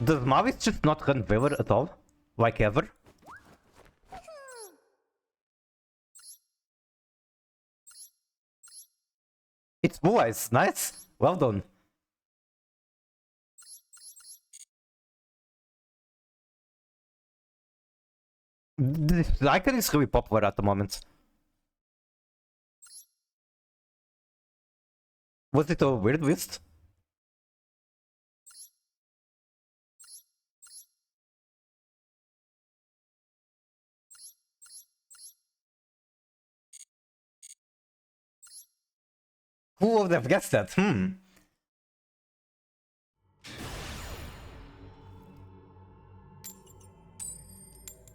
Does Mavis just not run favor at all? Like ever? It's Blue Eyes. Nice. Well done. This icon is really popular at the moment. Was it a weird list? Who would have guessed that?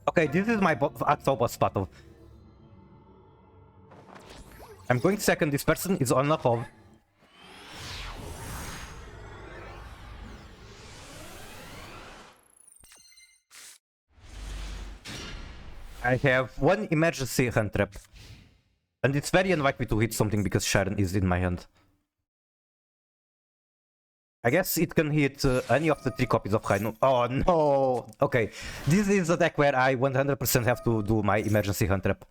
Okay, this is my actual boss battle. I'm going second. This person is on a hole. I have one emergency hand trap. And it's very unlikely to hit something because Sharon is in my hand. I guess it can hit any of the 3 copies of Rhino. Oh no! Okay, this is a deck where I 100% have to do my emergency hand trap.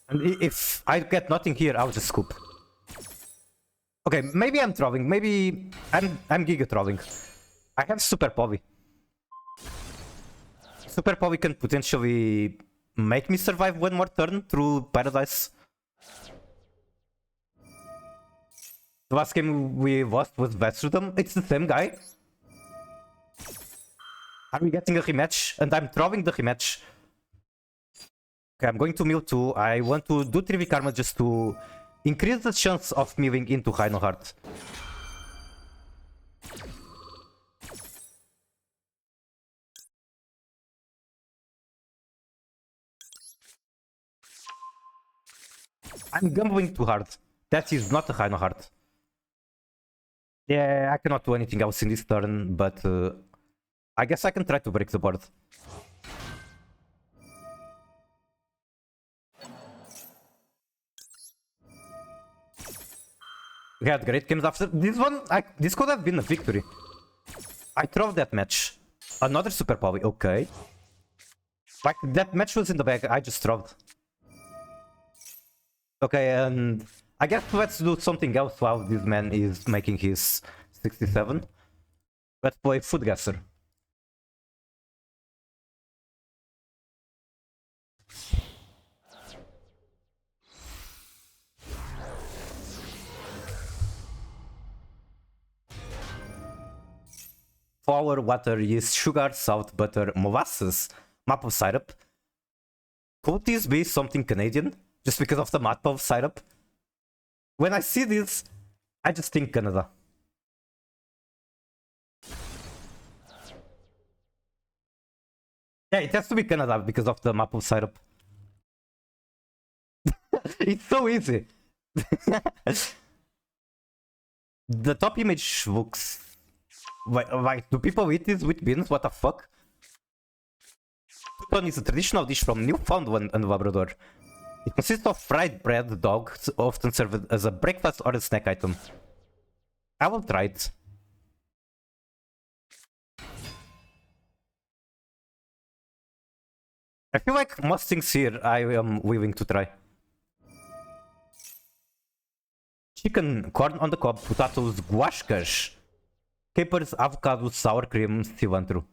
And if I get nothing here, I'll just scoop. Okay, maybe I'm trolling. Maybe I'm giga trolling. I have Super Povi. Super Povi can potentially make me survive one more turn through Paradise. The last game we lost was Vestrudum. It's the same guy. Are we getting a rematch? And I'm throwing the rematch. Okay, I'm going to mill 2. I want to do 3v Karma just to increase the chance of milling into Rhino Heart. I'm gambling too hard. That is not a Rhino Heart. Yeah, I cannot do anything else in this turn, but I guess I can try to break the board. We had great games after this one. This could have been a victory. I throw that match. Another Super Poly, okay. Like, that match was in the bag, I just throwed. Okay, and I guess let's do something else while this man is making his 67. Let's play Food Gasser. Flour, water, yeast, sugar, salt, butter, molasses, maple syrup. Could this be something Canadian? Just because of the maple syrup? When I see this, I just think Canada. Yeah, it has to be Canada because of the maple syrup. It's so easy. The top image looks... Like, do people eat this with beans? What the fuck? Tuton is a traditional dish from Newfoundland and Labrador. It consists of fried bread, dog, often served as a breakfast or a snack item. I will try it. I feel like most things here I am willing to try. Chicken, corn on the cob, potatoes, guascas, capers, avocado, sour cream, cilantro.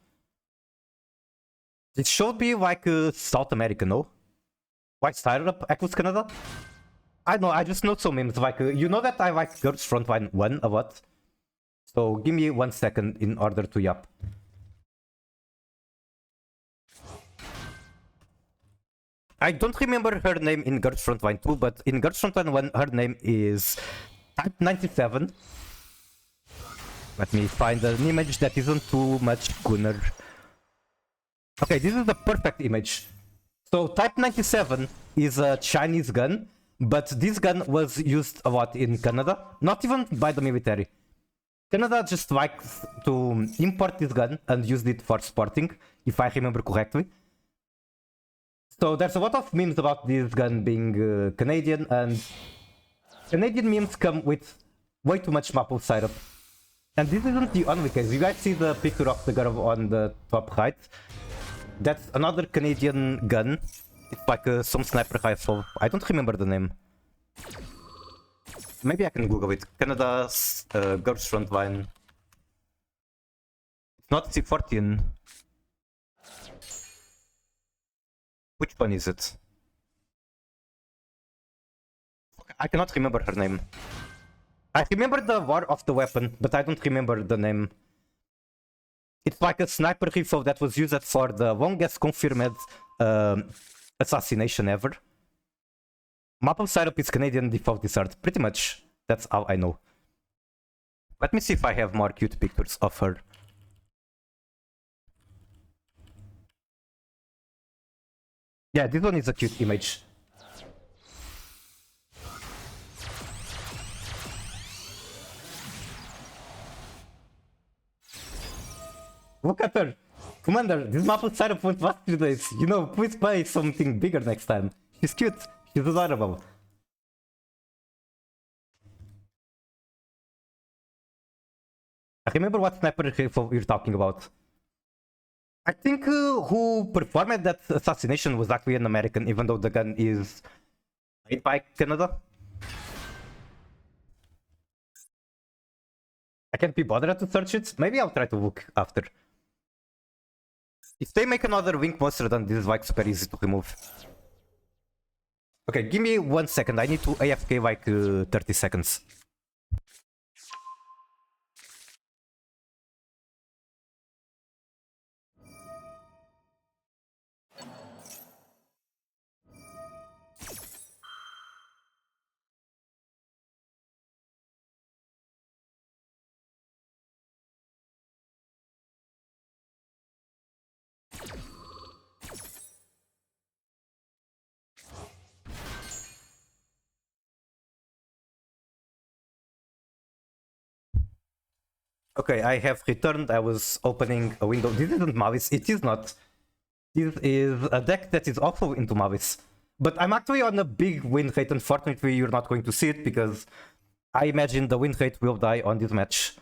It should be like South America, no? White syrup, Equus Canada? I know, I just know some memes. Like, you know that I like Girls Frontline 1 a lot? So give me 1 second in order to yap. I don't remember her name in Girls Frontline 2, but in Girls Frontline 1, her name is Type 97. Let me find an image that isn't too much gunner. Okay, this is the perfect image. So Type 97 is a Chinese gun, but this gun was used a lot in Canada, not even by the military. Canada just likes to import this gun and used it for sporting, if I remember correctly. So there's a lot of memes about this gun being Canadian, and Canadian memes come with way too much maple syrup. And this isn't the only case. You guys see the picture of the girl on the top right? That's another Canadian gun. It's like some sniper rifle. I don't remember the name. Maybe I can Google it. Canada's Girls Frontline. It's not C14. Which one is it? I cannot remember her name. I remember the war of the weapon, but I don't remember the name. It's like a sniper rifle that was used for the longest confirmed assassination ever. Maple syrup is Canadian default dessert. Pretty much. That's all I know. Let me see if I have more cute pictures of her. Yeah, this one is a cute image. Look at her. Commander, this map was set up with master days. You know, please play something bigger next time. She's cute. She's adorable. I remember what sniper rifle you're talking about. I think who performed that assassination was actually an American, even though the gun is made by Canada. I can't be bothered to search it. Maybe I'll try to look after. If they make another Wink monster, then this is like super easy to remove. Okay, give me 1 second. I need to AFK like 30 seconds. Okay, I have returned. I was opening a window. This isn't Mavis. It is not. This is a deck that is also into Mavis. But I'm actually on a big win rate. Unfortunately, you're not going to see it because I imagine the win rate will die on this match.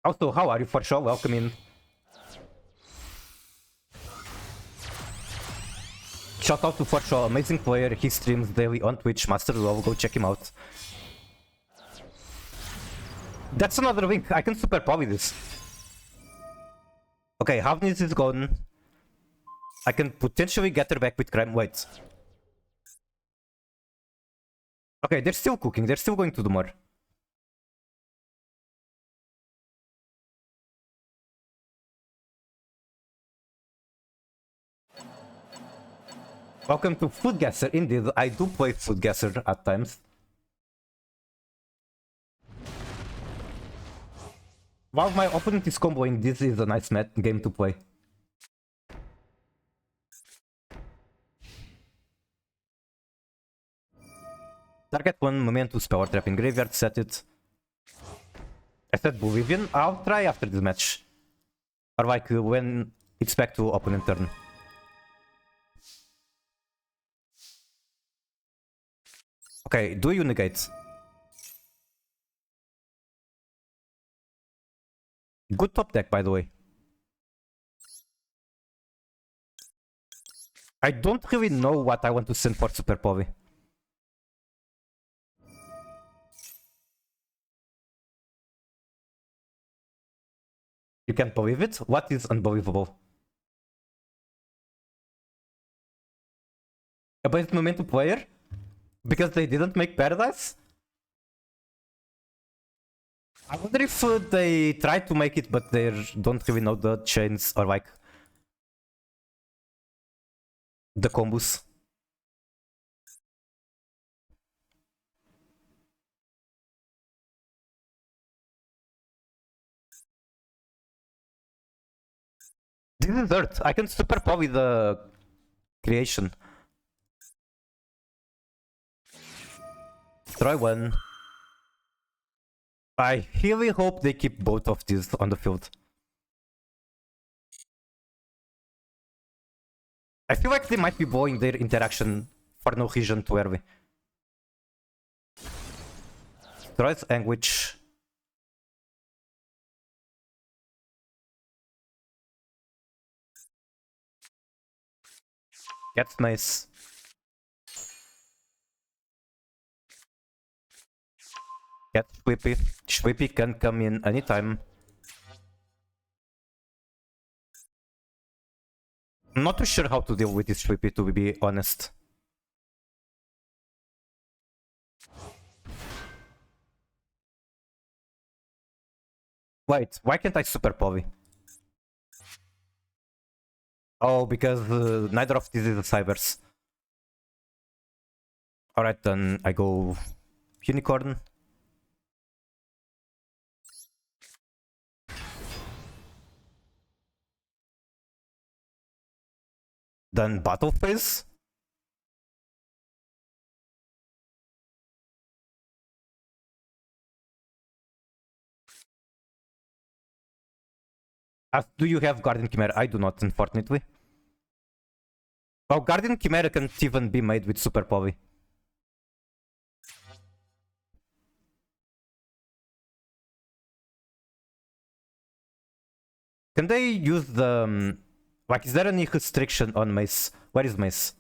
Also, how are you, for sure? Welcome in. Shout out to For Sure, amazing player. He streams daily on Twitch. Master Love, go check him out. That's another wink. I can super poly this. Okay, Havnis is gone. I can potentially get her back with crime. Wait. Okay, they're still cooking. They're still going to do more. Welcome to Food Gasser. Indeed, I do play Food Gasser at times. While my opponent is comboing, this is a nice game to play. Target 1, Momentus, Power Trap in Graveyard, set it. I said Bolivian. I'll try after this match. Or like when it's back to opponent turn. Okay, do you negate? Good top deck, by the way. I don't really know what I want to send for Super Povi. You can't believe it? What is unbelievable? A base momentum player? Because they didn't make Paradise? I wonder if they tried to make it, but they don't really know the chains or like the combos. This is Earth. I can super poly the creation. Try one. I really hope they keep both of these on the field. I feel like they might be blowing their interaction for no reason too early. Tries Anguish. Gets nice. Get Sweepy. Sweepy can come in anytime. I'm not too sure how to deal with this Sweepy, to be honest. Wait, why can't I super poly? Oh, because neither of these is a Cybers. Alright, then I go Unicorn. Then Battle Phase. Do you have Guardian Chimera? I do not, unfortunately. Oh, Guardian Chimera can't even be made with Super Povi. Can they use the... like, is there any restriction on Mace? Where is Mace?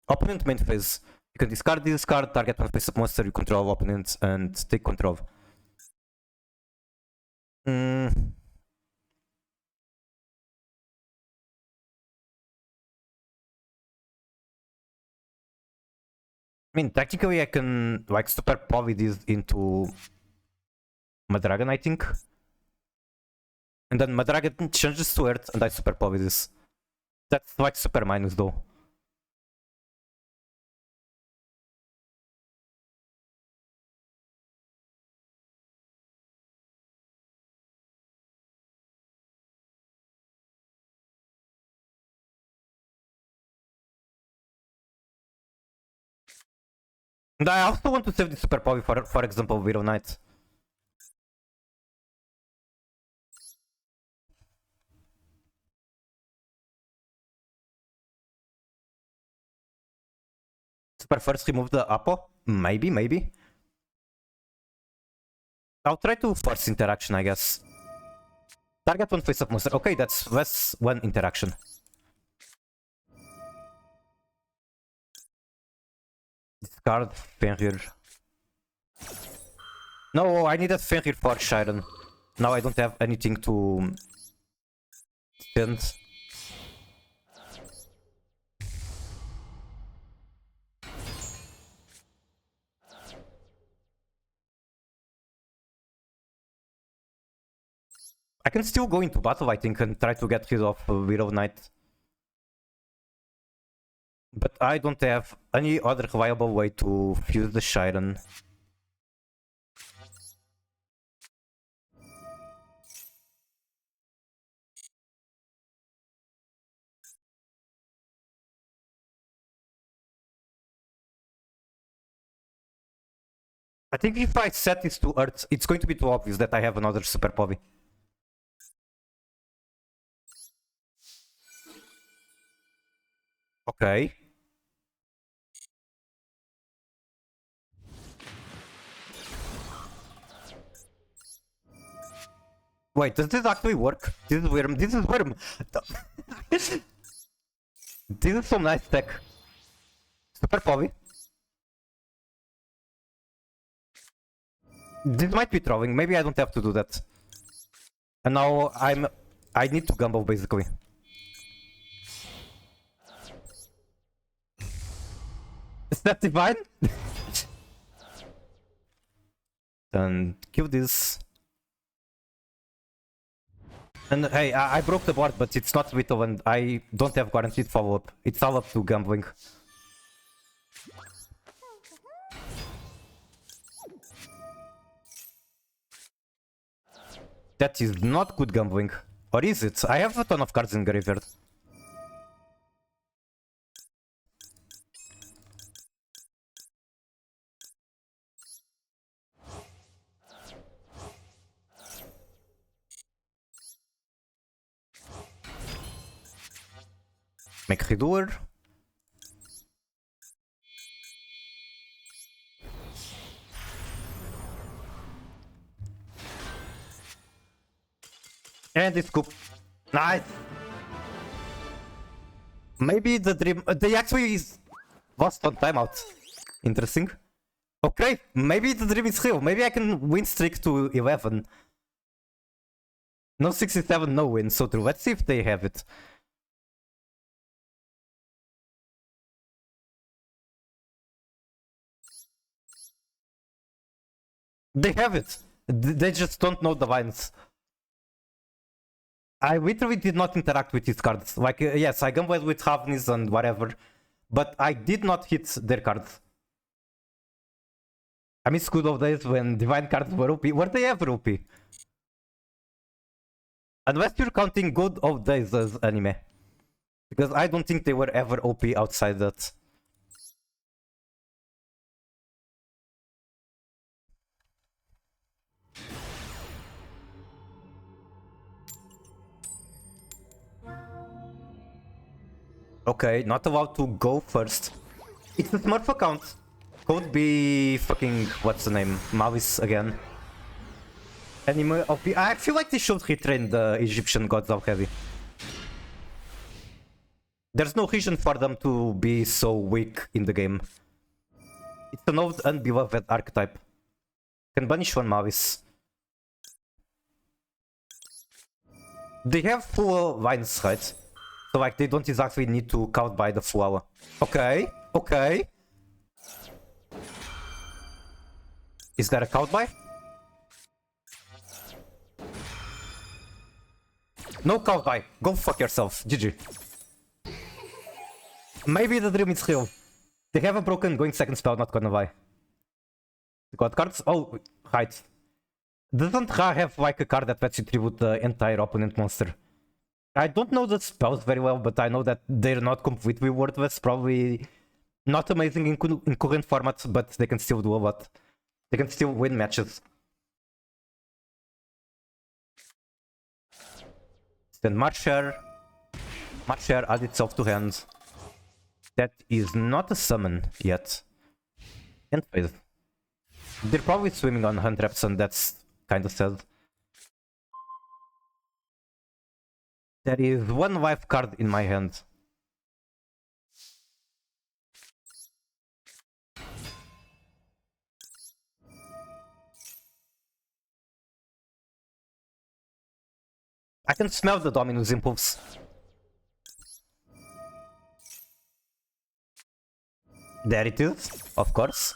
Opponent main phase. You can discard this card, target one face-up monster you control opponent, and take control. I mean, technically I can, like, Super Povi this into Madragon, I think. And then Madragon changes to Earth, and I Super Povi this. That's like super minus, though. And I also want to save the Super Povi for example, Widow Knight. Super first remove the Apo? Maybe. I'll try to force interaction, I guess. Target one face-up monster. Okay, that's less one interaction. Discard Fenrir. No, I needed Fenrir for Shiren. Now I don't have anything to send. I can still go into battle, I think, and try to get rid of Widow Knight. But I don't have any other viable way to fuse the Shiren. I think if I set this to Earth, it's going to be too obvious that I have another Super Povi. Okay. Wait, does this actually work? This is Worm. This is Worm. This is some nice tech. Super Povi. This might be throwing. Maybe I don't have to do that. And now I need to gamble basically. Is that divine? Then kill this. And hey, I broke the board, but it's not Vito and I don't have guaranteed follow-up. It's all up to gambling. That is not good gambling. Or is it? I have a ton of cards in graveyard. Make Redoer. And this scoop. Nice. Maybe the dream. They actually lost on timeout. Interesting. Okay, maybe the dream is real. Maybe I can win streak to 11. No 67, no win. So true. Let's see if they have it. They have it. They just don't know the lines. I literally did not interact with these cards. Like, yes, I gambled with Havnis and whatever, but I did not hit their cards. I miss good old days when divine cards were OP. Were they ever OP? Unless you're counting good old days as anime. Because I don't think they were ever OP outside that. Okay, not allowed to go first. It's a Smurf account. Could be fucking, what's the name? Mavis again. Anime of the... I feel like they should retrain the Egyptian gods already. There's no reason for them to be so weak in the game. It's an old unbeloved archetype. Can banish one Mavis. They have full lines, right? So like they don't exactly need to count by the flower. Okay, okay. Is that a count by? No count by. Go fuck yourself. GG. Maybe the dream is real. They have a broken going second spell, not gonna lie. God cards? Oh, right. Doesn't Ra have like a card that lets you tribute the entire opponent monster? I don't know the spells very well, but I know that they're not completely worthless. Probably not amazing in current formats, but they can still do a lot. They can still win matches. Then Marcher. Marcher add itself to hand. That is not a summon yet. End phase. They're probably swimming on hand traps, and that's kind of sad. There is one life card in my hand. I can smell the Dominus Impulse. There it is, of course.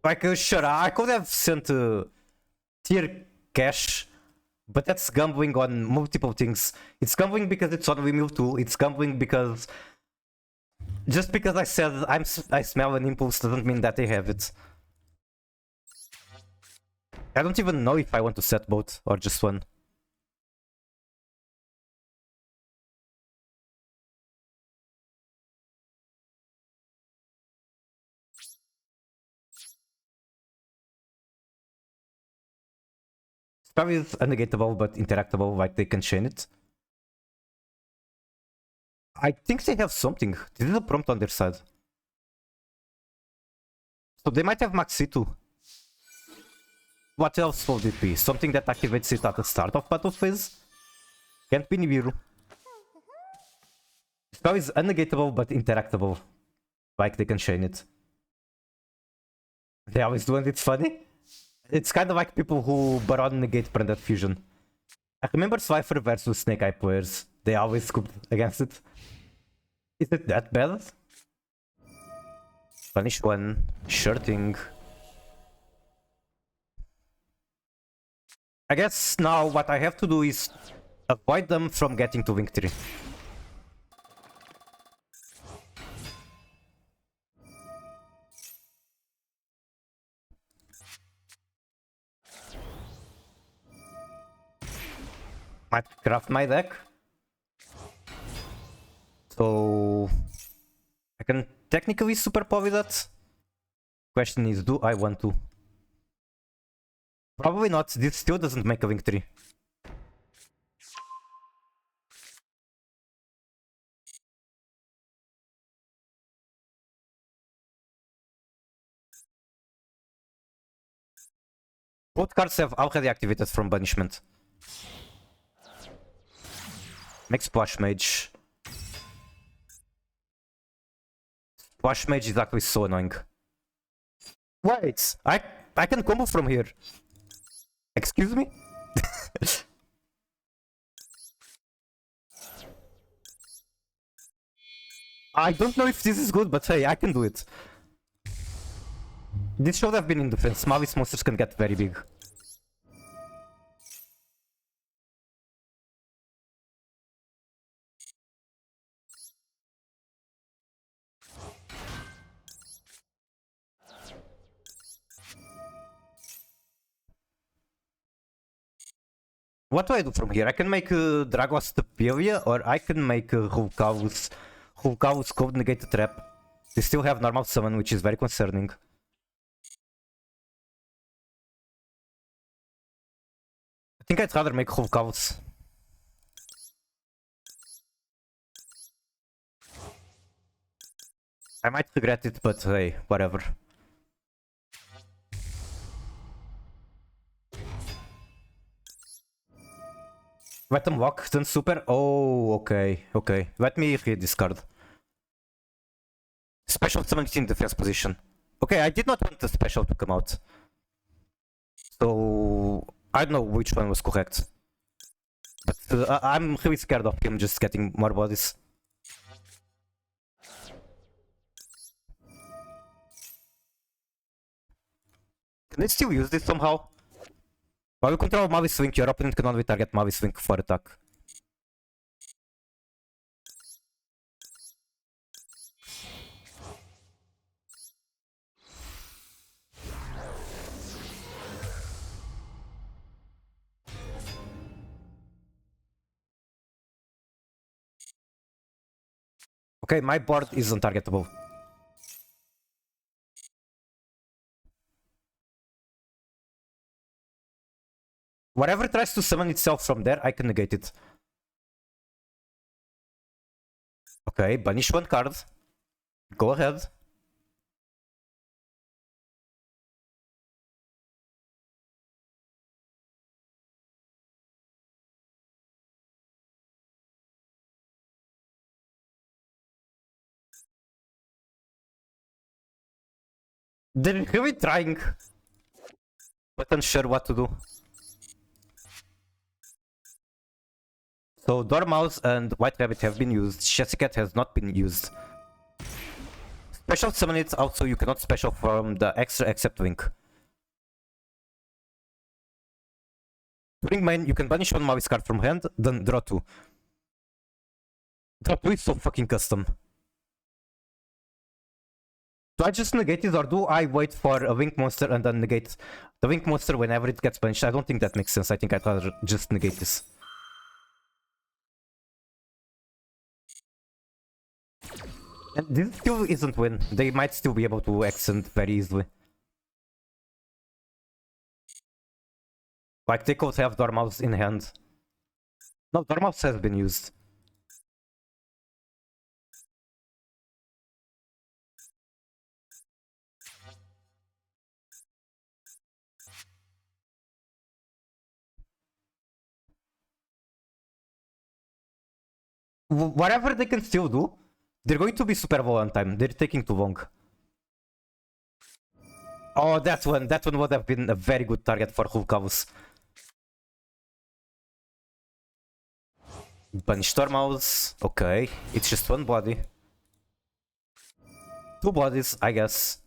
Like, sure, I could have sent tier cash, but that's gambling on multiple things. It's gambling because it's on remove tool. It's gambling because just because I said I smell an impulse doesn't mean that they have it. I don't even know if I want to set both or just one. Spell is unnegatable but interactable, like they can chain it. I think they have something. This is a prompt on their side. So they might have Max C2. What else would it be? Something that activates it at the start of battle phase? Can't be Nibiru. Spell is unnegatable but interactable. Like they can chain it. They always do, and it's funny. It's kind of like people who Baron negate Branded Fusion. I remember Swifer versus Snake Eye players. They always scooped against it. Is it that bad? Punish one. Sure thing. I guess now what I have to do is avoid them from getting to victory. Might craft my deck. So I can technically super poly that. Question is, do I want to? Probably not. This still doesn't make a victory. Both cards have already activated from banishment. Make Splash Mage. Splash Mage is actually so annoying. Wait, I can combo from here. Excuse me? I don't know if this is good, but hey, I can do it. This should have been in defense. Mavis monsters can get very big. What do I do from here? I can make Dragos Tapelia, or I can make Hulkaus Code Negate the Trap. They still have normal summon, which is very concerning. think I'd rather make whole cows. I might regret it, but hey, whatever. Let them walk, then super. Oh, okay, okay. Let me read this card. Special 17 defense position. Okay, I did not want the special to come out. So I don't know which one was correct. But I'm really scared of him just getting more bodies. Can I still use this somehow? While you control Mavi Swing, your opponent can only target Mavi Swing for attack. Okay, my board is untargetable. Whatever tries to summon itself from there, I can negate it. Okay, banish one card. Go ahead. They're really trying, but unsure what to do. So Dormouse and White Rabbit have been used. Chessy has not been used. Special summon it, also you cannot special from the extra except Wink. During main, you can banish one Mavis card from hand, then draw 2. Draw 2 is so fucking custom. Do I just negate it or do I wait for a Wink monster and then negate the Wink monster whenever it gets banished? I don't think that makes sense. I think I'd rather just negate this. And this still isn't win. They might still be able to accent very easily. Like they could have Dormouse in hand. No, Dormouse has been used. Whatever they can still do, they're going to be super low on time. They're taking too long. Oh, that one would have been a very good target for Hulkavus. Banish Dormouse. Okay, it's just one body. 2 bodies, I guess.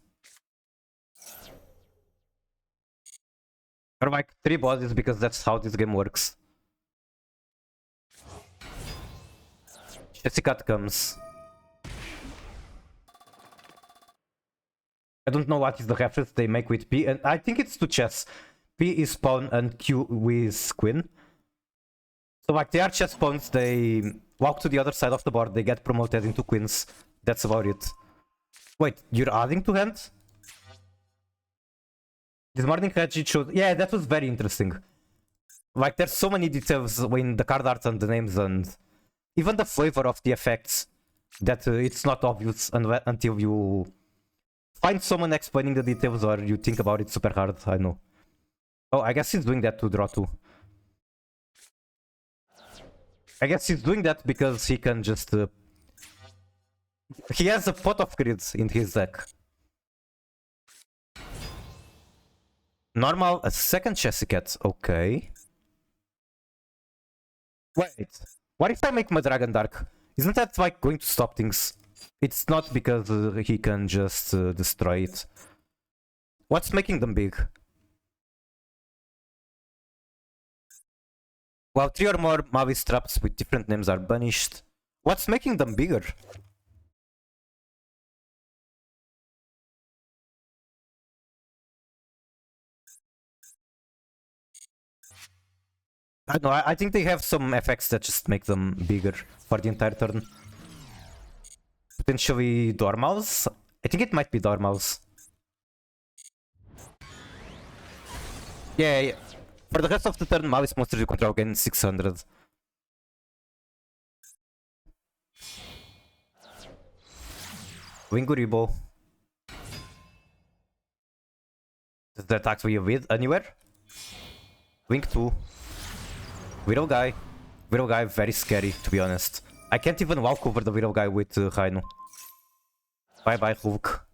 Or like 3 bodies because that's how this game works. Jessica comes. I don't know what is the reference they make with P, and I think it's to chess. P is pawn and Q is queen. So like they are chess pawns, they walk to the other side of the board, they get promoted into queens. That's about it. Wait, you're adding to hand? This morning Reggie showed... Yeah, that was very interesting. Like there's so many details in the card art and the names and even the flavor of the effects that it's not obvious until you find someone explaining the details or you think about it super hard. I know. Oh, I guess he's doing that to draw 2. I guess he's doing that because he can just... he has a pot of grids in his deck. Normal, a second Chessy Cat, okay. Wait, what if I make my Dragon Dark? Isn't that like going to stop things? It's not because he can just destroy it. What's making them big? While 3 or more Mavis traps with different names are banished. What's making them bigger? I don't know, I think they have some effects that just make them bigger for the entire turn. Potentially Dormouse? I think it might be Dormouse. Yeah, For the rest of the turn, Mavis monsters you control gain 600. Winguribo. Does that attack you with anywhere? Wing 2. Widow guy. Widow guy very scary, to be honest. I can't even walk over the Widow guy with Rhino. Bye bye Hulk.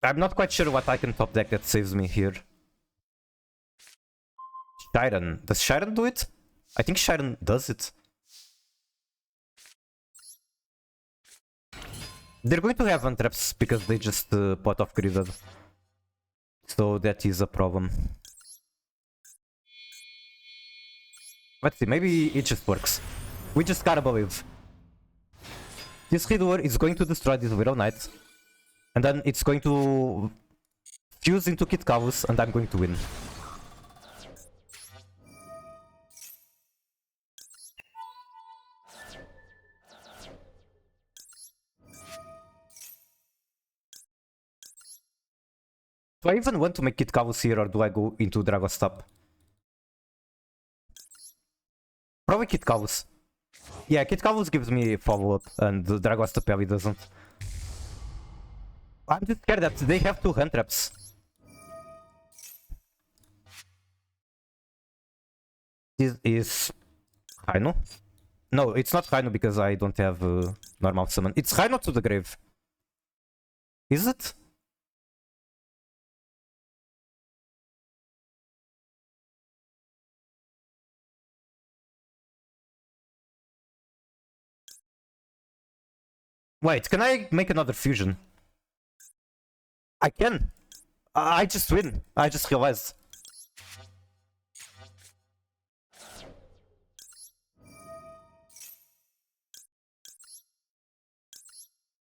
I'm not quite sure what I can top deck that saves me here. Shiren. Does Shiren do it? I think Shiren does it. They're going to have untraps because they just pot off Grizzard. So that is a problem. Let's see, maybe it just works. We just gotta believe. This Hidor is going to destroy this Widow Knight. And then it's going to fuse into Kit Kavus and I'm going to win. Do I even want to make Kit Kavus here or do I go into Dragostop? Probably Kit Kavus. Yeah, Kit Kavus gives me follow-up and Dragostop probably doesn't. I'm just scared that they have 2 hand traps. This is Rhino? No, it's not Rhino because I don't have normal summon. It's Rhino to the grave. Is it? Wait, can I make another fusion? I can. I just win. I just realized.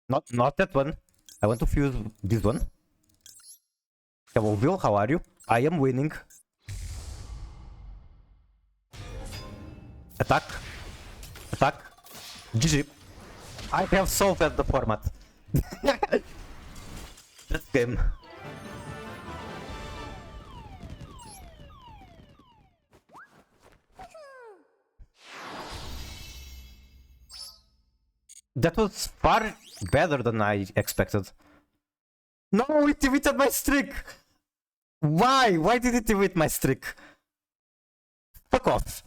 Not that one. I want to fuse this one. Hello, Will, how are you? I am winning. Attack. Attack. GG. I have solved the format. This game. That was far better than I expected. No, it deleted my streak! Why? Why did it delete my streak? Fuck off.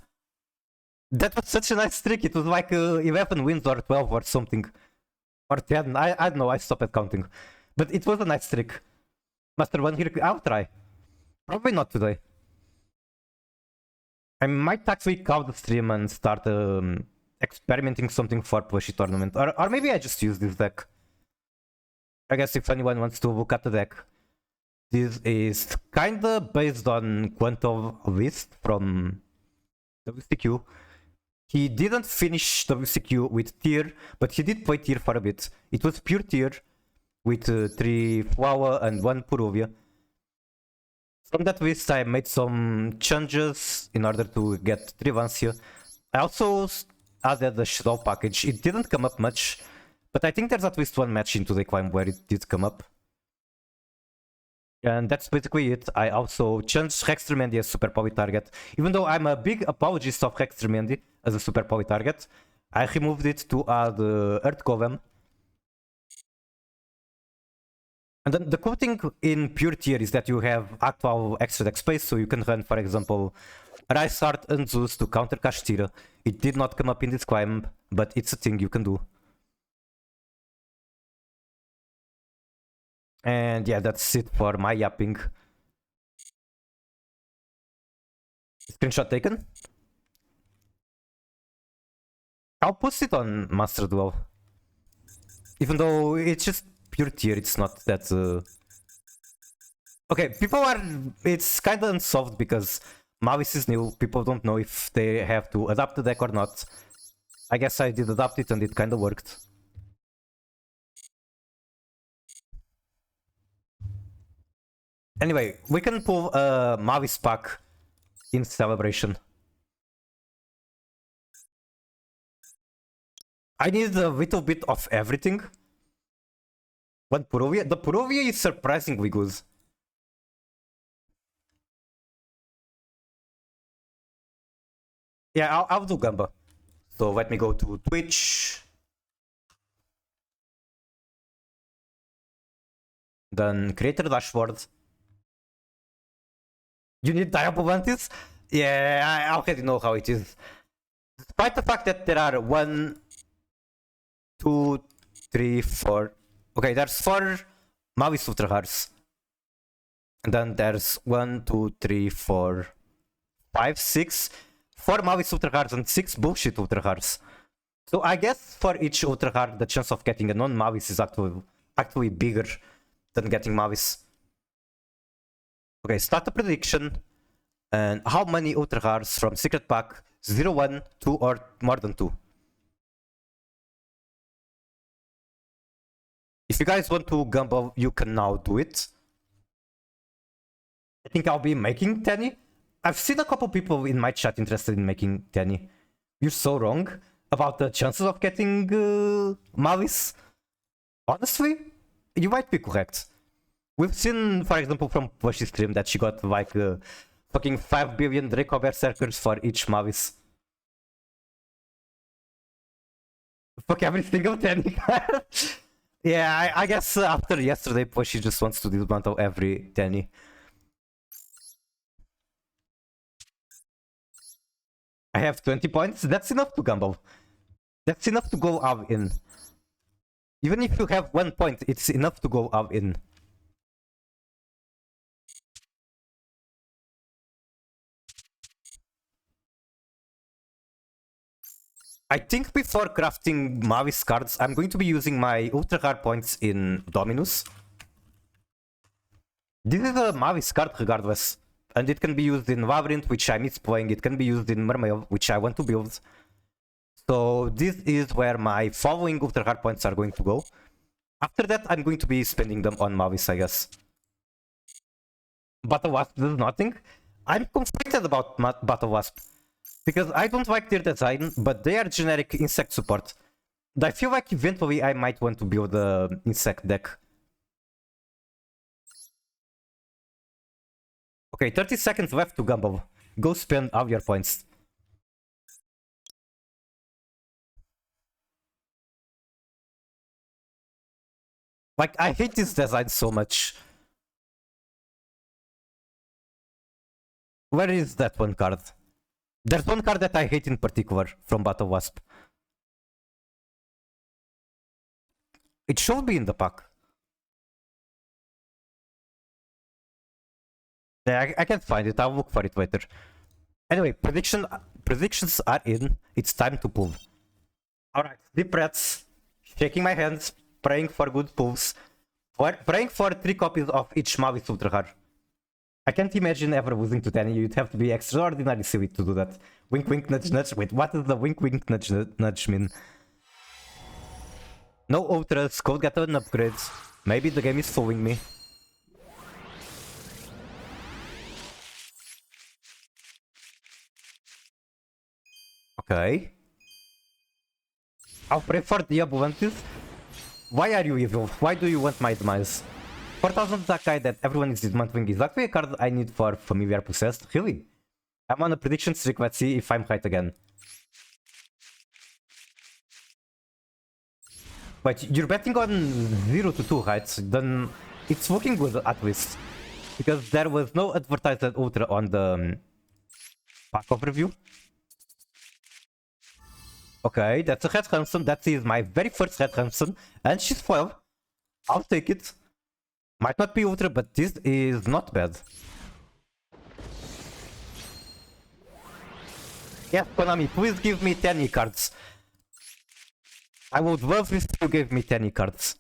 That was such a nice streak. It was like 11 wins or 12 or something. Or 10. I don't know. I stopped counting. But it was a nice streak. Master 1 here. I'll try. Probably not today. I might actually call the stream and start experimenting something for Plushy Tournament. Or maybe I just use this deck. I guess if anyone wants to look at the deck. This is kinda based on Quantum List from WCQ. He didn't finish WCQ with Tier, but he did play Tier for a bit. It was pure Tier with 3 Flower and 1 Purovia. From that list I made some changes in order to get 3 Vancia. I also added the Shadow package. It didn't come up much, but I think there's at least one match into the climb where it did come up. And that's basically it. I also changed Rex Tremendi as super poly target. Even though I'm a big apologist of Rex Tremendi as a super poly target, I removed it to add Earth Golem. And then the cool thing in pure tier is that you have actual extra deck space, so you can run, for example, Rice Heart and Zeus to counter Kashtira. It did not come up in this climb, but it's a thing you can do. And yeah, that's it for my yapping. Screenshot taken. I'll post it on Master Duel. Even though it's just pure tier, it's not that... Okay, people are... It's kinda unsolved because Mavis is new. People don't know if they have to adapt the deck or not. I guess I did adapt it and it kinda worked. Anyway, we can pull a Mavis pack in Celebration. I need a little bit of everything. One Purovia. The Purovia is surprisingly good. Yeah, I'll do Gamba. So let me go to Twitch. Then creator dashboard. You need Tearrible Matchup? Yeah, I already know how it is. Despite the fact that there are 1, 2, 3, 4. Okay, there's 4 Mavis Ultra Rares. And then there's 1, 2, 3, 4, 5, 6. 4 Mavis Ultra Rares and 6 bullshit Ultra Rares. So I guess for each Ultra Rare, the chance of getting a non-Mavis is actually bigger than getting Mavis. Okay, start the prediction. And how many Ultra Rares from Secret Pack? 0, 1, 2, or more than 2? If you guys want to gamble, you can now do it. I think I'll be making Tenny. I've seen a couple people in my chat interested in making Tenny. You're so wrong about the chances of getting Mavis. Honestly, you might be correct. We've seen, for example, from Push's stream that she got like fucking 5 billion Draco Berserkers for each Mavis. Fuck every single Tenny card. Yeah, I guess after yesterday, Pushy just wants to dismantle every Tenny. I have 20 points. That's enough to gamble. That's enough to go all in. Even if you have 1 point, it's enough to go all in. I think before crafting Mavis cards, I'm going to be using my Ultra Rare points in Dominus. This is a Mavis card regardless. And it can be used in Labyrinth, which I miss playing. It can be used in Mermail, which I want to build. So this is where my following Ultra Rare points are going to go. After that, I'm going to be spending them on Mavis, I guess. Battle Wasp does nothing. I'm conflicted about Battle Wasp. Because I don't like their design, but they are generic insect support. I feel like eventually I might want to build an insect deck. Okay, 30 seconds left to gamble. Go spend all your points. Like, I hate this design so much. Where is that one card? There's one card that I hate in particular from Battle Wasp. It should be in the pack. Yeah, I can't find it. I'll look for it later. Anyway, predictions are in. It's time to pull. Alright, deep breaths. Shaking my hands. Praying for good pulls. Praying for 3 copies of each Mavis Ultra Rare. I can't imagine ever losing to Tenny. You'd have to be extraordinarily silly to do that. Wink wink nudge nudge. Wait, what does the wink wink nudge nudge mean? No ultras, could get an upgrade. Maybe the game is fooling me. Okay. I'll pray for the abundance. Why are you evil? Why do you want my demise? 4000 Zakai that everyone is dismantling is actually a card I need for Familiar Possessed. Really? I'm on a prediction streak. Let's see if I'm right again. But you're betting on 0 to 2, right? Then it's looking good at least. Because there was no advertised ultra on the pack overview. Okay, that's a Red Hanson. That is my very first Red Hanson. And she's 12. I'll take it. Might not be ultra, but this is not bad. Yes, Konami, please give me 10 cards. I would love if you gave me 10 cards.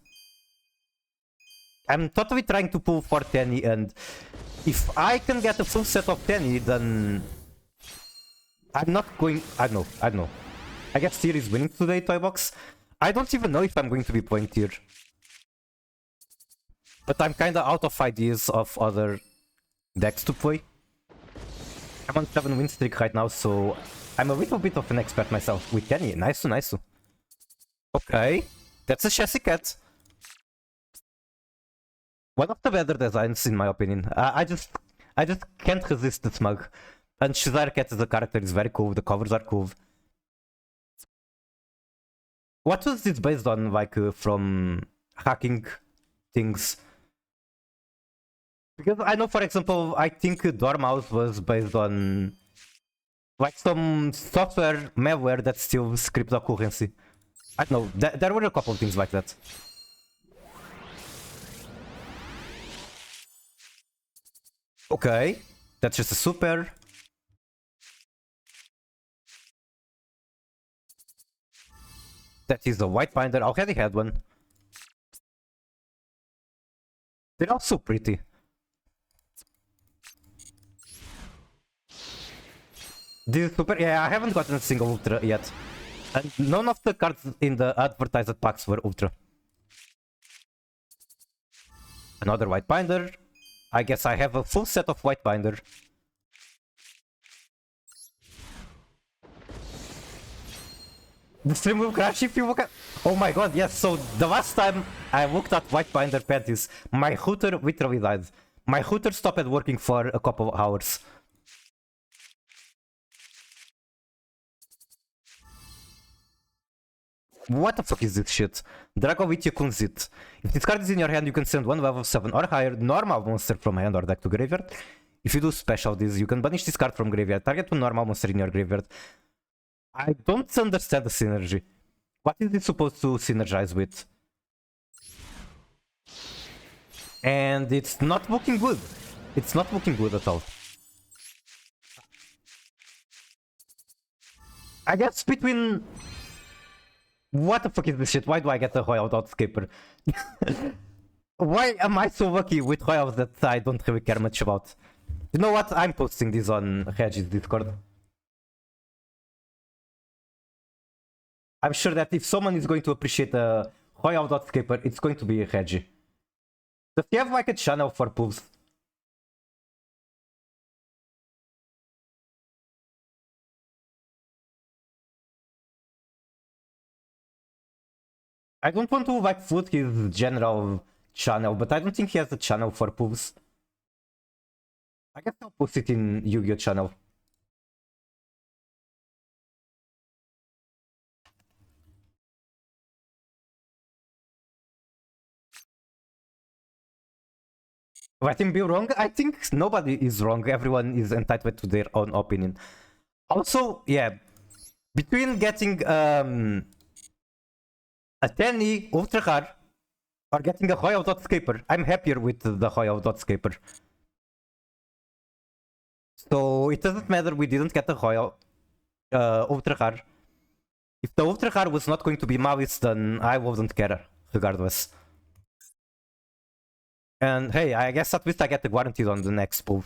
I'm totally trying to pull for 10, and if I can get a full set of 10, then I'm not going. I don't know. I guess Tear is winning today, Toybox. I don't even know if I'm going to be playing Tear. But I'm kinda out of ideas of other decks to play. I'm on 7 win streak right now, so I'm a little bit of an expert myself with Tenny. Nice. Okay, that's a chassis cat. One of the better designs in my opinion. I just can't resist the smug. And Shazar Cat as a character is very cool, the covers are cool. What was this based on, like, from hacking things? Because I know, for example, I think Dormouse was based on, like, some software malware that steals cryptocurrency. I don't know, there were a couple of things like that. Okay, that's just a super. That is a white binder. I already had one. They're all so pretty. This is super. Yeah, I haven't gotten a single ultra yet. And none of the cards in the advertised packs were ultra. Another white binder. I guess I have a full set of white binder. The stream will crash if you look at... Oh my god, yes, so the last time I looked at white binder panties, my router literally died. My router stopped working for a couple of hours. What the fuck is this shit? Dragovitya Kunzit. If this card is in your hand, you can send one level 7 or higher normal monster from hand or deck to graveyard. If you do special this, you can banish this card from graveyard. Target one normal monster in your graveyard. I don't understand the synergy. What is it supposed to synergize with? And it's not looking good. It's not looking good at all. I guess between... What the fuck is this shit? Why do I get the Royal Outscaper? Why am I so lucky with Royals that I don't really care much about? You know what? I'm posting this on Reggie's Discord. I'm sure that if someone is going to appreciate a Royal Outscaper, it's going to be Reggie. Does he have like a channel for pools? I don't want to like flood his general channel, but I don't think he has a channel for pools. I guess I'll post it in Yu-Gi-Oh channel. Let him be wrong? I think nobody is wrong. Everyone is entitled to their own opinion. Also, yeah, between getting a 10E Ultra Rare or getting a Royal Outscaper, I'm happier with the Royal Outscaper. So it doesn't matter we didn't get the Royal Ultra Rare. If the Ultra Rare was not going to be Malice, then I wouldn't care, regardless. And hey, I guess at least I get the guaranteed on the next pull.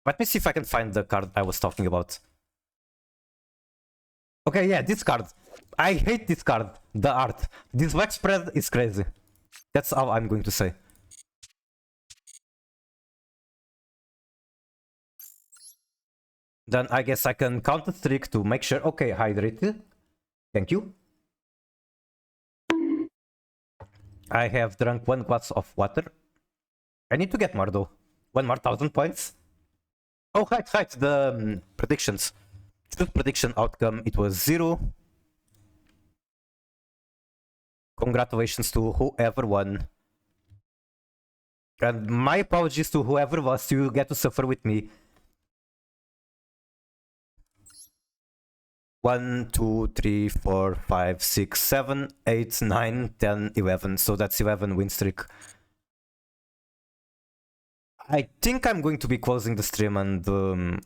Let me see if I can find the card I was talking about. Okay, yeah, this card. I hate this card, the art. This wax spread is crazy. That's all I'm going to say. Then I guess I can count the streak to make sure. Okay, hydrated. Thank you. I have drunk 1 glass of water. I need to get more though. 1 more 1,000 points. Oh, right, the predictions. Truth prediction outcome, it was 0. Congratulations to whoever won. And my apologies to whoever lost, you get to suffer with me. 1, 2, 3, 4, 5, 6, 7, 8, 9, 10, 11. So that's 11 win streak. I think I'm going to be closing the stream and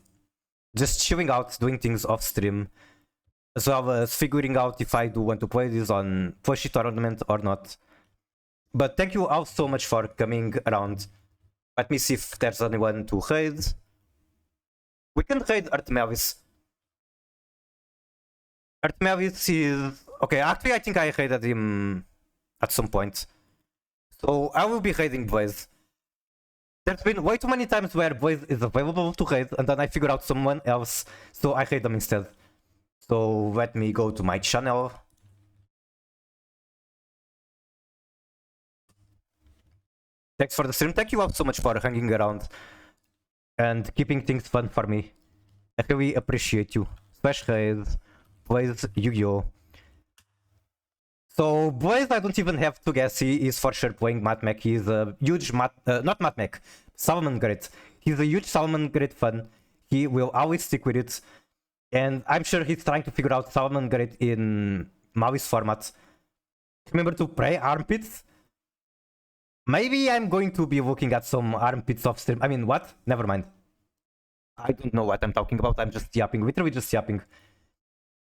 just chilling out, doing things off stream. As well as figuring out if I do want to play this on Flushy Tournament or not. But thank you all so much for coming around. Let me see if there's anyone to raid. We can raid Artmelis. Artmelis is... Okay, actually I think I raided him at some point. So I will be raiding Blaze. There's been way too many times where Blaze is available to raid and then I figure out someone else, so I raid them instead. So let me go to my channel. Thanks for the stream. Thank you all so much for hanging around and keeping things fun for me. I really appreciate you. Splash Raid plays Yu-Gi-Oh! So Blaze, I don't even have to guess. He is for sure playing Matmech. He's a huge not Matmech, Salmon Grid. He's a huge Salmon Grid fan. He will always stick with it. And I'm sure he's trying to figure out Salmon Grid in Maui's format. Remember to pray armpits? Maybe I'm going to be looking at some armpits off stream. I mean, what? Never mind. I don't know what I'm talking about. I'm just yapping. Literally just yapping.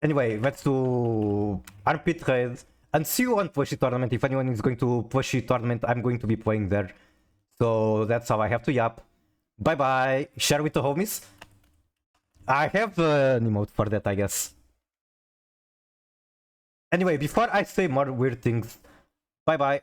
Anyway, let's do armpit raid. And see you on Plushy Tournament. If anyone is going to Plushy Tournament, I'm going to be playing there. So that's how I have to yap. Bye bye. Share with the homies. I have an emote for that, I guess. Anyway, before I say more weird things, bye bye.